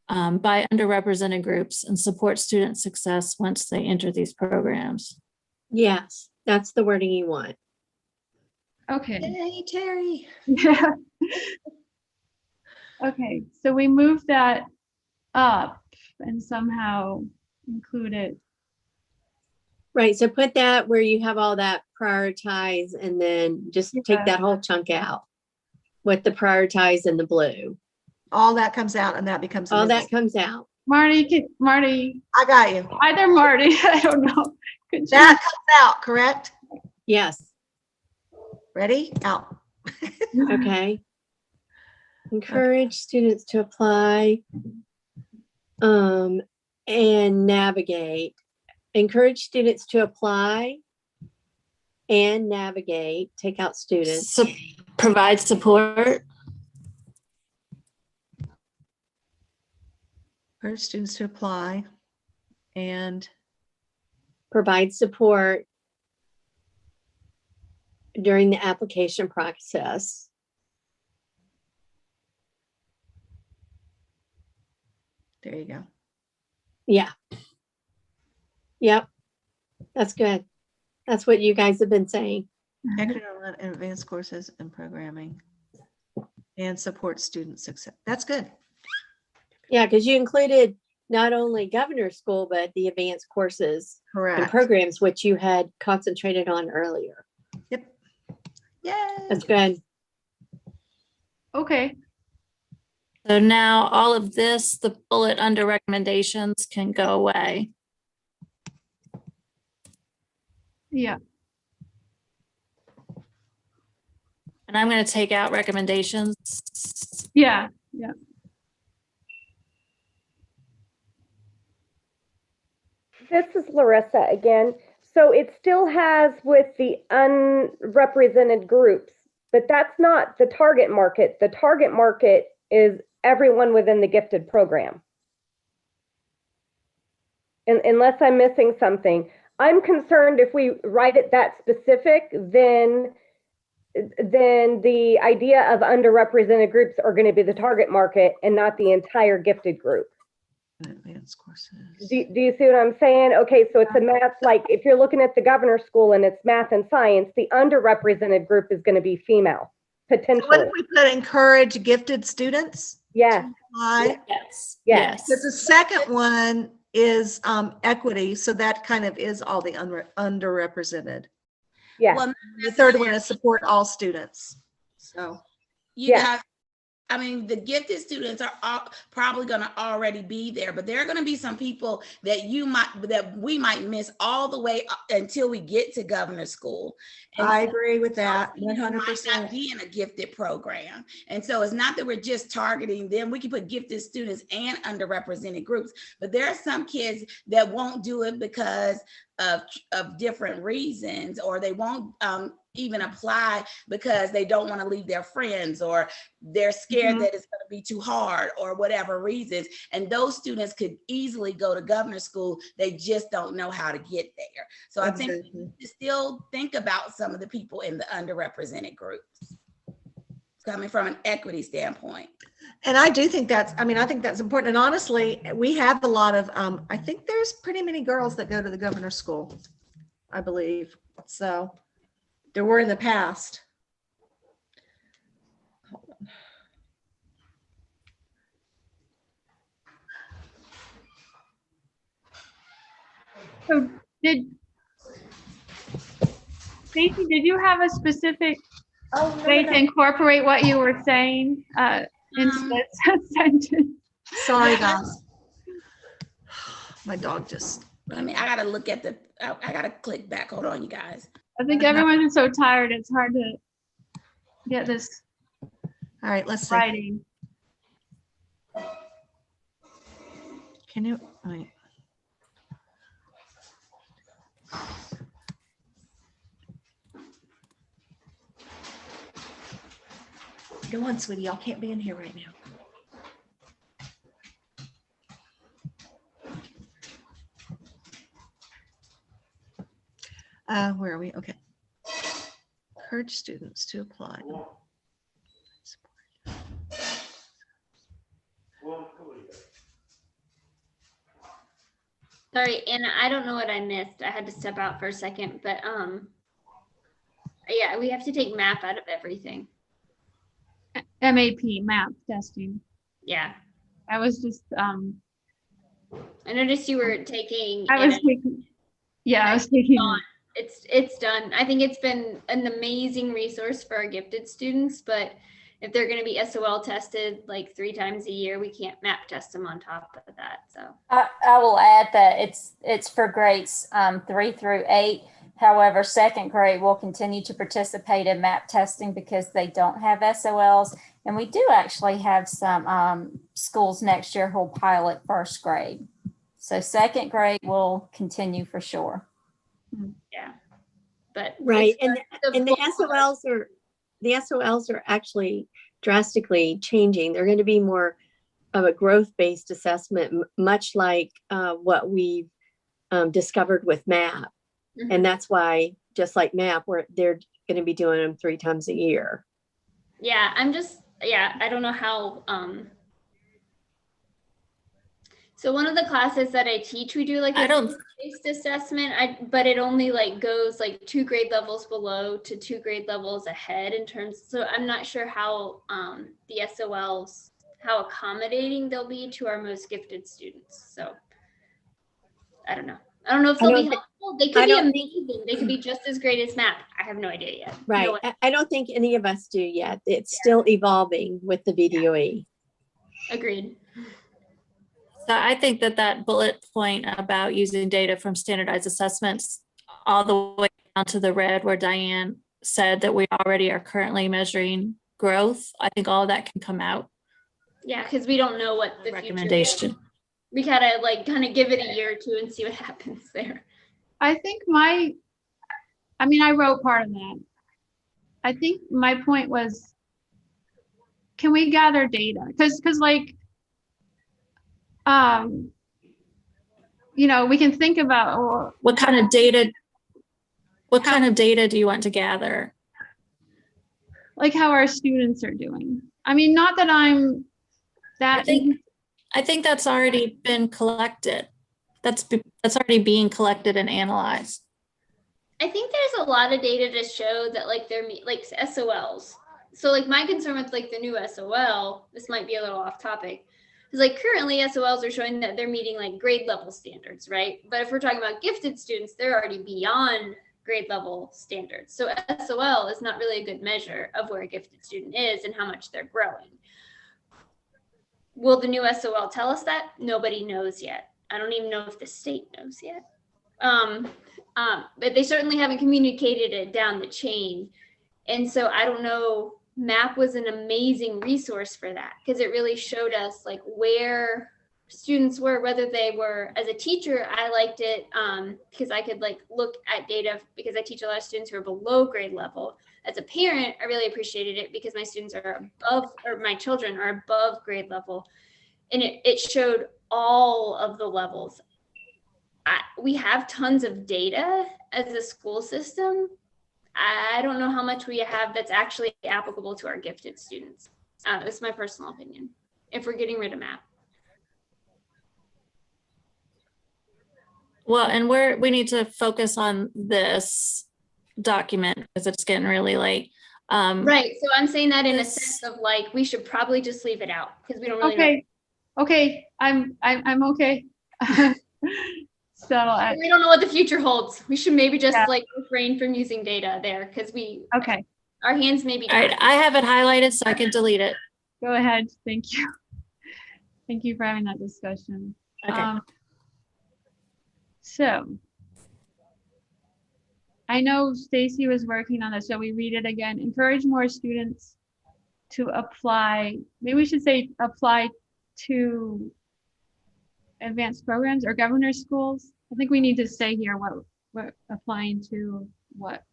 by underrepresented groups, and support student success once they enter these programs. Yes, that's the wording you want. Okay. Hey, Terry. Yeah. Okay, so we move that up and somehow include it. Right, so put that where you have all that prioritize, and then just take that whole chunk out with the prioritize in the blue. All that comes out, and that becomes all that comes out. Marty, I got you. Either Marty, I don't know. That comes out, correct? Yes. Ready? Out. Okay. Encourage students to apply and navigate. Encourage students to apply and navigate. Take out students. Provide support. Encourage students to apply and provide support during the application process. There you go. Yeah. Yep. That's good. That's what you guys have been saying. Equity in advanced courses and programming and support student success. That's good. Yeah, because you included not only governor school, but the advanced courses and programs, which you had concentrated on earlier. Yep. Yay. That's good. Okay. So now all of this, the bullet under recommendations, can go away. Yeah. And I'm going to take out recommendations. Yeah. Yeah. This is Larissa again. So it still has with the unrepresented groups, but that's not the target market. The target market is everyone within the gifted program. unless I'm missing something. I'm concerned if we write it that specific, then the idea of underrepresented groups are going to be the target market and not the entire gifted group. Advanced courses. Do you see what I'm saying? Okay, so it's a math, like if you're looking at the governor's school and it's math and science, the underrepresented group is going to be female, potentially. So what if we put encourage gifted students? Yeah. Yes. Yes. Because the second one is equity, so that kind of is all the underrepresented. Yeah. Well, The third one is support all students. So you got, I mean, the gifted students are probably going to already be there, but there are going to be some people that we might miss all the way until we get to governor's school. And I agree with that 100%. Might not be in a gifted program. And so it's not that we're just targeting them. We can put gifted students and underrepresented groups, but there are some kids that won't do it because of different reasons, or they won't even apply because they don't want to leave their friends, or they're scared that it's going to be too hard, or whatever reasons. And those students could easily go to governor's school. They just don't know how to get there. So I think we need to still think about some of the people in the underrepresented groups coming from an equity standpoint. And I do think that's, I mean, I think that's important. And honestly, we have a lot of, I think there's pretty many girls that go to the governor's school, I believe. So there were in the past. Hold on. So Stacey, did you have a specific way to incorporate what you were saying into this sentence? Sorry, guys. My dog just. I mean, I got to look at I got to click back. Hold on, you guys. I think everyone is so tired. It's hard to get this. All right, let's see. Writing. Can you? All right. Go on, sweetie. Y'all can't be in here right now. Where are we? Okay. Encourage students to apply. Sorry, Anna, I don't know what I missed. I had to step out for a second, but yeah, we have to take MAP out of everything. MAP, MAP testing. Yeah. I was just I noticed you were taking. I was taking. Yeah, I was taking. It's done. I think it's been an amazing resource for our gifted students, but if they're going to be SOL tested like 3 times a year, we can't MAP test them on top of that. So I will add that it's for grades 3 through 8. However, second grade will continue to participate in MAP testing because they don't have SOLs. And we do actually have some schools next year who will pilot first grade. So second grade will continue for sure. Yeah. But right. And the SOLs are actually drastically changing. They're going to be more of a growth-based assessment, much like what we've discovered with MAP. Mm-hmm. And that's why, just like MAP, they're going to be doing them 3 times a year. Yeah, I don't know how. So one of the classes that I teach, we do like a based assessment, but it only like goes like 2 grade levels below to 2 grade levels ahead in terms. So I'm not sure how the SOLs, how accommodating they'll be to our most gifted students. So I don't know. I don't know if they'll be helpful. They could be amazing. They could be just as great as MAP. I have no idea yet. Right. No, I don't think any of us do yet. It's still evolving with the VDOE. Agreed. So I think that bullet point about using data from standardized assessments all the way down to the red where Diane said that we already are currently measuring growth. I think all of that can come out. Yeah, because we don't know what the recommendation. Future is. We gotta like kind of give it a year or 2 and see what happens there. I think I wrote part of that. I think my point was, can we gather data? Because like, we can think about what kind of data do you want to gather? Like how our students are doing. I mean, not that I'm that. I think that's already been collected. That's already being collected and analyzed. I think there's a lot of data to show that like they're like SOLs. So like my concern with like the new SOL, this might be a little off topic, is like currently SOLs are showing that they're meeting like grade level standards, right? But if we're talking about gifted students, they're already beyond grade level standards. So SOL is not really a good measure of where a gifted student is and how much they're growing. Will the new SOL tell us that? Nobody knows yet. I don't even know if the state knows yet. But they certainly haven't communicated it down the chain. And so I don't know, MAP was an amazing resource for that because it really showed us like where students were, whether they were, as a teacher, I liked it because I could like look at data because I teach a lot of students who are below grade level. As a parent, I really appreciated it because my students are above, or my children are above grade level. And it showed all of the levels. We have tons of data as a school system. I don't know how much we have that's actually applicable to our gifted students. That's my personal opinion, if we're getting rid of MAP. Well, and we need to focus on this document because it's getting really late. Right, so I'm saying that in a sense of like, we should probably just leave it out because we don't really know. Okay, I'm okay. So we don't know what the future holds. We should maybe just like refrain from using data there because our hands may be. All right, I have it highlighted so I can delete it. Go ahead. Thank you. Thank you for having that discussion. Okay. So I know Stacy was working on this, so we read it again. Encourage more students to apply. Maybe we should say apply to advanced programs or governor schools. I think we need to say here what applying to what.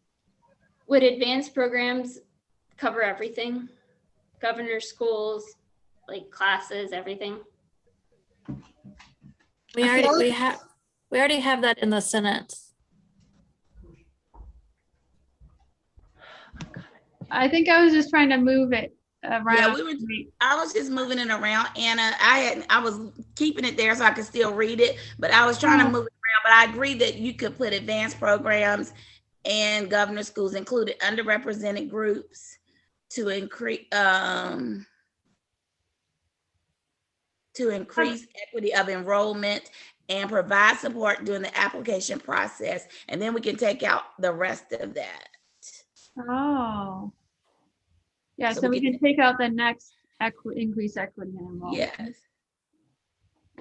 Would advanced programs cover everything? Governor schools, like classes, everything? We already have that in the sentence. I think I was just trying to move it around. Yeah, I was just moving it around, Anna. I was keeping it there so I could still read it, but I was trying to move it around. But I agree that you could put advanced programs and governor schools included underrepresented groups to increase equity of enrollment and provide support during the application process. And then we can take out the rest of that. Oh. Yeah, so we can take out the next increase equity and enrollment. Yes.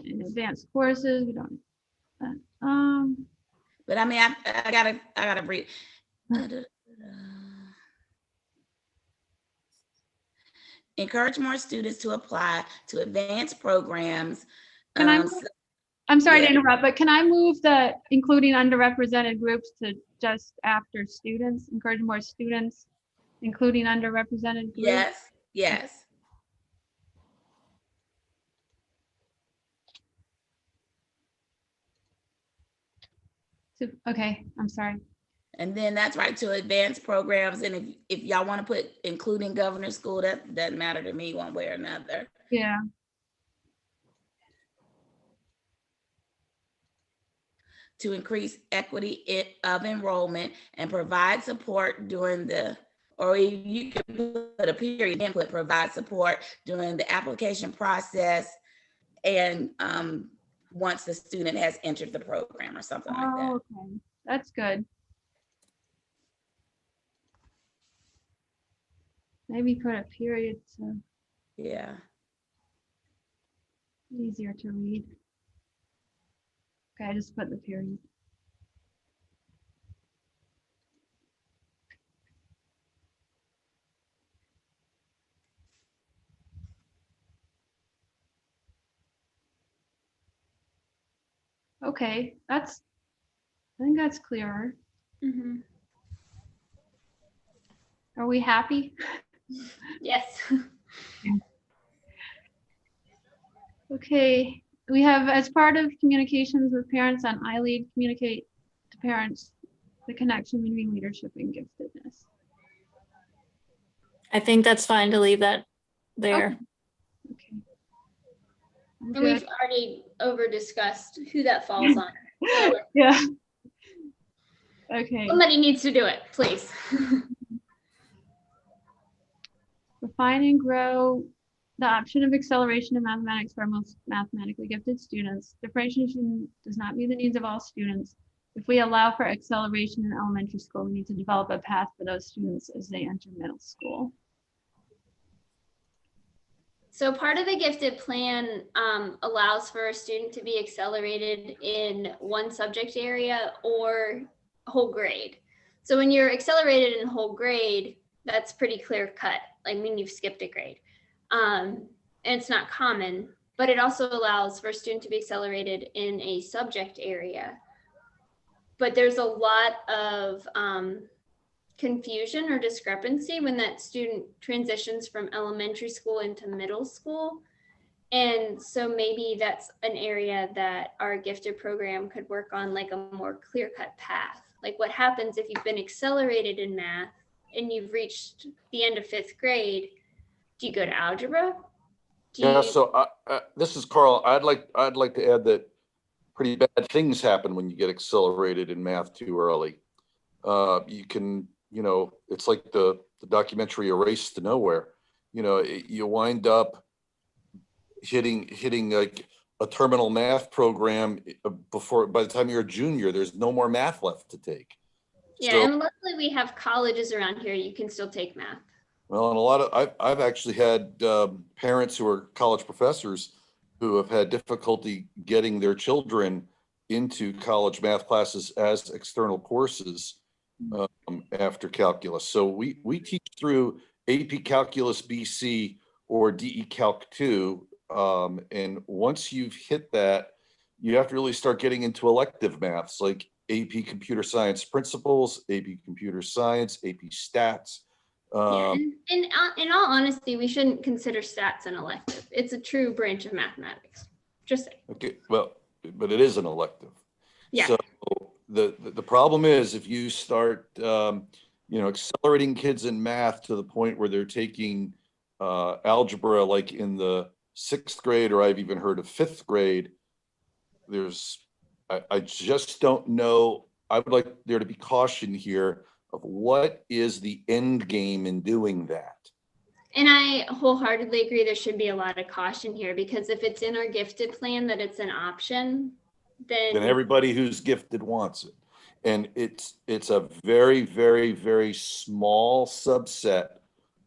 In advanced courses, we don't. But I mean, I gotta read. Encourage more students to apply to advanced programs. I'm sorry to interrupt, but can I move the including underrepresented groups to just after students? Encourage more students, including underrepresented groups? Yes, yes. Okay, I'm sorry. And then that's right, to advanced programs. And if y'all want to put including governor school, that doesn't matter to me one way or another. Yeah. To increase equity of enrollment and provide support during the, or you can put a period and put provide support during the application process and once the student has entered the program or something like that. Okay, that's good. Maybe put a period so easier to read. Okay, I just put the period. Okay, I think that's clearer. Mm-hmm. Are we happy? Yes. Okay, we have, as part of communications with parents on iLead, communicate to parents the connection between leadership and giftedness. I think that's fine to leave that there. Okay. And we've already over discussed who that falls on. So yeah. Okay. Somebody needs to do it, please. Refine and grow the option of acceleration in mathematics for most mathematically gifted students. Differentiation does not meet the needs of all students. If we allow for acceleration in elementary school, we need to develop a path for those students as they enter middle school. So part of the gifted plan allows for a student to be accelerated in one subject area or whole grade. So when you're accelerated in whole grade, that's pretty clear cut. I mean, you've skipped a grade. And it's not common, but it also allows for a student to be accelerated in a subject area. But there's a lot of confusion or discrepancy when that student transitions from elementary school into middle school. And so maybe that's an area that our gifted program could work on, like a more clear-cut path. Like what happens if you've been accelerated in math and you've reached the end of 5th grade? Do you go to algebra? So this is Carl. I'd like to add that pretty bad things happen when you get accelerated in math too early. You can, it's like the documentary A Race to Nowhere. You wind up hitting like a terminal math program by the time you're a junior, there's no more math left to take. Yeah, So, and luckily we have colleges around here. You can still take math. well, and I've actually had parents who are college professors who have had difficulty getting their children into college math classes as external courses after calculus. So we teach through AP Calculus BC or DE Calc 2. And once you've hit that, you have to really start getting into elective maths like AP Computer Science Principles, AP Computer Science, AP Stats. Yeah, and in all honesty, we shouldn't consider stats an elective. It's a true branch of mathematics. Just saying. Okay, well, but it is an elective. Yeah. So the problem is if you start, accelerating kids in math to the point where they're taking algebra like in the 6th grade, or I've even heard of 5th grade, I just don't know. I would like there to be caution here of what is the end game in doing that. And I wholeheartedly agree there should be a lot of caution here, because if it's in our gifted plan that it's an option, then everybody who's gifted wants it. And it's a very, very, very small subset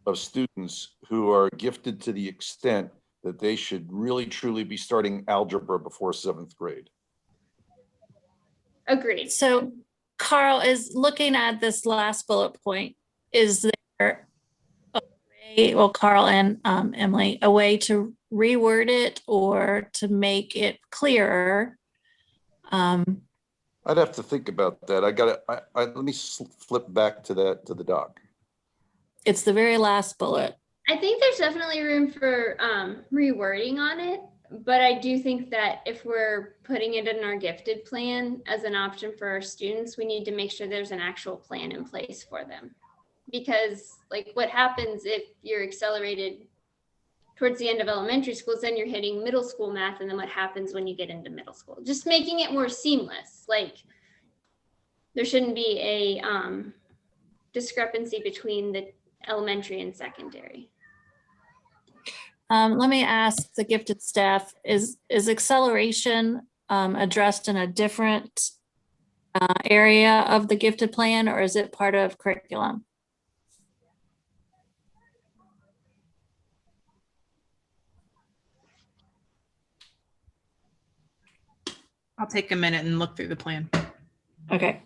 of students who are gifted to the extent that they should really truly be starting algebra before 7th grade. Agreed. So Carl, is looking at this last bullet point, is there a way, well, Carl and Emily, a way to reword it or to make it clearer? I'd have to think about that. Let me flip back to the doc. It's the very last bullet. I think there's definitely room for rewording on it, but I do think that if we're putting it in our gifted plan as an option for our students, we need to make sure there's an actual plan in place for them. Because like what happens if you're accelerated towards the end of elementary school is then you're hitting middle school math, and then what happens when you get into middle school? Just making it more seamless. Like there shouldn't be a discrepancy between the elementary and secondary. Let me ask the gifted staff, is acceleration addressed in a different area of the gifted plan, or is it part of curriculum? I'll take a minute and look through the plan. Okay.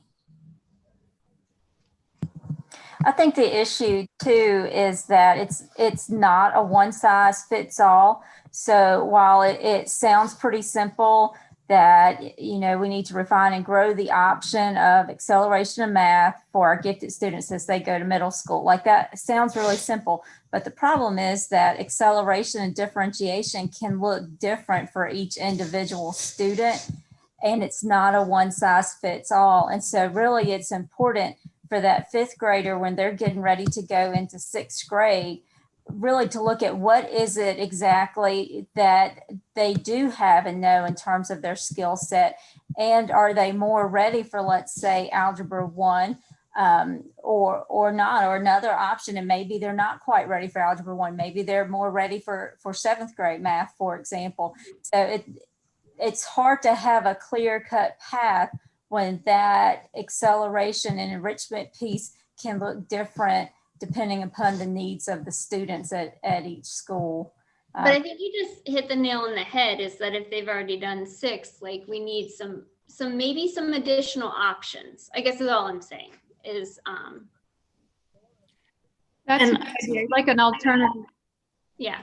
I think the issue too is that it's not a one size fits all. So while it sounds pretty simple, that, you know, we need to refine and grow the option of acceleration of math for our gifted students as they go to middle school. Like, that sounds really simple, but the problem is that acceleration and differentiation can look different for each individual student, and it's not a one size fits all. And so really it's important for that fifth grader, when they're getting ready to go into sixth grade, really to look at what is it exactly that they do have and know in terms of their skill set, and are they more ready for, let's say, algebra 1 or not, or another option, and maybe they're not quite ready for algebra 1, maybe they're more ready for seventh grade math, for example. So it's hard to have a clear-cut path when that acceleration and enrichment piece can look different depending upon the needs of the students at each school. But I think you just hit the nail on the head, is that if they've already done 6, like, we need some maybe some additional options, I guess is all I'm saying, is that's an idea, like an alternative. Yeah.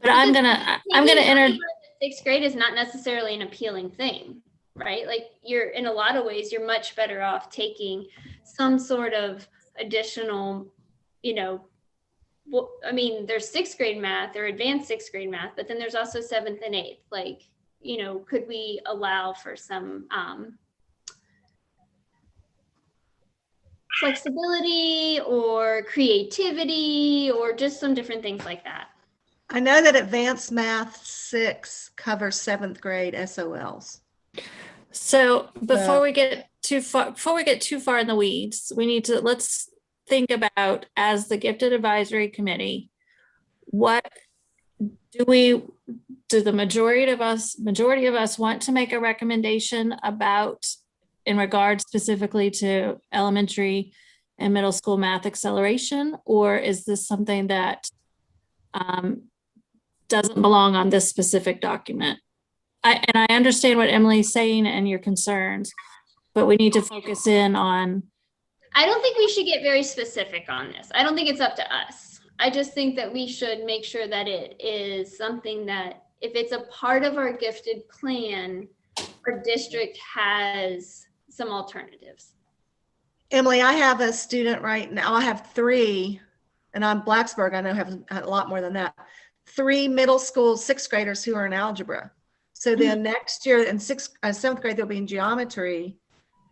But I'm gonna enter. 6th grade is not necessarily an appealing thing, right? Like, you're, in a lot of ways, you're much better off taking some sort of additional, you know, well, I mean, there's 6th grade math or advanced 6th grade math, but then there's also 7th and 8th. Like, you know, could we allow for some flexibility or creativity or just some different things like that? I know that advanced math 6 covers 7th grade SOLs. So before we get too far in the weeds, let's think about, as the gifted advisory committee, what do the majority of us want to make a recommendation about in regards specifically to elementary and middle school math acceleration, or is this something that doesn't belong on this specific document? I understand what Emily's saying and your concerns, but we need to focus in on. I don't think we should get very specific on this. I don't think it's up to us. I just think that we should make sure that it is something that, if it's a part of our gifted plan, our district has some alternatives. Emily, I have a student right now. I have 3, and I'm Blacksburg. I know have a lot more than that. 3 middle school 6th graders who are in algebra. So then next year in 7th grade, they'll be in geometry.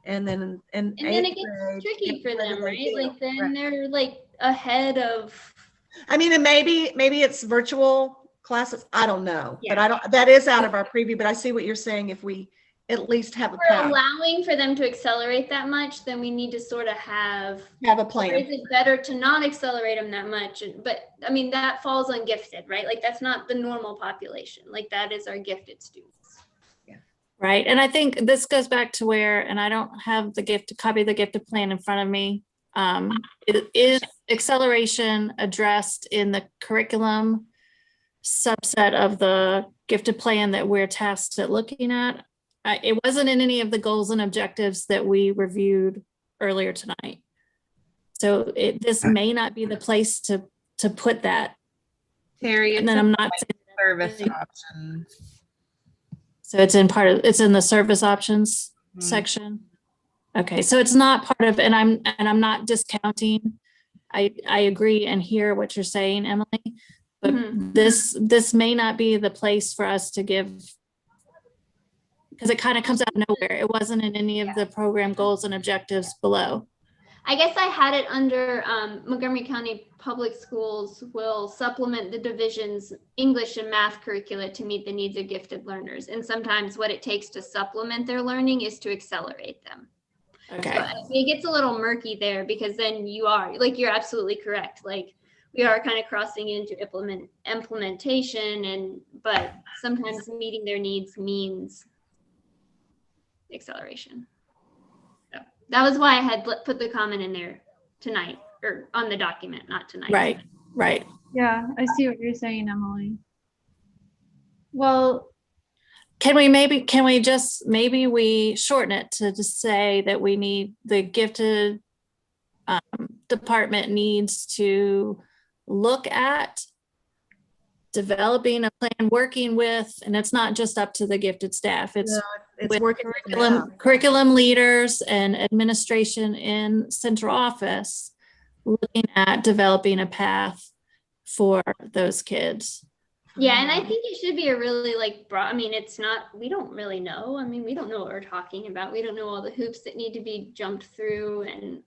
And then it gets tricky for them, right? Like, then they're like ahead of. I mean, and maybe it's virtual classes. I don't know, but that is out of our preview, but I see what you're saying. If we at least have a path. Allowing for them to accelerate that much, then we need to sort of have a plan. Or is it better to not accelerate them that much? But I mean, that falls on gifted, right? Like, that's not the normal population. Like, that is our gifted students. Right. And I think this goes back to where, and I don't have the copy of the gifted plan in front of me. Is acceleration addressed in the curriculum subset of the gifted plan that we're tasked at looking at? It wasn't in any of the goals and objectives that we reviewed earlier tonight. So this may not be the place to put that. Terry, and then I'm not saying service options. So it's in the service options section. Okay, so it's not part of, and I'm not discounting. I agree and hear what you're saying, Emily, but this may not be the place for us to give, because it kind of comes out of nowhere. It wasn't in any of the program goals and objectives below. I guess I had it under Montgomery County Public Schools will supplement the division's English and math curricula to meet the needs of gifted learners. And sometimes what it takes to supplement their learning is to accelerate them. Okay. So it gets a little murky there, because then you're absolutely correct. Like, we are kind of crossing into implementation, but sometimes meeting their needs means acceleration. So that was why I had put the comment in there tonight, or on the document, not tonight. Right. Yeah, I see what you're saying, Emily. Well, can we shorten it to just say that we need, the gifted department needs to look at developing a plan, working with, and it's not just up to the gifted staff, it's with working curriculum leaders and administration in central office, looking at developing a path for those kids. Yeah, and I think it should be a really like broad, I mean, it's not, we don't really know. I mean, we don't know what we're talking about. We don't know all the hoops that need to be jumped through and,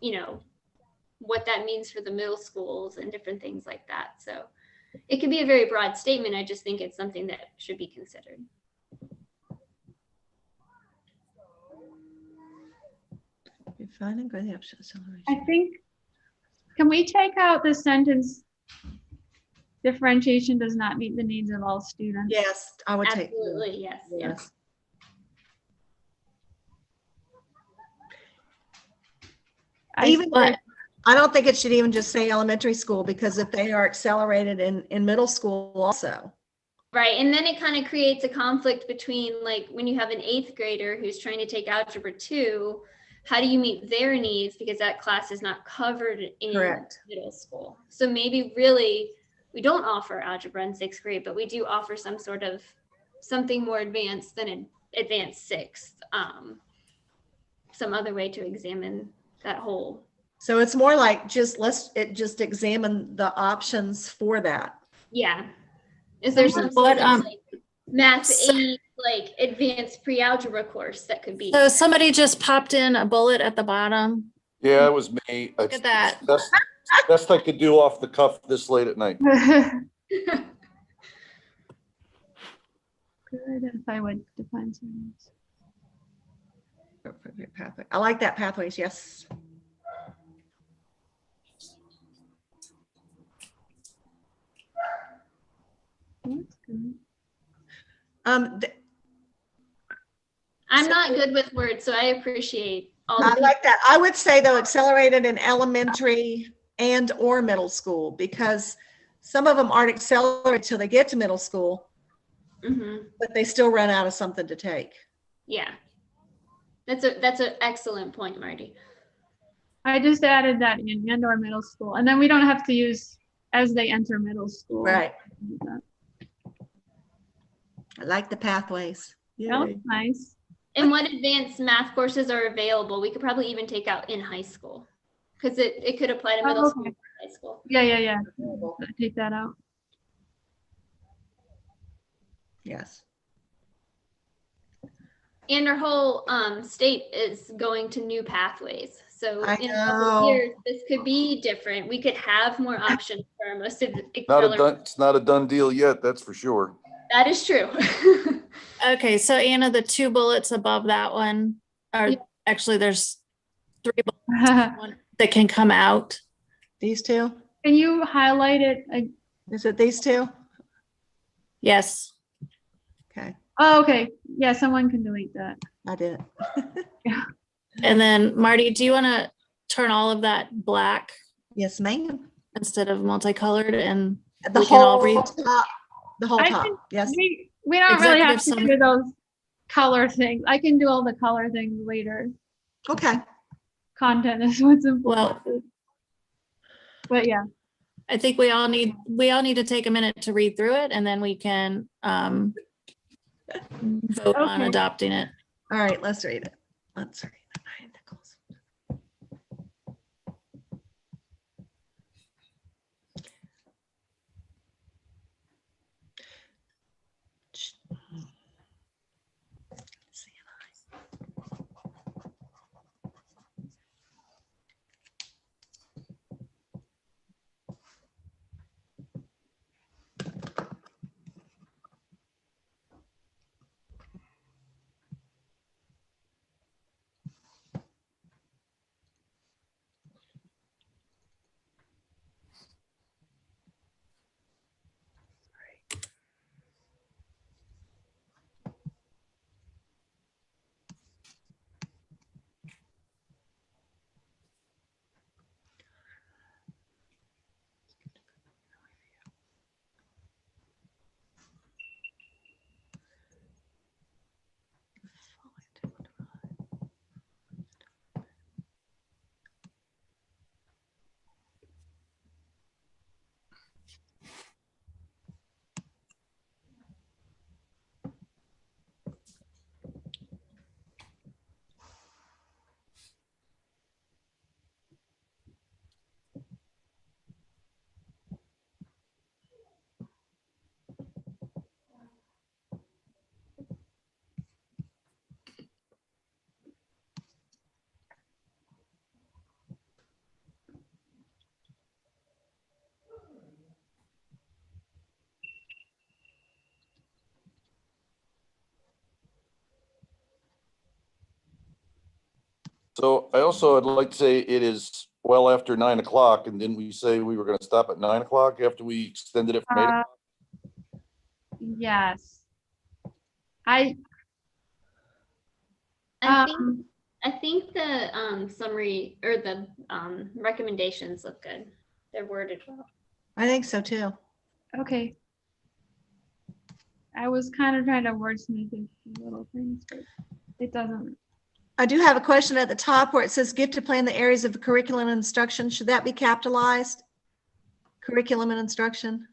you know, what that means for the middle schools and different things like that. So it could be a very broad statement. I just think it's something that should be considered. I think, can we take out the sentence, differentiation does not meet the needs of all students? Yes, I would take. Absolutely, yes. Yes. I don't think it should even just say elementary school, because if they are accelerated in middle school also. Right, and then it kind of creates a conflict between, like, when you have an 8th grader who's trying to take Algebra 2, how do you meet their needs, because that class is not covered in middle school. So maybe really we don't offer algebra in 6th grade, but we do offer some sort of something more advanced than an advanced 6th, some other way to examine that whole. So it's more like just just examine the options for that. Yeah. Is there some sort of like math 8, like advanced pre-algebra course that could be? So somebody just popped in a bullet at the bottom. Yeah, it was me. Look at that. Best I could do off the cuff this late at night. Could identify what defines needs. Pathway. I like that, pathways. Yes. That's good. I'm not good with words, so I appreciate all. I like that. I would say though, accelerated in elementary and or middle school, because some of them aren't accelerated till they get to middle school, but they still run out of something to take. Yeah, that's an excellent point, Marty. I just added that in and or middle school, and then we don't have to use as they enter middle school. Right. I like the pathways. That looks nice. And what advanced math courses are available? We could probably even take out in high school, because it could apply to middle school and high school. Yeah. Take that out. Yes. And our whole state is going to new pathways. So I in a couple of years, this could be different. We could have more options for most of the It's not a done deal yet, that's for sure. That is true. Okay, so Anna, the 2 bullets above that one are actually, there's 3 bullets that can come out. These 2? Can you highlight it? Is it these 2? Yes. Okay. Oh, okay. Yeah, someone can delete that. I did. Yeah. And then Marty, do you want to turn all of that black? Yes, ma'am. Instead of multicolored, and the we can all read. Top. The whole top. Yes. We don't really have to do those color things. I can do all the color things later. Okay. Content is what's important. Well, but yeah. I think we all need to take a minute to read through it, and then we can vote on adopting it. All right, let's read it. Let's read it. So I also would like to say it is well after 9 o'clock, and didn't we say we were going to stop at 9 o'clock after we extended it from 8 o'clock? Yes. I think the summary or the recommendations look good. They're worded well. I think so too. Okay. I was kind of trying to wordsmith a few little things, but it doesn't. I do have a question at the top where it says gifted plan the areas of curriculum and instruction. Should that be capitalized? Curriculum and instruction?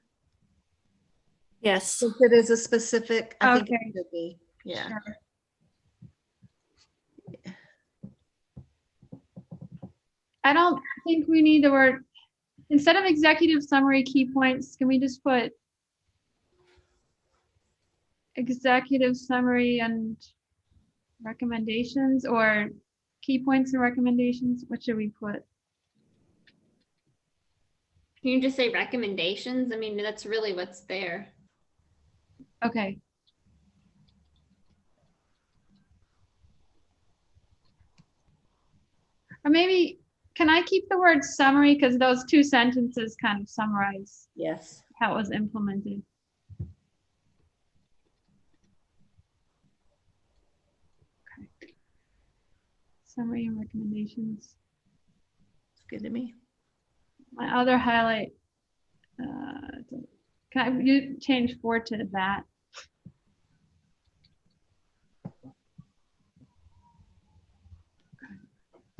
Yes. If it is a specific, I think it Okay. should be. Yeah. Sure. I don't think we need the word, instead of executive summary key points, can we just put executive summary and recommendations, or key points and recommendations? What should we put? Can you just say recommendations? I mean, that's really what's there. Okay. Or maybe, can I keep the word summary, because those two sentences kind of summarize Yes. how it was implemented. Okay. Summary and recommendations. It's good to me. My other highlight, can you change 4 to that?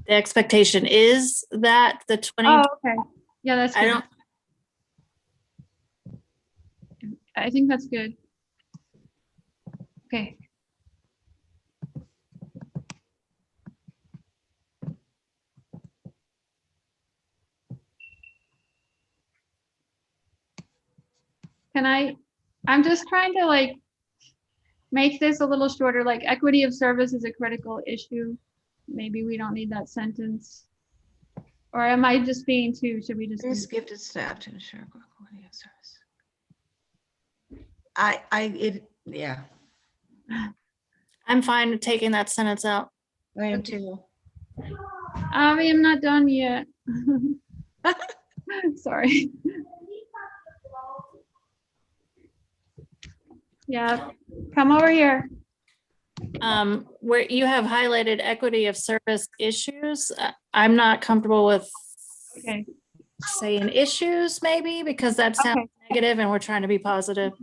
The expectation is that the 20. Oh, okay. Yeah, that's good. I don't. I think that's good. Okay. I'm just trying to like make this a little shorter, like equity of service is a critical issue. Maybe we don't need that sentence. Or am I just being too, should we just? Gifted staff to ensure quality of service. Yeah. I'm fine taking that sentence out. I am too. I am not done yet. Sorry. Yeah, come over here. Where you have highlighted equity of service issues, I'm not comfortable with saying issues maybe, because that sounds negative and we're trying to be positive.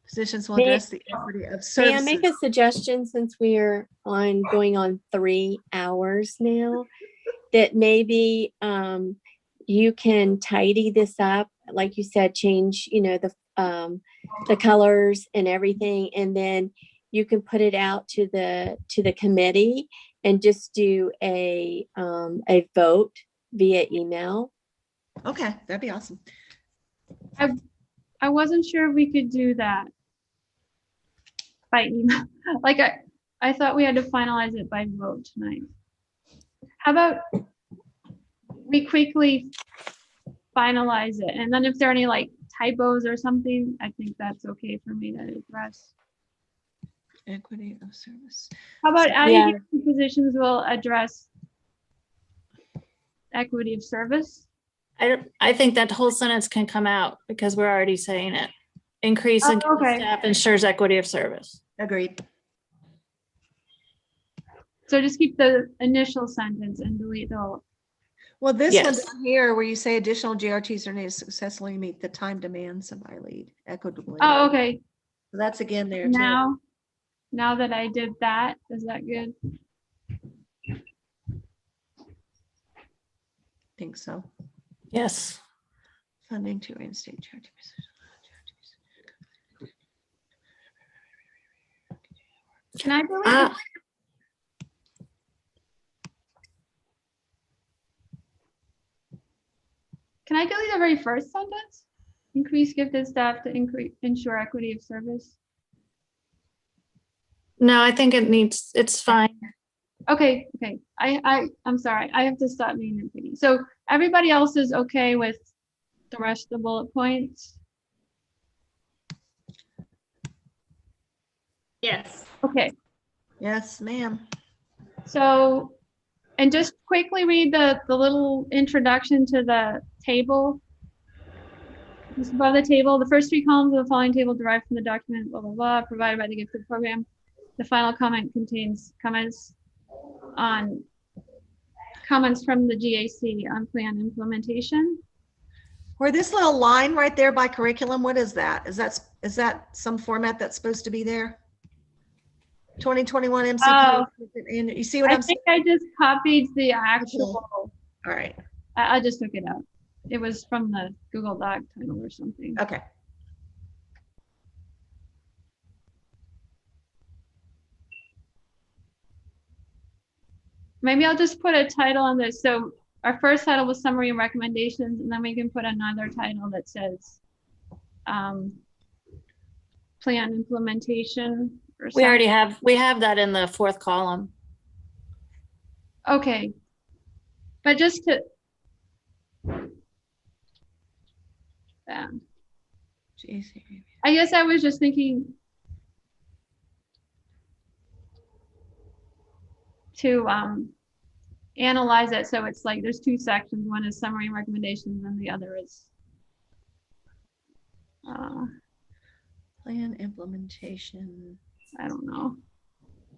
Positions will address the equity of services. May I make a suggestion, since we are going on 3 hours now, that maybe you can tidy this up, like you said, change, the colors and everything, and then you can put it out to the committee and just do a vote via email. Okay, that'd be awesome. I wasn't sure if we could do that by email. Like I thought we had to finalize it by vote tonight. How about we quickly finalize it, and then if there are any like typos or something, I think that's okay for me to address. Equity of service. How about adding positions will address equity of service? I think that whole sentence can come out because we're already saying it. Increase in staff ensures equity of service. Agreed. So just keep the initial sentence and delete the whole. Well, this one down here where you say additional GRTs are needed to successfully meet the time demands of iLead equitably. Oh, okay. So that's again there too. Now that I did that, is that good? Think so. Yes. Funding to reinstate GRT. Can I delete it? Can I delete the very first sentence? Increase gifted staff to ensure equity of service. No, I think it's fine. Okay. I'm sorry. I have to stop being nitpicky. So everybody else is okay with the rest of the bullet points? Yes. Okay. Yes, ma'am. So And just quickly read the little introduction to the table. Just above the table, the first 3 columns of the following table derived from the document, blah, blah, blah, provided by the gifted program. The final comment contains comments from the GAC on plan implementation. Or this little line right there by curriculum, what is that? Is that some format that's supposed to be there? 2021 MCP. Oh, and you see what I'm saying? I think I just copied the actual. All right. I just took it out. It was from the Google Doc title or something. Okay. Maybe I'll just put a title on this. So our first title was summary and recommendations, and then we can put another title that says plan implementation or something. We have that in the 4th column. Okay. But just to I guess I was just thinking to analyze it, so it's like there's 2 sections. One is summary and recommendations, and the other is plan implementation. I don't know.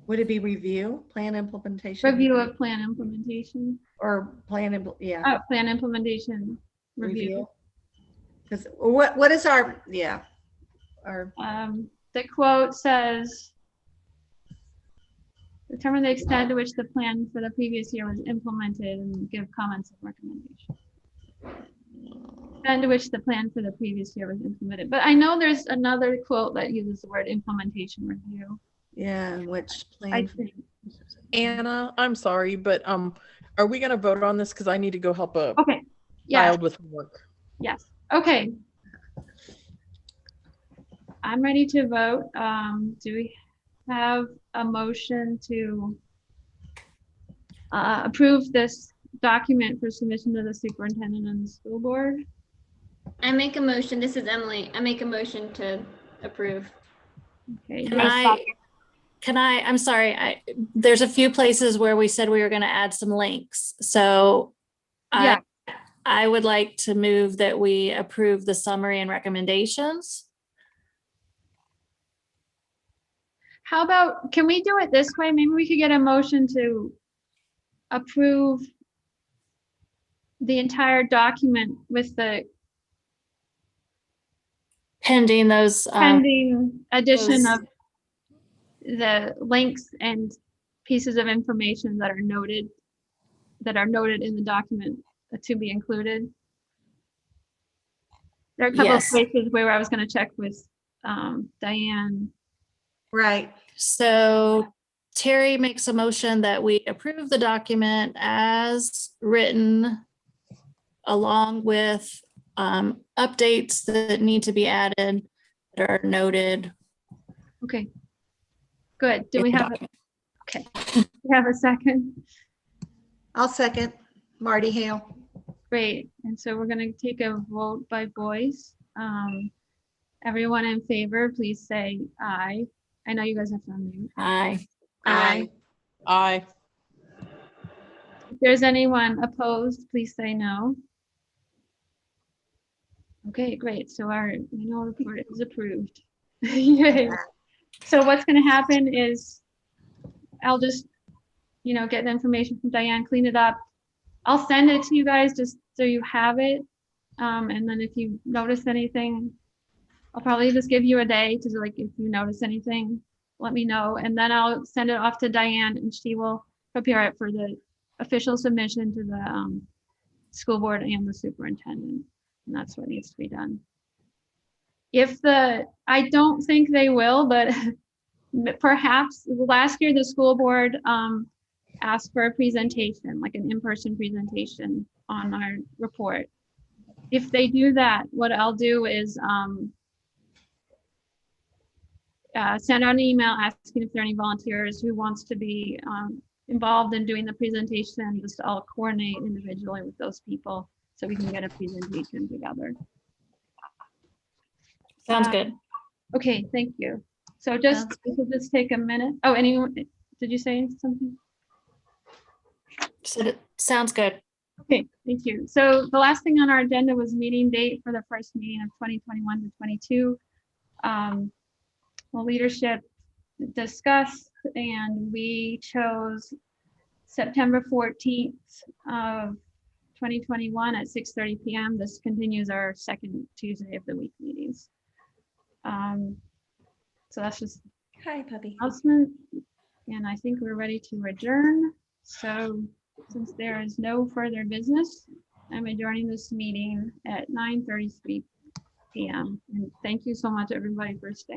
Would it be review, plan implementation? Review of plan implementation. Or plan, yeah. Oh, plan implementation review. Because what is our the quote says, determine the extent to which the plan for the previous year was implemented and give comments and recommendations. Extent to which the plan for the previous year was implemented. But I know there's another quote that uses the word implementation review. Yeah, which plan? I think. Anna, I'm sorry, but are we going to vote on this? Because I need to go help a Yes. child with homework. Yes. Okay. I'm ready to vote. Do we have a motion to approve this document for submission to the superintendent and the school board? I make a motion. This is Emily. I make a motion to approve. Okay. I'm sorry. There's a few places where we said we were going to add some links. So yeah. I would like to move that we approve the summary and recommendations. How about, can we do it this way? Maybe we could get a motion to approve the entire document with the pending those pending addition of the links and pieces of information that are noted in the document to be included. There are a couple of places where I was going to check with Diane. Right. So Terry makes a motion that we approve the document as written, along with updates that need to be added that are noted. Okay. Good. Do we have okay. We have a second? I'll second. Marty Hale. Great. And so we're going to take a vote by voice. Everyone in favor, please say aye. I know you guys have to unmute. Aye. Aye. Aye. If there's anyone opposed, please say no. Okay, great. So our annual report is approved. Yay. So what's going to happen is I'll just, get the information from Diane, clean it up. I'll send it to you guys just so you have it. And then if you notice anything, I'll probably just give you a day to if you notice anything, let me know. And then I'll send it off to Diane and she will prepare it for the official submission to the school board and the superintendent. And that's what needs to be done. I don't think they will, but perhaps last year the school board asked for a presentation, like an in-person presentation on our report. If they do that, what I'll do is send out an email asking if there are any volunteers who wants to be involved in doing the presentation. Just I'll coordinate individually with those people so we can get a presentation together. Sounds good. Okay, thank you. So just take a minute. Oh, anyone, did you say something? So that sounds good. Okay, thank you. So the last thing on our agenda was meeting date for the first meeting of 2021 to 22. Well, leadership discussed, and we chose September 14th of 2021 at 6:30 p.m. This continues our second Tuesday of the week meetings. So that's just Hi, puppy. announcement, and I think we're ready to adjourn. So since there is no further business, I'm adjourning this meeting at 9:33 p.m. And thank you so much, everybody, for staying.